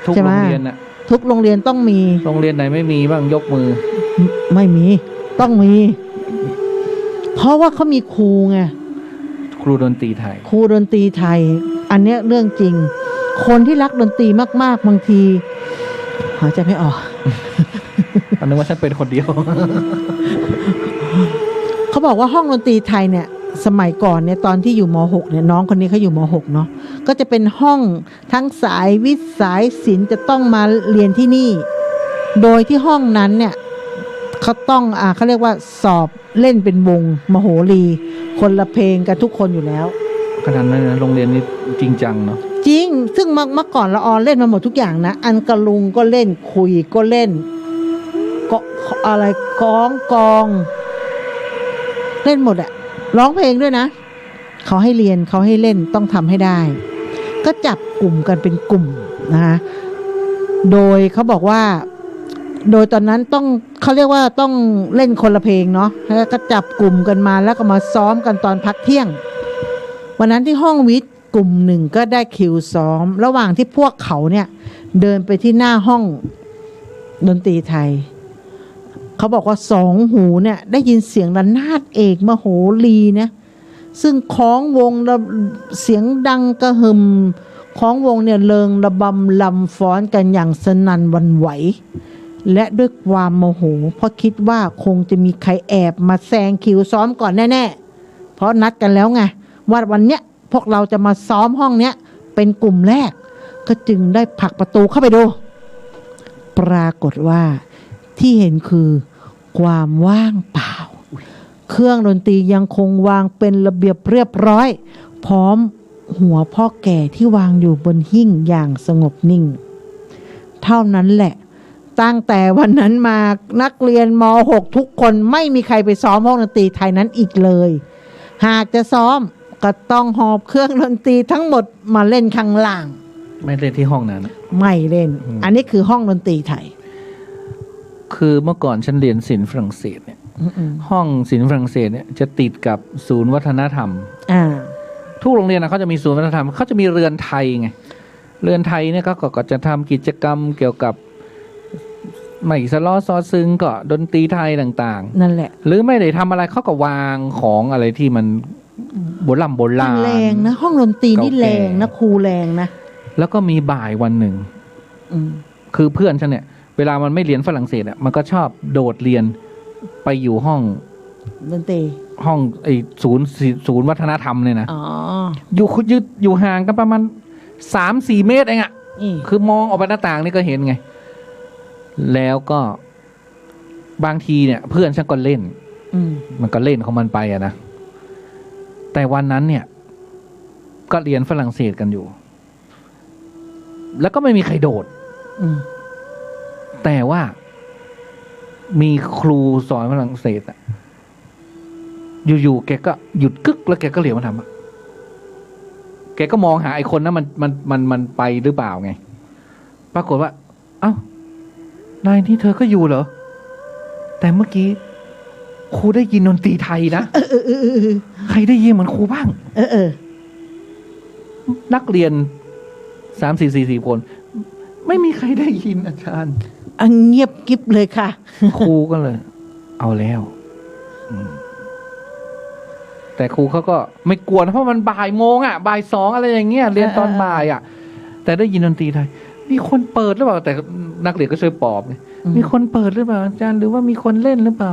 ทุก ใช่ไห โร ม งเรียนน่ะ ทุกโรงเรียนต้องมี โรงเรียนไหนไม่มีบ้างยกมือ ไม่มี ต้องมี เพราะว่าเขามีครูไง ครูดนตรีไทย ครูดนตรีไทย อันเนี้ยเรื่องจริง คนที่รักดนตรีมากๆบางทีหายใจไม่ออก อันนึกว่าฉันเป็นคนเดียว เขาบอกว่าห้องดนตรีไทยเนี่ยสมัยก่อนเนี่ยตอนที่อยู่ม .6 เนี่ยน้องคนนี้เขาอยู่ม .6 เนาะก็จะเป็นห้องทั้งสายวิทย์สายศิลป์จะต้องมาเรียนที่นี่ โดยที่ห้องนั้นเนี่ยเขาต้องเขาเรียกว่าสอบเล่นเป็นวงมโหรี คนละเพลงกันทุกคนอยู่แล้ว ขนาดนั้นนะโรงเรียนนี้จริงจังเนาะ จริงซึ่งเมื่อก่อนละออนเล่นมาหมดทุกอย่างนะอันกะลุงก็เล่นคุยก็เล่นก็อะไรกองเล่นหมดอะร้องเพลงด้วยนะเขาให้เรียนเขาให้เล่นต้องทำให้ได้ ก็จับกลุ่มกันเป็นกลุ่มนะคะโดยเขาบอกว่าโดยตอนนั้นต้องเขาเรียกว่าต้องเล่นคนละเพลงเนาะแล้วก็จับกลุ่มกันมาแล้วก็มาซ้อมกันตอนพักเที่ยงวันนั้นที่ห้องวิทย์กลุ่มหนึ่งก็ได้คิวซ้อมระหว่างที่พวกเขาเนี่ยเดินไปที่หน้าห้องดนตรีไทยเขาบอกว่า2 หูเนี่ยได้ยินเสียงระนาดเอกมโหรีนะซึ่งคล้องวงเสียงดังกระหึ่มคล้องวงเนี่ยเริงระบำลำฟ้อนกันอย่างสนั่นหวั่นไหวและด้วยความโมโหเพราะคิดว่าคงจะมีใครแอบมาแซงคิวซ้อมก่อนแน่ๆเพราะนัดกันแล้วไงว่าวันเนี้ยพวกเราจะมาซ้อมห้องเนี้ยเป็นกลุ่มแรกก็จึงได้ผลักประตูเข้าไปดูปรากฏว่าที่เห็นคือความว่างเปล่าเครื่องดนตรียังคงวางเป็นระเบียบเรียบร้อยพร้อมหัวพ่อแก่ที่วางอยู่บนหิ้งอย่างสงบนิ่งเท่านั้นแหละตั้งแต่วันนั้นมานักเรียนม .6 ทุกคนไม่มีใครไปซ้อมห้องดนตรีไทยนั้นอีกเลยหากจะซ้อมก็ต้องหอบเครื่องดนตรีทั้งหมดมาเล่นข้างล่าง ไม่เล่นที่ห้องนั้นนะ ไม่เล่น อันนี้คือห้องดนตรีไทย คือเมื่อก่อนฉันเรียนศิลป์ฝรั่งเศสเนี่ย ห้องศิลป์ฝรั่งเศสเนี่ยจะติดกับศูนย์วัฒนธรรม ทุกโรงเรียนนะเขาจะมีศูนย์วัฒนธรรมเขาจะมีเรือนไทยไงเรือนไทยเนี่ยก็จะทำกิจกรรมเกี่ยวกับ ไม่สล้อซอซึงก็ดนตรีไทยต่าง นั่นแหละ ๆ หรือไม่ได้ทำอะไรเขาก็วางของอะไรที่มันโบราณ แรงนะห้องดนตรีนี่แรงนะครูแรงนะ แล้วก็มีบ่ายวันหนึ่ง อืม คือเพื่อนฉันเนี่ยเวลามันไม่เรียนฝรั่งเศสอ่ะมันก็ชอบโดดเรียนไปอยู่ห้อง ดนตรี ไอ้ศูนย์วัฒนธรรมเนี่ยนะ อ๋อ อยู่ห่างกันประมาณ3-4 เมตรเองอ่ะ นี่ คือมองออกไปหน้าต่างนี่ก็เห็นไง แล้วก็บางทีเนี่ย เพื่อนฉันก็เล่น อืม มันก็เล่นของมันไปอะนะแต่วันนั้นเนี่ย ก็เรียนฝรั่งเศสกันอยู่ แล้วก็ไม่มีใครโดด อืม แต่ว่ามีครูสอนฝรั่งเศสอะอยู่ๆแกก็หยุดกึกแล้วแกก็เหลียวมาทำอะแกก็มองหาไอ้คนนั้นมันไปหรือเปล่าไง ปรากฏว่า เอ้านายนี่เธอก็อยู่เหรอ แต่เมื่อกี้ครูได้ยินดนตรีไทยนะใครได้ยินเหมือนครูบ้าง นักเรียน3-4 คน ไม่มีใครได้ยินอาจารย์ อันเงียบกิ๊บเลยค่ะ ครูก็เลย เอาแล้วแต่ครูเขาก็ไม่กลัวนะเพราะมันบ่ายโมงอ่ะบ่าย2อะไรอย่างเงี้ยเรียนตอนบ่ายอ่ะ แต่ได้ยินดนตรีไทยมีคนเปิดหรือเปล่าแต่นักเรียนก็ช่วยปลอบมีคนเปิดหรือเปล่าอาจารย์หรือว่ามีคนเล่นหรือเปล่า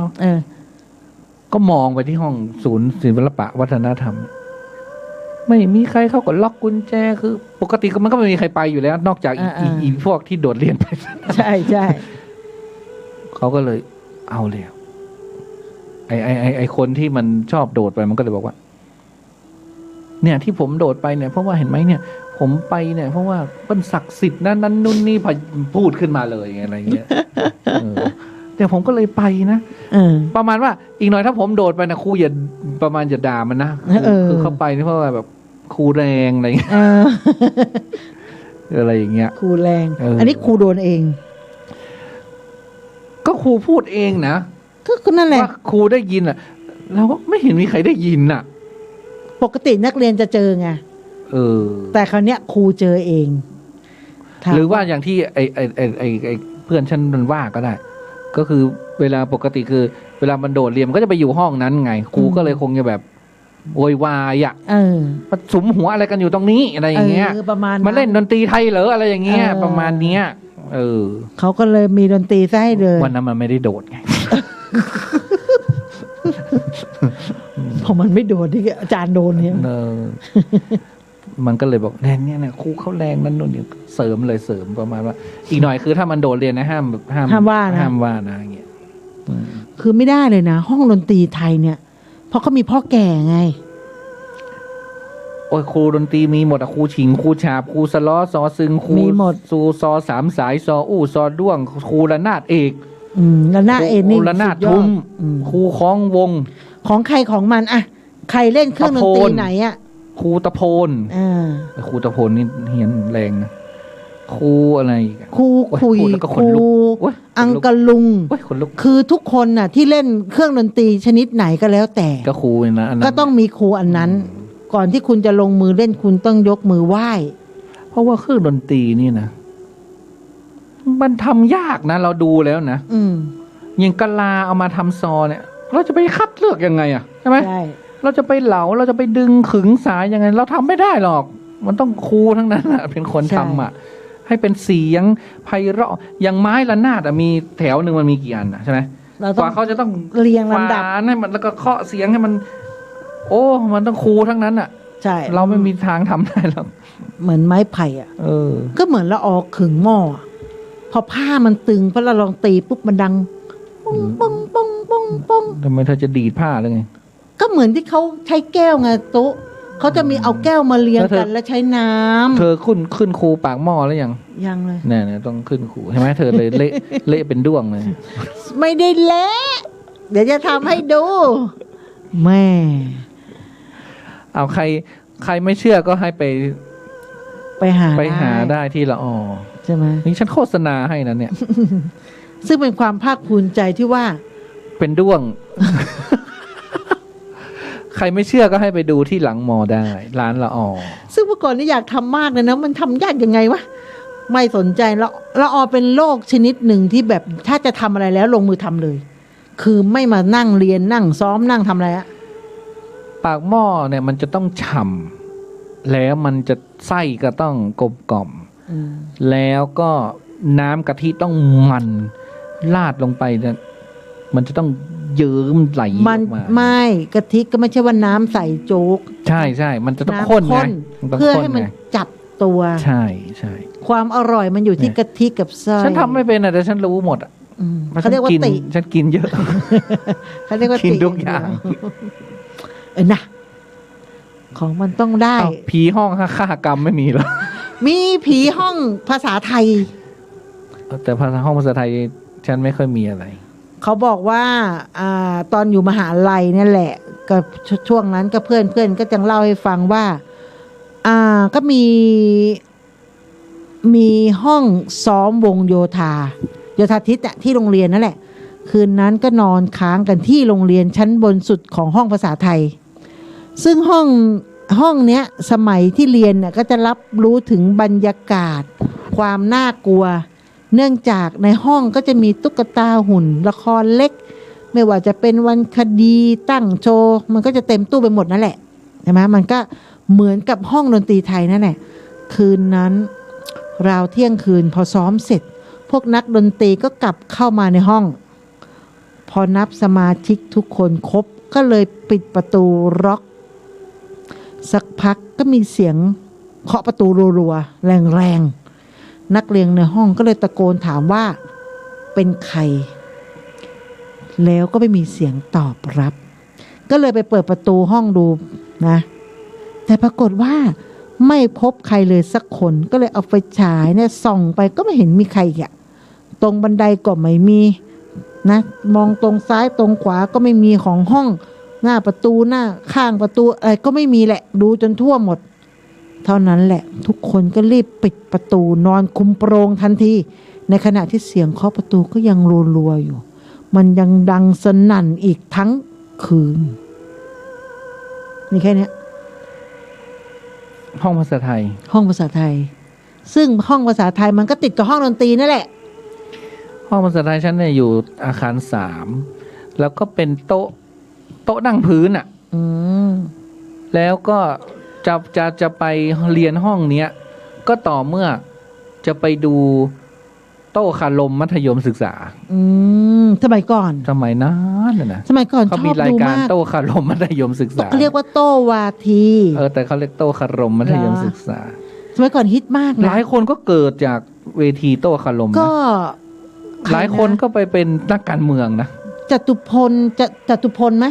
ก็มองไปที่ห้องศูนย์ศิลปะวัฒนธรรมไม่มีใครเขาก็ล็อกกุญแจคือปกติมันก็ไม่มีใครไปอยู่แล้ว นอกจากอีพวกที่โดดเรียนไป ใช่ใช่ เขาก็เลยเอาแล้วไอคนที่มันชอบโดดไปมันก็เลยบอกว่า เนี่ยที่ผมโดดไปเนี่ยเพราะว่าเห็นไหมเนี่ย ผมไปเนี่ยเพราะว่าเป็นศักดิ์สิทธิ์นั้นนู่นนี่พอพูดขึ้นมาเลยอะไรเงี้ยแต่ผมก็เลยไปนะประมาณว่าอีกหน่อยถ้าผมโดดไปนะครูอย่าประมาณอย่าด่ามันนะคือเข้าไปนี่เพราะว่าแบบครูแรงอะไรเงี้ยอะไรอย่างเงี้ยครูแรงอันนี้ครูโดนเอง ก็ครูพูดเองนะก็นั่นแหละว่าครูได้ยินอ่ะเราก็ไม่เห็นมีใครได้ยินอ่ะปกตินักเรียนจะเจอไงแต่คราวเนี้ยครูเจอเองหรือว่าอย่างที่ไอเพื่อนฉันมันว่าก็ได้ ก็คือเวลาปกติคือเวลามันโดดเรียนมันก็จะไปอยู่ห้องนั้นไงครูก็เลยคงจะแบบโวยวายอ่ะมาสุมหัวอะไรกันอยู่ตรงนี้อะไรอย่างเงี้ยประมาณมาเล่นดนตรีไทยเหรออะไรอย่างเงี้ยประมาณเนี้ยเขาก็เลยมีดนตรีซะให้เลยวันนั้นมันไม่ได้โดดไงพอมันไม่โดดที่อาจารย์โดนเนี่ยมันก็เลยบอกเนี่ยครูเขาแรงนั่นนู่นนี่เสริมเลยเสริมประมาณว่าอีกหน่อยคือถ้ามันโดดเรียนนะห้ามว่านะอย่างเงี้ยคือไม่ได้เลยนะห้องดนตรีไทยเนี่ยเพราะเขามีพ่อแก่ไงโอ้ยครูดนตรีมีหมดอะครูฉิงครูฉาบครูสล้อซอซึงครูมีหมดซูซอ3 สายซออู้ซอด้วงครูระนาดเอกระนาดเอกนี่ระนาดทุ้มครูคล้องวงของใครของมันอะใครเล่นเครื่องดนตรีไหนอะครูตะโพนครูตะโพนนี่เฮียนแรงนะครูอะไรครูคุยครูอังกะลุงคือทุกคนน่ะที่เล่นเครื่องดนตรีชนิดไหนก็แล้วแต่ก็ครูนะก็ต้องมีครูอันนั้นก่อนที่คุณจะลงมือเล่นคุณต้องยกมือไหว้เพราะว่าเครื่องดนตรีนี่นะมันทำยากนะเราดูแล้วนะอย่างกะลาเอามาทำซอเนี่ยเราจะไปคัดเลือกยังไงอ่ะใช่ไหมใช่เราจะไปเหลาเราจะไปดึงขึงสายยังไงเราทำไม่ได้หรอกมันต้องครูทั้งนั้นอะเป็นคนทำอ่ะให้เป็นเสียงไพเราะอย่างไม้ระนาดมีแถวหนึ่งมันมีกี่อันใช่ไหมกว่าเขาจะต้องเรียงลำดับให้มันแล้วก็เคาะเสียงให้มันโอ้มันต้องครูทั้งนั้นอ่ะใช่เราไม่มีทางทำได้หรอกเหมือนไม้ไผ่อ่ะก็เหมือนละออขึงหม้อพอผ้ามันตึงพอเราลองตีปุ๊บมันดังป้องป้องป้องป้องป้องทำไมเธอจะดีดผ้าหรือไงก็เหมือนที่เขาใช้แก้วไงตุ๊เขาจะมีเอาแก้วมาเรียงกันแล้วใช้น้ำเธอขึ้นครูปากหม้อแล้วยังเลยเนี่ยต้องขึ้นครูใช่ไหมเธอเลยเละเป็นด้วงเลยไม่ได้เละเดี๋ยวจะทำให้ดูแม่เอาใครไม่เชื่อก็ให้ไปหาได้ที่ละออใช่ไหมนี่ฉันโฆษณาให้นะเนี่ยซึ่งเป็นความภาคภูมิใจที่ว่าเป็นด้วงใครไม่เชื่อก็ให้ไปดูที่หลังมอได้ร้านละออซึ่งเมื่อก่อนนี่อยากทำมากเลยนะมันทำยากยังไงวะ ไม่สนใจแล้วละออเป็นโรคชนิดหนึ่งที่แบบถ้าจะทำอะไรแล้วลงมือทำเลย คือไม่มานั่งเรียนนั่งซ้อมนั่งทำอะไรอะ ปากหม้อเนี่ยมันจะต้องฉ่ำแล้วมันจะไส้ก็ต้องกลมกล่อม แล้วก็น้ำกะทิต้องมันราดลงไปเนี่ยมันจะต้องเยิ้มไหลอ มัน อกมา ไม่กะทิก็ไม่ใช่ว่าน้ำใส่โจ๊ก ใช่ใช่มันจะต้อง น้ำ ข้นไง ข้น มันต้อง เพื่อ ข้น ให้มัน ไง จับตัว ใช่ใช่ ความอร่อยมันอยู่ที่กะทิกับไส้ ฉันทำไม่เป็นอะแต่ฉันรู้หมดอะ เขาเรียกว่า ฉัน ติ ฉันกินเยอะ เขาเรียกว่า กิน ติ ทุกอย่าง นะของมันต้องได้ อ้าวผีห้องฆ่ากรรมไม่มีเหรอ มีผีห้องภาษาไทย แต่ห้องภาษาไทยฉันไม่ค่อยมีอะไร เขาบอกว่าตอนอยู่มหาลัยเนี่ยแหละก็ช่วงนั้นก็เพื่อนก็จังเล่าให้ฟังว่าก็มีห้องซ้อมวงโยธาทิศอะที่โรงเรียนนั่นแหละ คืนนั้นก็นอนค้างกันที่โรงเรียนชั้นบนสุดของห้องภาษาไทย ซึ่งห้องเนี้ยสมัยที่เรียนเนี่ยก็จะรับรู้ถึงบรรยากาศความน่ากลัว เนื่องจากในห้องก็จะมีตุ๊กตาหุ่นละครเล็ก ไม่ว่าจะเป็นวันคดีตั้งโชว์มันก็จะเต็มตู้ไปหมดนั่นแหละใช่ไหมมันก็เหมือนกับห้องดนตรีไทยนั่นแหละคืนนั้นราวเที่ยงคืนพอซ้อมเสร็จพวกนักดนตรีก็กลับเข้ามาในห้องพอนับสมาชิกทุกคนครบก็เลยปิดประตูล็อกสักพักก็มีเสียงเคาะประตูรัวๆแรงๆนักเรียนในห้องก็เลยตะโกนถามว่าเป็นใครแล้วก็ไม่มีเสียงตอบรับก็เลยไปเปิดประตูห้องดูนะแต่ปรากฏว่าไม่พบใครเลยสักคนก็เลยเอาไฟฉายเนี่ยส่องไปก็ไม่เห็นมีใครอ่ะตรงบันไดก็ไม่มีนะมองตรงซ้ายตรงขวาก็ไม่มีของห้องหน้าประตูหน้าข้างประตูอะไรก็ไม่มีแหละดูจนทั่วหมดเท่านั้นแหละทุกคนก็รีบปิดประตูนอนคุมโปรงทันทีในขณะที่เสียงเคาะประตูก็ยังรัวๆอยู่มันยังดังสนั่นอีกทั้งคืนนี่แค่นี้ ห้องภาษาไทย ห้องภาษาไทยซึ่งห้องภาษาไทยมันก็ติดกับห้องดนตรีนั่นแหละ ห้องภาษาไทยฉันเนี่ยอยู่อาคาร3แล้วก็เป็นโต๊ะนั่งพื้นอ่ะแล้วก็จะไปเรียนห้องเนี้ยก็ต่อเมื่อจะไปดูโต๊ะคารมมัธยมศึกษาสมัยก่อน สมัยนั้นน่ะนะ สมัยก่อนช เขา อบ มีราย ดู การ มาก โต๊ะคารมมัธยมศึกษา เขาเรียกว่าโต้วาที แต่เขาเรียกโต๊ะคารมมัธยมศึกษา สมัยก่อนฮิตมาก ห นะ ลายคนก็เกิดจากเวทีโต๊ะคารมนะ ก็ หลายคนก็ไปเป็นนักการเมืองนะ จตุพลไหม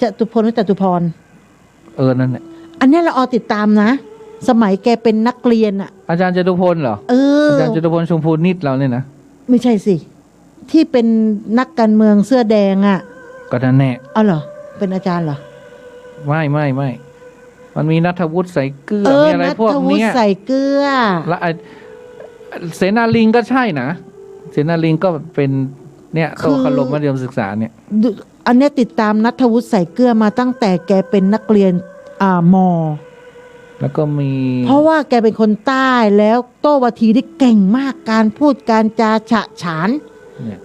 จตุพลหรือจตุพร นั่นแหละ อันนี้เราติดตามนะ สมัยแกเป็นนักเรียนอ่ะ อาจารย์จตุพลเหรออาจารย์จตุพลชมพูนิดเราเนี่ยนะ ไม่ใช่สิที่เป็นนักการเมืองเสื้อแดงอ่ะ ก็นั่นแน่ เอาเหรอเป็นอาจารย์เหรอ ไม่มันมีนัทวุฒิใส่เกลือมีอะไรพวก นัทวุฒิ เนี้ย ใส่เกลือ แล้วเสนาลิงก็ใช่นะเสนาลิงก็เป็นเนี่ยโต๊ะคารมมัธยมศึกษาเนี่ย อันเนี้ยติดตามนัทวุฒิใส่เกลือมาตั้งแต่แกเป็นนักเรียนม.แล้วก็มี เพราะว่าแกเป็นคนใต้แล้วโต้วาทีได้เก่งมากการพูดการจาฉะฉาน เนี่ย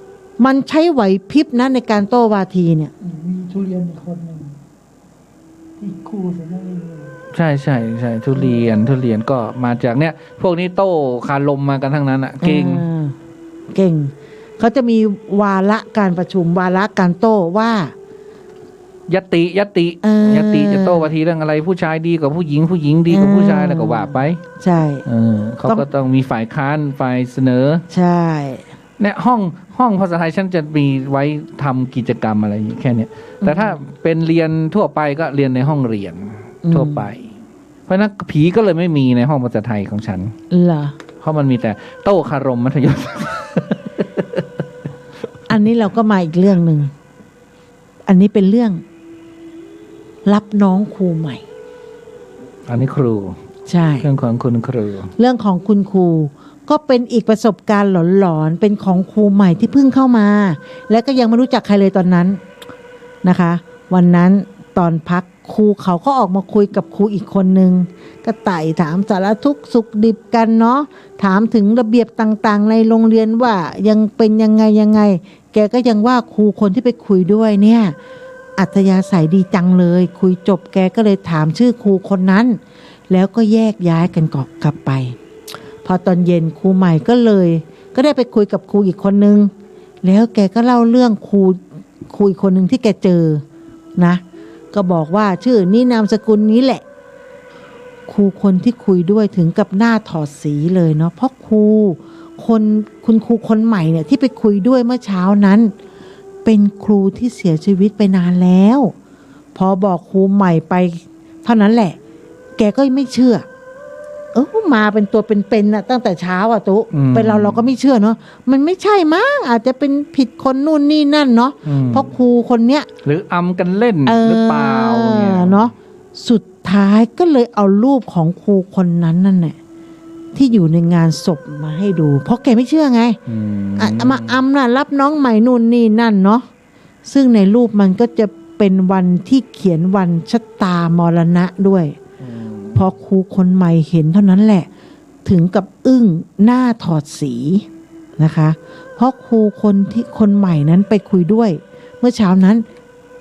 มันใช้ไหวพริบนะในการโต้วาทีเนี่ย มีทุเรียนอีกคนหนึ่งที่คู่เสร็จแล้วเองเลย ใช่ทุเรียนก็มาจากเนี่ยพวกนี้โต้คารมมากันทั้งนั้นอ่ะเก่ง เก่งเขาจะมีวาระการประชุมวาระการโต้ว่าย ติยติจะโต้วาทีเรื่องอะไรผู้ชายดีกว่าผู้หญิงผู้หญิงดีกว่าผู้ชายแล้วก็ว่าไป ใช่ เขาก็ต้องมีฝ่ายค้านฝ่ายเสนอ ใช่ เนี่ยห้องภาษาไทยฉันจะมีไว้ทำกิจกรรมอะไรแค่เนี้ยแต่ถ้าเป็นเรียนทั่วไปก็เรียนในห้องเรียนทั่วไป เพราะนั้นผีก็เลยไม่มีในห้องภาษาไทยของฉัน เหรอ เพราะมันมีแต่โต๊ะคารมมัธยม อันนี้เราก็มาอีกเรื่องหนึ่งอันนี้เป็นเรื่องรับน้องครูใหม่ อันนี้ครู ใช่ เรื่องของคุณครู เรื่องของคุณครูก็เป็นอีกประสบการณ์หลอนๆเป็นของครูใหม่ที่เพิ่งเข้ามา และก็ยังไม่รู้จักใครเลยตอนนั้นนะคะ วันนั้น ตอนพักครูเขาก็ออกมาคุยกับครูอีกคนนึงก็ไต่ถามสารทุกข์สุขดิบกันเนาะถามถึงระเบียบต่างๆในโรงเรียนว่ายังเป็นยังไงแกก็ยังว่าครูคนที่ไปคุยด้วยเนี่ยอัธยาศัยดีจังเลยคุยจบแกก็เลยถามชื่อครูคนนั้นแล้วก็แยกย้ายกันกลับไปพอตอนเย็นครูใหม่ก็ได้ไปคุยกับครูอีกคนนึงแล้วแกก็เล่าเรื่องครูอีกคนนึงที่แกเจอนะก็บอกว่าชื่อนี้นามสกุลนี้แหละครูคนที่คุยด้วยถึงกับหน้าถอดสีเลยเนาะเพราะคุณครูคนใหม่เนี่ยที่ไปคุยด้วยเมื่อเช้านั้นเป็นครูที่เสียชีวิตไปนานแล้วพอบอกครูใหม่ไปเท่านั้นแหละแกก็ไม่เชื่อมาเป็นตัวเป็นๆน่ะตั้งแต่เช้าอ่ะตุ๊เป็นเราก็ไม่เชื่อเนาะมันไม่ใช่มั้งอาจจะเป็นผิดคนนู่นนี่นั่นเนาะเพราะครูคนเนี้ยหรืออำกันเล่นหรือเปล่าเนาะสุดท้ายก็เลยเอารูปของครูคนนั้นนั่นแหละที่อยู่ในงานศพมาให้ดูเพราะแกไม่เชื่อไงมาอำน่ะรับน้องใหม่นู่นนี่นั่นเนาะซึ่งในรูปมันก็จะเป็นวันที่เขียนวันชะตามรณะด้วยพอครูคนใหม่เห็นเท่านั้นแหละถึงกับอึ้งหน้าถอดสีนะคะเพราะครูคนใหม่นั้นไปคุยด้วยเมื่อเช้านั้น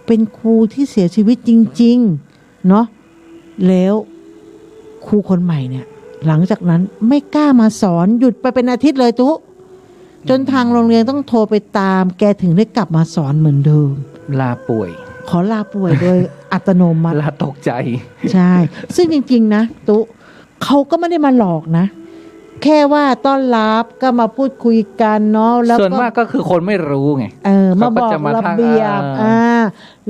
เป็นครูที่เสียชีวิตจริงๆเนาะแล้วครูคนใหม่เนี่ยหลังจากนั้นไม่กล้ามาสอนหยุดไปเป็นอาทิตย์เลยตุ๊จนทางโรงเรียนต้องโทรไปตามแกถึงได้กลับมาสอนเหมือนเดิมลาป่วยขอลาป่วยโดยอัตโนมัติลาตกใจใช่ซึ่งจริงๆนะตุ๊เขาก็ไม่ได้มาหลอกนะแค่ว่าต้อนรับก็มาพูดคุยกันเนาะแล้วส่วนมากก็คือคนไม่รู้ไงมาบอกระเบียบ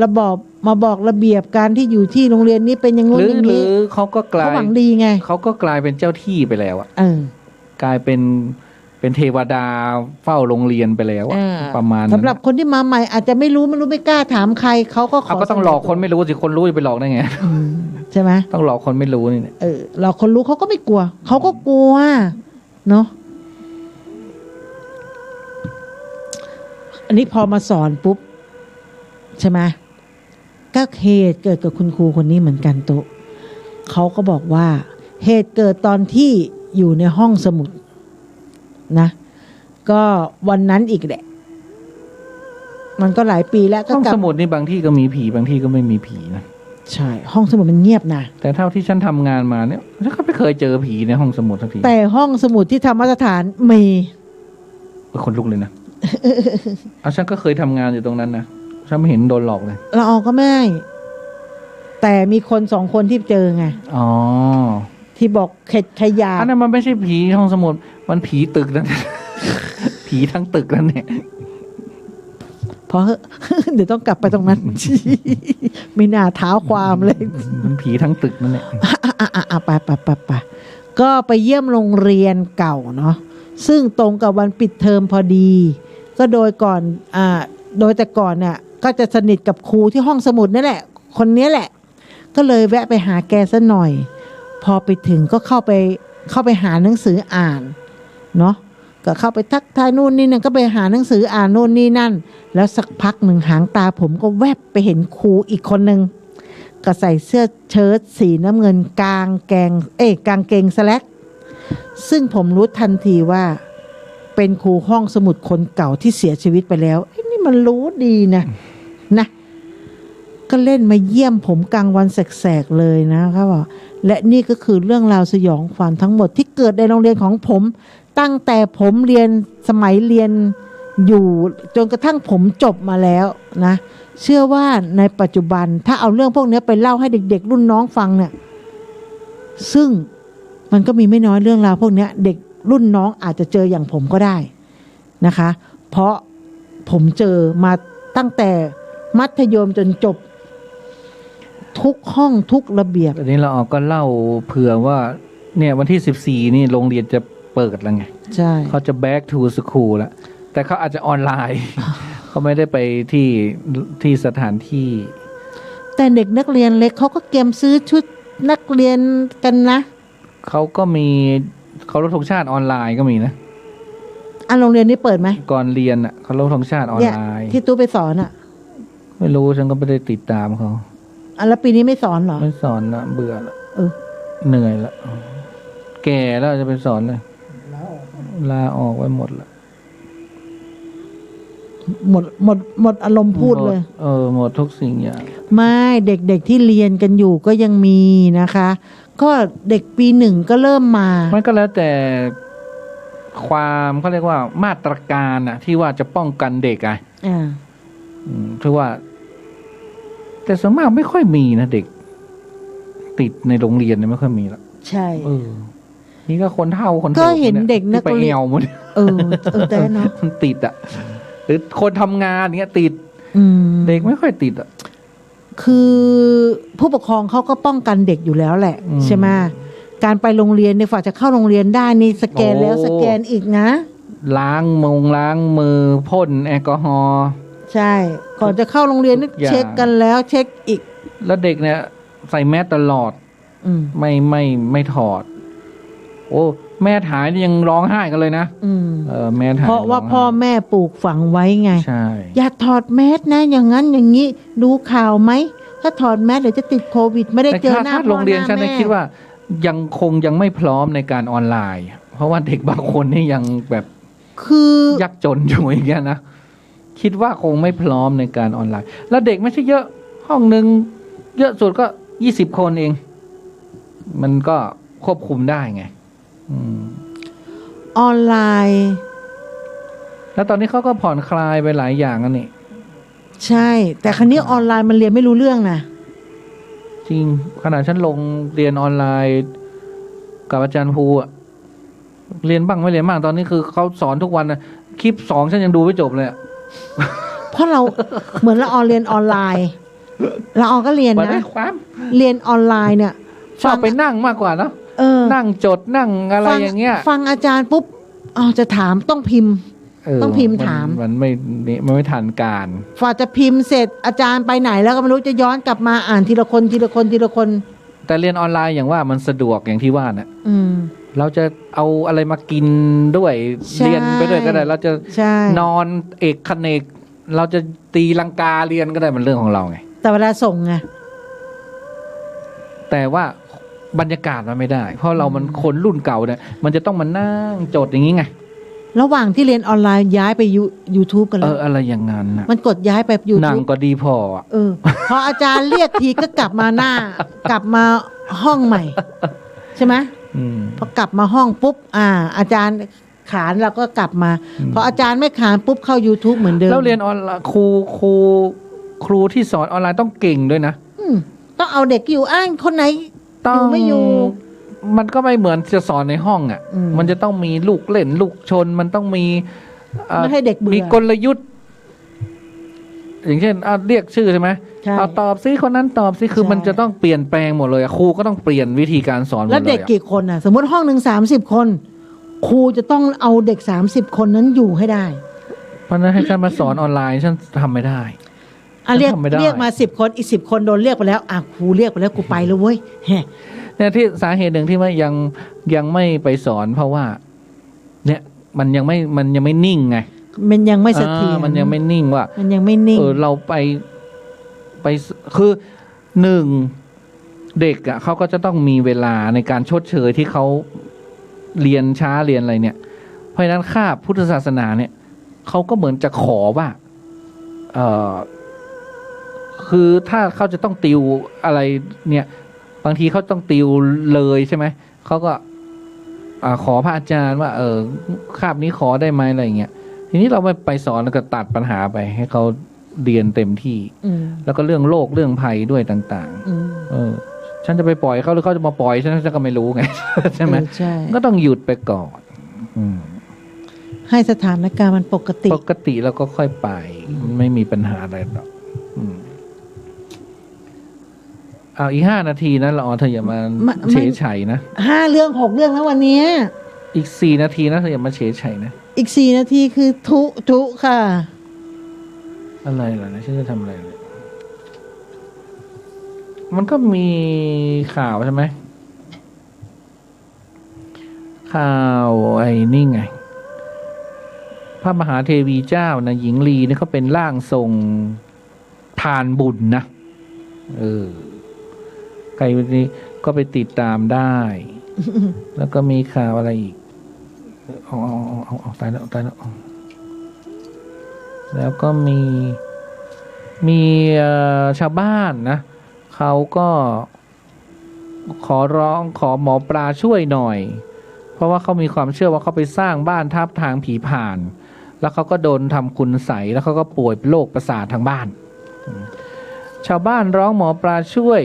มาบอกระเบียบการที่อยู่ที่โรงเรียนนี้เป็นอย่างงู้นอย่างนี้หรือเขาก็กลายเขาหวังดีไงเขาก็กลายเป็นเจ้าที่ไปแล้วอ่ะกลายเป็นเทวดาเฝ้าโรงเรียนไปแล้วประมาณสำหรับคนที่มาใหม่อาจจะไม่รู้ไม่กล้าถามใครเขาก็ต้องหลอกคนไม่รู้สิคนรู้จะไปหลอกได้ไงใช่ไหมต้องหลอกคนไม่รู้นี่หลอกคนรู้เขาก็ไม่กลัวเขาก็กลัวเนาะอันนี้พอมาสอนปุ๊บใช่ไหมก็เหตุเกิดกับคุณครูคนนี้เหมือนกันตุ๊เขาก็บอกว่าเหตุเกิดตอนที่อยู่ในห้องสมุดนะก็วันนั้นอีกแหละมันก็หลายปีแล้วก็ห้องสมุดนี่บางที่ก็มีผีบางที่ก็ไม่มีผีนะใช่ห้องสมุดมันเงียบนะแต่เท่าที่ฉันทำงานมาเนี่ยฉันก็ไม่เคยเจอผีในห้องสมุดสักทีแต่ห้องสมุดที่ธรรมสถานมีคนลุกเลยนะฉันก็เคยทำงานอยู่ตรงนั้นนะฉันไม่เห็นโดนหลอกเลยเราก็ไม่แต่มีคน2 คนที่เจอไงที่บอกเข็ดขยะอันนั้นมันไม่ใช่ผีห้องสมุดมันผีตึกนั่น ผีทั้งตึกนั่นเนี่ยเพราะเดี๋ยวต้องกลับไปตรงนั้น ไม่น่าเท้าความเลยมันผีทั้งตึกนั่นแหละไปก็ไปเยี่ยมโรงเรียนเก่าเนาะซึ่งตรงกับวันปิดเทอมพอดีก็โดยแต่ก่อนเนี่ยก็จะสนิทกับครูที่ห้องสมุดนี่แหละคนนี้แหละก็เลยแวะไปหาแกซะหน่อยพอไปถึงก็เข้าไปหาหนังสืออ่านเนาะก็เข้าไปทักทายนู่นนี่นั่นก็ไปหาหนังสืออ่านนู่นนี่นั่นแล้วสักพักหนึ่งหางตาผมก็แวบไปเห็นครูอีกคนนึงก็ใส่เสื้อเชิ้ตสีน้ำเงินกางเกงสแล็กซึ่งผมรู้ทันทีว่าเป็นครูห้องสมุดคนเก่าที่เสียชีวิตไปแล้วนี่มันรู้ดีนะก็เล่นมาเยี่ยมผมกลางวันแสกๆเลยนะครับและนี่ก็คือเรื่องราวสยองขวัญทั้งหมดที่เกิดในโรงเรียนของผมตั้งแต่ผมเรียนสมัยเรียนอยู่จนกระทั่งผมจบมาแล้วนะเชื่อว่าในปัจจุบันถ้าเอาเรื่องพวกนี้ไปเล่าให้เด็กๆรุ่นน้องฟังเนี่ยซึ่งมันก็มีไม่น้อยเรื่องราวพวกนี้เด็กรุ่นน้องอาจจะเจออย่างผมก็ได้นะคะเพราะผมเจอมาตั้งแต่มัธยมจนจบทุกห้องทุกระเบียบอันนี้เราก็เล่าเผื่อว่าเนี่ยวันที่14นี่โรงเรียนจะเปิดแล้วไงใช่เขาจะ back to school แล้วแต่เขาอาจจะออนไลน์ เขาไม่ได้ไปที่สถานที่แต่เด็กนักเรียนเล็กเขาก็เตรียมซื้อชุดนักเรียนกันนะเขาก็มีเขารพธงชาติออนไลน์ก็มีนะโรงเรียนนี้เปิดไหมก่อนเรียนเขารพธงชาติออนไลน์ที่ตู้ไปสอนไม่รู้ฉันก็ไม่ได้ติดตามเขา แล้วปีนี้ไม่สอนเหรอ ไม่สอนละเบื่อละ เออ เหนื่อยละแก่แล้วจะไปสอนเลย แล้วออกมา ลาออกไปหมดละ หมดอารมณ์พูดเลย หมดทุกสิ่งอย่าง ไม่เด็กๆที่เรียนกันอยู่ก็ยังมีนะคะ ก็เด็กปีหนึ่งก็เริ่มมา มันก็แล้วแต่ความเขาเรียกว่ามาตรการอะที่ว่าจะป้องกันเด็กไง อ่า ถือว่า แต่ส่วนมากไม่ค่อยมีนะเด็ก ติดในโรงเรียนเนี่ยไม่ค่อยมีละ ใช่ นี่ก็คนเฒ่าคน ก็เห็นเด็กนัก ไป เรียน แอวหมด แต่เนาะ มันติดอะหรือคนทำงานเนี้ยติด อืม เด็กไม่ค่อยติดอะ คือผู้ปกครองเขาก็ป้องกันเด็กอยู่แล้วแหละ อืม ใช่ไหมการไปโรงเรียนในยฝ่าจะเข้าโรงเรียนได้นี่สแกนแล้วสแกนอีกนะ ล้างมือพ่นแอลกอฮอล์ ใช่ ก่อนจะเข้าโรงเรียนนี่ ทุกอย่าง เช็คกันแล้วเช็คอีก แล้วเด็กเนี่ย ใส่แมสตลอด อืม ไม่ถอด โอ้แม่ถ่ายนี่ยังร้องไห้กันเลยนะ อืม แม่ถ่าย เพราะว่าพ่อแม่ปลูกฝังไว้ไง ใช่ อย่าถอดแมสนะ อย่างนั้นอย่างนี้ดูข่าวไหม ถ้าถอดแมสเดี๋ยวจะติดโควิด ไม่ได้ แต่ เจอหน้า ถ้า พ่อ โรงเรียน หน้า ฉัน แม่ คิดว่ายังไม่พร้อมในการออนไลน์ เพราะว่าเด็กบางคนนี่ยังแบบ คือ ยากจนอยู่อย่างเงี้ยนะคิดว่าคงไม่พร้อมในการออนไลน์ แล้วเด็กไม่ใช่เยอะ ห้องหนึ่งเยอะสุดก็20 คนเอง มันก็ควบคุมได้ไง ออนไลน์ แล้วตอนนี้เขาก็ผ่อนคลายไปหลายอย่างแล้วนี่ ใช่ แต่ครั้นี้ออนไลน์มันเรียนไม่รู้เรื่องนะ จริงขนาดฉันลงเรียนออนไลน์กับอาจารย์ภูอะเรียนบ้างไม่เรียนบ้างตอนนี้คือเขาสอนทุกวันนะคลิป2ฉันยังดูไม่จบเลยอะ เพราะเรา เหมือนละออนเรียนออนไลน์ละออนก็เรียน มาได้ นะ ความ เรียนออนไลน์เนี่ย ชอบไปนั่งมากกว่าเนาะ เออ นั่งจดนั่งอะไรอย่างเงี้ย ฟังอาจารย์ปุ๊บอ๋อจะถามต้องพิมพ์ ต้องพิมพ์ถาม มันไม่ทันการ ฝ่าจะพิมพ์เสร็จอาจารย์ไปไหนแล้วก็ไม่รู้จะย้อนกลับมาอ่านทีละคนทีละคนทีละคน แต่เรียนออนไลน์อย่างว่ามันสะดวกอย่างที่ว่าน่ะ อืม เราจะเอาอะไรมากินด้วย ใช่ เรียนไปด้วยก็ได้ เราจะ ใช่ นอนเอกเขนก เราจะตีลังกาเรียนก็ได้มันเรื่องของเราไง แต่เวลาส่งไง แต่ว่าบรรยากาศมันไม่ได้ เพราะเรามันคนรุ่นเก่าเนี่ยมันจะต้องมานั่งจดอย่างนี้ไง ระหว่างที่เรียนออนไลน์ย้ายไปYouTube กันแล้ว อะไรอย่างนั้นนะ มันกดย้ายไป นั่ง YouTube ก็ดีพออะ พออาจารย์เรียกทีก็กลับมาหน้า กลับมาห้องใหม่ ใช่ไหม พอกลับมาห้องปุ๊บอาจารย์ขานเราก็กลับมา พออาจารย์ไม่ขานปุ๊บเข้า YouTube เหมือนเดิม แล้วเรียนออนไลน์ครูที่สอนออนไลน์ต้องเก่งด้วยนะ ต้องเอาเด็กอยู่คนไหนอยู่ไม่อยู่ มันก็ไม่เหมือนจะสอนในห้องอ่ะ อืม มันจะต้องมีลูกเล่นลูกชน มันต้องมีไม่ให้เด็กเบื่อ มีกลยุทธ์ อย่างเช่นเรียกชื่อใช่ไหม ใช่ เอาตอบซิคนนั้นตอบซิคือ ใช่ มันจะต้องเปลี่ยนแปลงหมดเลยอะครูก็ต้องเปลี่ยนวิธีการสอนหมด แล้ว เลย เด็ก อะ กี่คนสมมติห้องหนึ่ง30 คน ครูจะต้องเอาเด็ก30 คนนั้นอยู่ให้ได้ เพราะฉะนั้นให้ฉันมาสอนออนไลน์ฉันทำไม่ได้ เรียก ทำไม่ได้ เรียกมา10 คนอีก10 คนโดนเรียกไปแล้วครูเรียกไปแล้วกูไปแล้วเว้ยแฮะ เนี่ยที่สาเหตุหนึ่งที่ว่ายังไม่ไปสอน เพราะว่า เนี่ยมันยังไม่นิ่งไง มันยังไม่เสถียร มันยังไม่นิ่งว่า มันยังไม่นิ่ง เราไปคือหนึ่งเด็กอ่ะเขาก็จะต้องมีเวลาในการชดเชยที่เขาเรียนช้าเรียนอะไรเนี่ย เพราะฉะนั้นคาบพุทธศาสนาเนี่ยเขาก็เหมือนจะขอว่าคือถ้าเขาจะต้องติวอะไรเนี่ย บางทีเขาต้องติวเลยใช่ไหมเขาก็ขอพระอาจารย์ว่าคาบนี้ขอได้ไหมอะไรอย่างเงี้ยทีนี้เราไม่ไปสอนแล้วก็ตัดปัญหาไปให้เขาเรียนเต็มที่ แล้วก็เรื่องโลกเรื่องภัยด้วยต่างๆฉันจะไปปล่อยเขาหรือเขาจะมาปล่อยฉันก็ไม่รู้ไง ใช่ไหม ใช่ ก็ต้องหยุดไปก่อน ให้สถานการณ์มันปกติ ปกติแล้วก็ค่อยไปไม่มีปัญหาอะไรหรอกเอาอีก5 นาทีนะละออเธออย่ามาเฉยเฉยนะ 5 เรื่อง 6 เรื่องแล้ววันนี้ อีก4 นาทีนะเธออย่ามาเฉยเฉยนะ อีก4 นาทีคือทุค่ะ อะไรล่ะนะฉันจะทำอะไรเลยมันก็มีข่าวใช่ไหมข่าวไอ้นี่ไงพระมหาเทวีเจ้านะหญิงลีนี่เขาเป็นร่างทรงทานบุญนะ ใครวันนี้ก็ไปติดตามได้ แล้วก็มีข่าวอะไรอีกเอาตายแล้วแล้วก็มีชาวบ้านนะเขาก็ขอร้องขอหมอปลาช่วยหน่อยเพราะว่าเขามีความเชื่อว่าเขาไปสร้างบ้านทับทางผีผ่านแล้วเขาก็โดนทำคุณไสยแล้วเขาก็ป่วยเป็นโรคประสาททางบ้านชาวบ้านร้องหมอปลาช่วย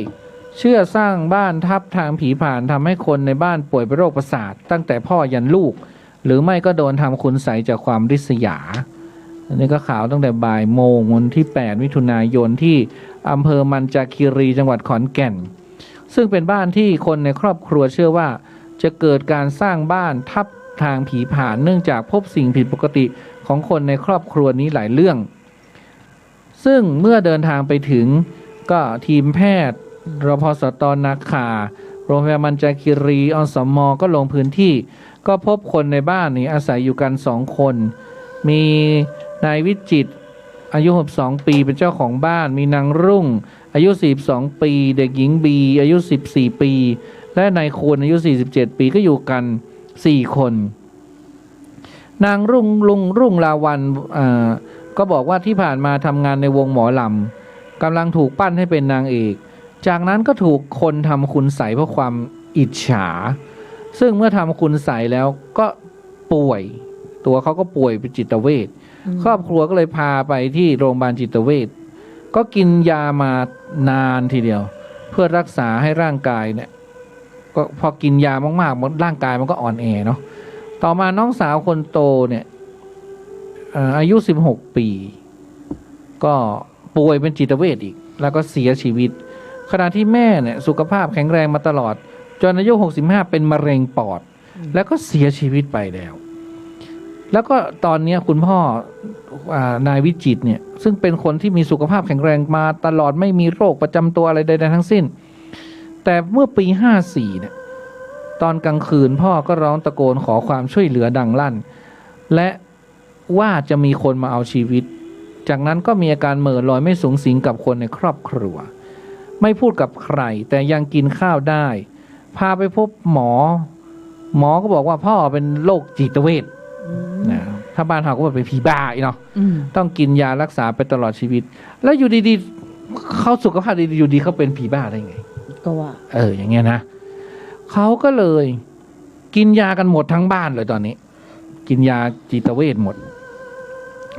เชื่อสร้างบ้านทับทางผีผ่านทำให้คนในบ้านป่วยเป็นโรคประสาทตั้งแต่พ่อยันลูกหรือไม่ก็โดนทำคุณไสยจากความริษยาอันนี้ก็ข่าวตั้งแต่บ่ายโมงวันที่8มิถุนายนที่อำเภอมันจาคีรีจังหวัดขอนแก่นซึ่งเป็นบ้านที่คนในครอบครัวเชื่อว่าจะเกิดการสร้างบ้านทับทางผีผ่านเนื่องจากพบสิ่งผิดปกติของคนในครอบครัวนี้หลายเรื่องซึ่งเมื่อเดินทางไปถึงก็ทีมแพทย์รพสตนาขาโรงพยาบาลมันจาคีรีอสม.ก็ลงพื้นที่ก็พบคนในบ้านนี้อาศัยอยู่กัน2คนมีนายวิจิตรอายุ62ปีเป็นเจ้าของบ้านมีนางรุ่งอายุ42ปีเด็กหญิงบีอายุ14ปีและนายควรอายุ47ปีก็อยู่กัน4คนนางรุ่งลาวันก็บอกว่าที่ผ่านมาทำงานในวงหมอลำกำลังถูกปั้นให้เป็นนางเอกจากนั้นก็ถูกคนทำคุณไสยเพราะความอิจฉาซึ่งเมื่อทำคุณไสยแล้วก็ป่วยตัวเขาก็ป่วยเป็นจิตเวชครอบครัวก็เลยพาไปที่โรงพยาบาลจิตเวชก็กินยามานานทีเดียวเพื่อรักษาให้ร่างกายเนี่ยก็พอกินยามากๆร่างกายมันก็อ่อนแอเนาะต่อมาน้องสาวคนโตเนี่ยอายุ16ปีก็ป่วยเป็นจิตเวชอีกแล้วก็เสียชีวิตขณะที่แม่เนี่ยสุขภาพแข็งแรงมาตลอดจนอายุ65เป็นมะเร็งปอดแล้วก็เสียชีวิตไปแล้วก็ตอนนี้คุณพ่อนายวิจิตรเนี่ยซึ่งเป็นคนที่มีสุขภาพแข็งแรงมาตลอดไม่มีโรคประจำตัวอะไรใดๆทั้งสิ้นแต่เมื่อปี54เนี่ยตอนกลางคืนพ่อก็ร้องตะโกนขอความช่วยเหลือดังลั่นและว่าจะมีคนมาเอาชีวิตจากนั้นก็มีอาการเหม่อลอยไม่สุงสิงกับคนในครอบครัวไม่พูดกับใครแต่ยังกินข้าวได้พาไปพบหมอก็บอกว่าพ่อเป็นโรคจิตเวชนะถ้าบ้านเราก็บอกเป็นผีบ้าเนาะต้องกินยารักษาไปตลอดชีวิตแล้วอยู่ดีๆเขาสุขภาพดีๆอยู่ดีเขาเป็นผีบ้าได้ไงก็ว่าอย่างเงี้ยนะเขาก็เลยกินยากันหมดทั้งบ้านเลยตอนนี้กินยาจิตเวชหมด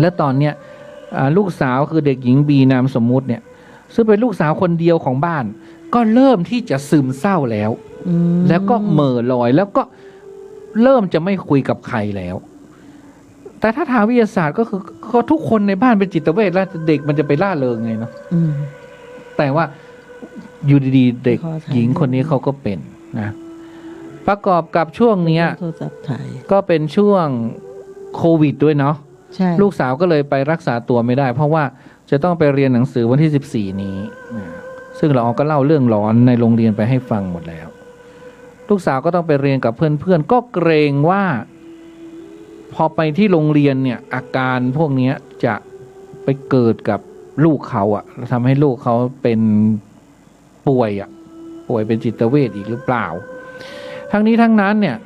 และตอนเนี้ยลูกสาวคือเด็กหญิงบีนามสมมุติเนี่ยซึ่งเป็นลูกสาวคนเดียวของบ้านก็เริ่มที่จะซึมเศร้าแล้วแล้วก็เหม่อลอยแล้วก็เริ่มจะไม่คุยกับใครแล้วแต่ถ้าทางวิทยาศาสตร์ก็คือทุกคนในบ้านเป็นจิตเวชแล้วเด็กมันจะไปล่าเริงไงเนาะแต่ว่าอยู่ดีๆเด็กหญิงคนนี้เขาก็เป็นนะประกอบกับช่วงนี้ก็เป็นช่วงโควิดด้วยเนาะลูกสาวก็เลยไปรักษาตัวไม่ได้เพราะว่าจะต้องไปเรียนหนังสือวันที่14นี้ซึ่งเราก็เล่าเรื่องร้อนในโรงเรียนไปให้ฟังหมดแล้วลูกสาวก็ต้องไปเรียนกับเพื่อนๆก็เกรงว่าพอไปที่โรงเรียนเนี่ยอาการพวกนี้จะไปเกิดกับลูกเขาทำให้ลูกเขาเป็นป่วยเป็นจิตเวชอีกหรือเปล่าทั้งนี้ทั้งนั้นเนี่ย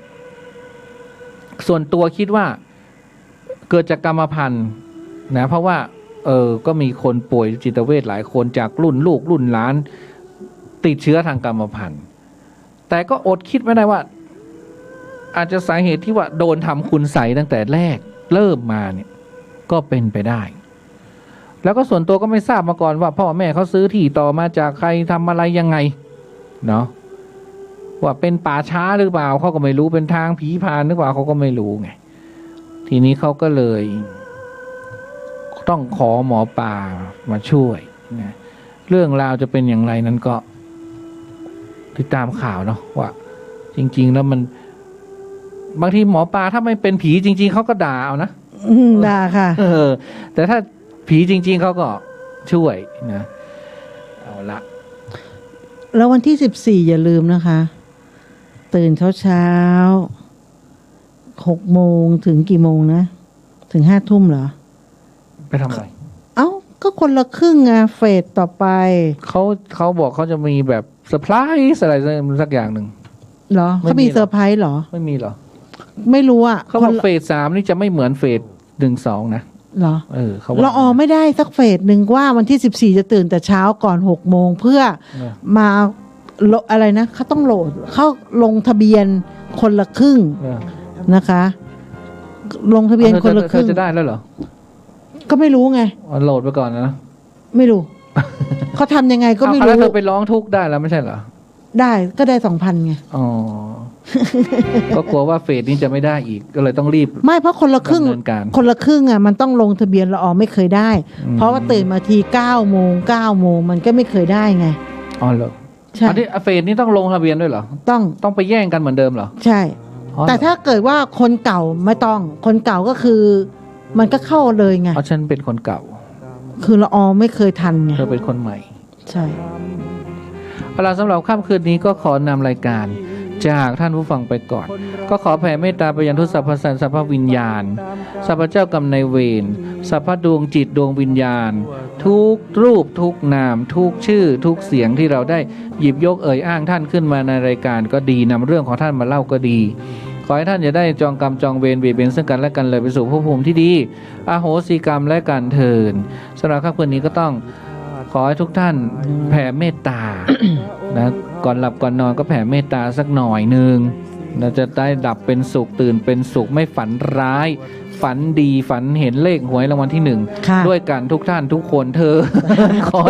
ส่วนตัวคิดว่าเกิดจากกรรมพันธุ์นะเพราะว่าก็มีคนป่วยจิตเวชหลายคนจากรุ่นลูกรุ่นหลานติดเชื้อทางกรรมพันธุ์แต่ก็อดคิดไม่ได้ว่าอาจจะสาเหตุที่ว่าโดนทำคุณไสยตั้งแต่แรกเริ่มมาเนี่ยก็เป็นไปได้แล้วก็ส่วนตัวก็ไม่ทราบมาก่อนว่าพ่อแม่เขาซื้อที่ต่อมาจากใครทำอะไรยังไงเนาะว่าเป็นป่าช้าหรือเปล่าเขาก็ไม่รู้เป็นทางผีพรานหรือเปล่าเขาก็ไม่รู้ไงทีนี้เขาก็เลยต้องขอหมอปลามาช่วยนะเรื่องราวจะเป็นอย่างไรนั้นก็ติดตามข่าวเนาะว่าจริงๆแล้วมันบางทีหมอปลาถ้าไม่เป็นผีจริงๆเขาก็ด่าเอานะด่าค่ะแต่ถ้าผีจริงๆเขาก็ช่วยนะเอาละแล้ววันที่14อย่าลืมนะคะตื่นเช้า6 โมงถึงกี่โมงนะถึง5 ทุ่มเหรอไปทำอะไร ก็คนละครึ่งไงเฟสต่อไป เขาบอกเขาจะมีแบบเซอร์ไพรส์อะไรสักอย่างหนึ่ง เหรอ ไม่ เขา มี มีเซอร์ไพรส์เหรอ ไม่มีเหรอ ไม่รู้อ่ะ เขาบอกเฟส 3นี่จะไม่เหมือนเฟส 1-2นะ เหรอ เขาบอก เราออไม่ได้สักเฟสหนึ่งว่าวันที่ 14 จะตื่นแต่เช้าก่อน6 โมงเพื่อ เออ มาอะไรนะเขาต้องโหลดเข้าลงทะเบียนคนละครึ่ง เออ เธ รึ่ อง จะได้แล้วเหรอ ก็ไม่รู้ไง อ๋อโหลดไปก่อนนะ ไม่ รู้ เขาทำยังไงก็ไม่ เอา รู้ แล้วเธอไปร้องทุกข์ได้แล้วไม่ใช่เหรอ ได้ก็ได้ 2,000ไง อ๋อ ก็กลัวว่าเฟสนี้จะไม่ได้อีกก็เลยต้องรีบ ไม่เพราะคนละครึ่ง ดำเนินการ คนละครึ่งอ่ะมันต้องลงทะเบียนละออไม่เคยได้ เพราะว่าตื่นมาที9 โมง 9 โมงมันก็ไม่เคยได้ไง อ๋อเหรอ ใช่ อันนี้เฟสนี้ต้องลงทะเบียนด้วยเหรอ ต้องไปแย่งกันเหมือนเดิมเหรอ ใช่ อ๋อ แต่ถ้าเกิดว่าคนเก่าไม่ต้อง คนเก่าก็คือ มันก็เข้าเลยไง เพราะฉันเป็นคนเก่า คือละออไม่เคยทันไง เธอเป็นคนใหม่ ใช่ เอาล่ะสำหรับค่ำคืนนี้ก็ขอนำรายการจากท่านผู้ฟังไปก่อน ก็ขอแผ่เมตตาไปยังทุกสรรพสัตว์สรรพวิญญาณสรรพเจ้ากรรมนายเวรสรรพดวงจิตดวงวิญญาณ ทุกรูปทุกนาม ทุกชื่อ ทุกเสียงที่เราได้หยิบยกเอ่ยอ้างท่านขึ้นมาในรายการก็ดีนำเรื่องของท่านมาเล่าก็ดี ขอให้ท่านอย่าได้จองกรรมจองเวรเบียดเบียนซึ่งกันและกันเลยไปสู่ภพภูมิที่ดีอโหสิกรรมและการเทินสำหรับค่ำคืนนี้ก็ต้องขอให้ทุกท่านแผ่เมตตา นะก่อนหลับก่อนนอนก็แผ่เมตตาสักหน่อยหนึ่งเราจะได้ดับเป็นสุขตื่นเป็นสุขไม่ฝันร้าย ฝันดีฝันเห็นเลขหวยรางวัลที่ ค่ะ 1ด้วยกันทุกท่านทุกคนเธอ ขอ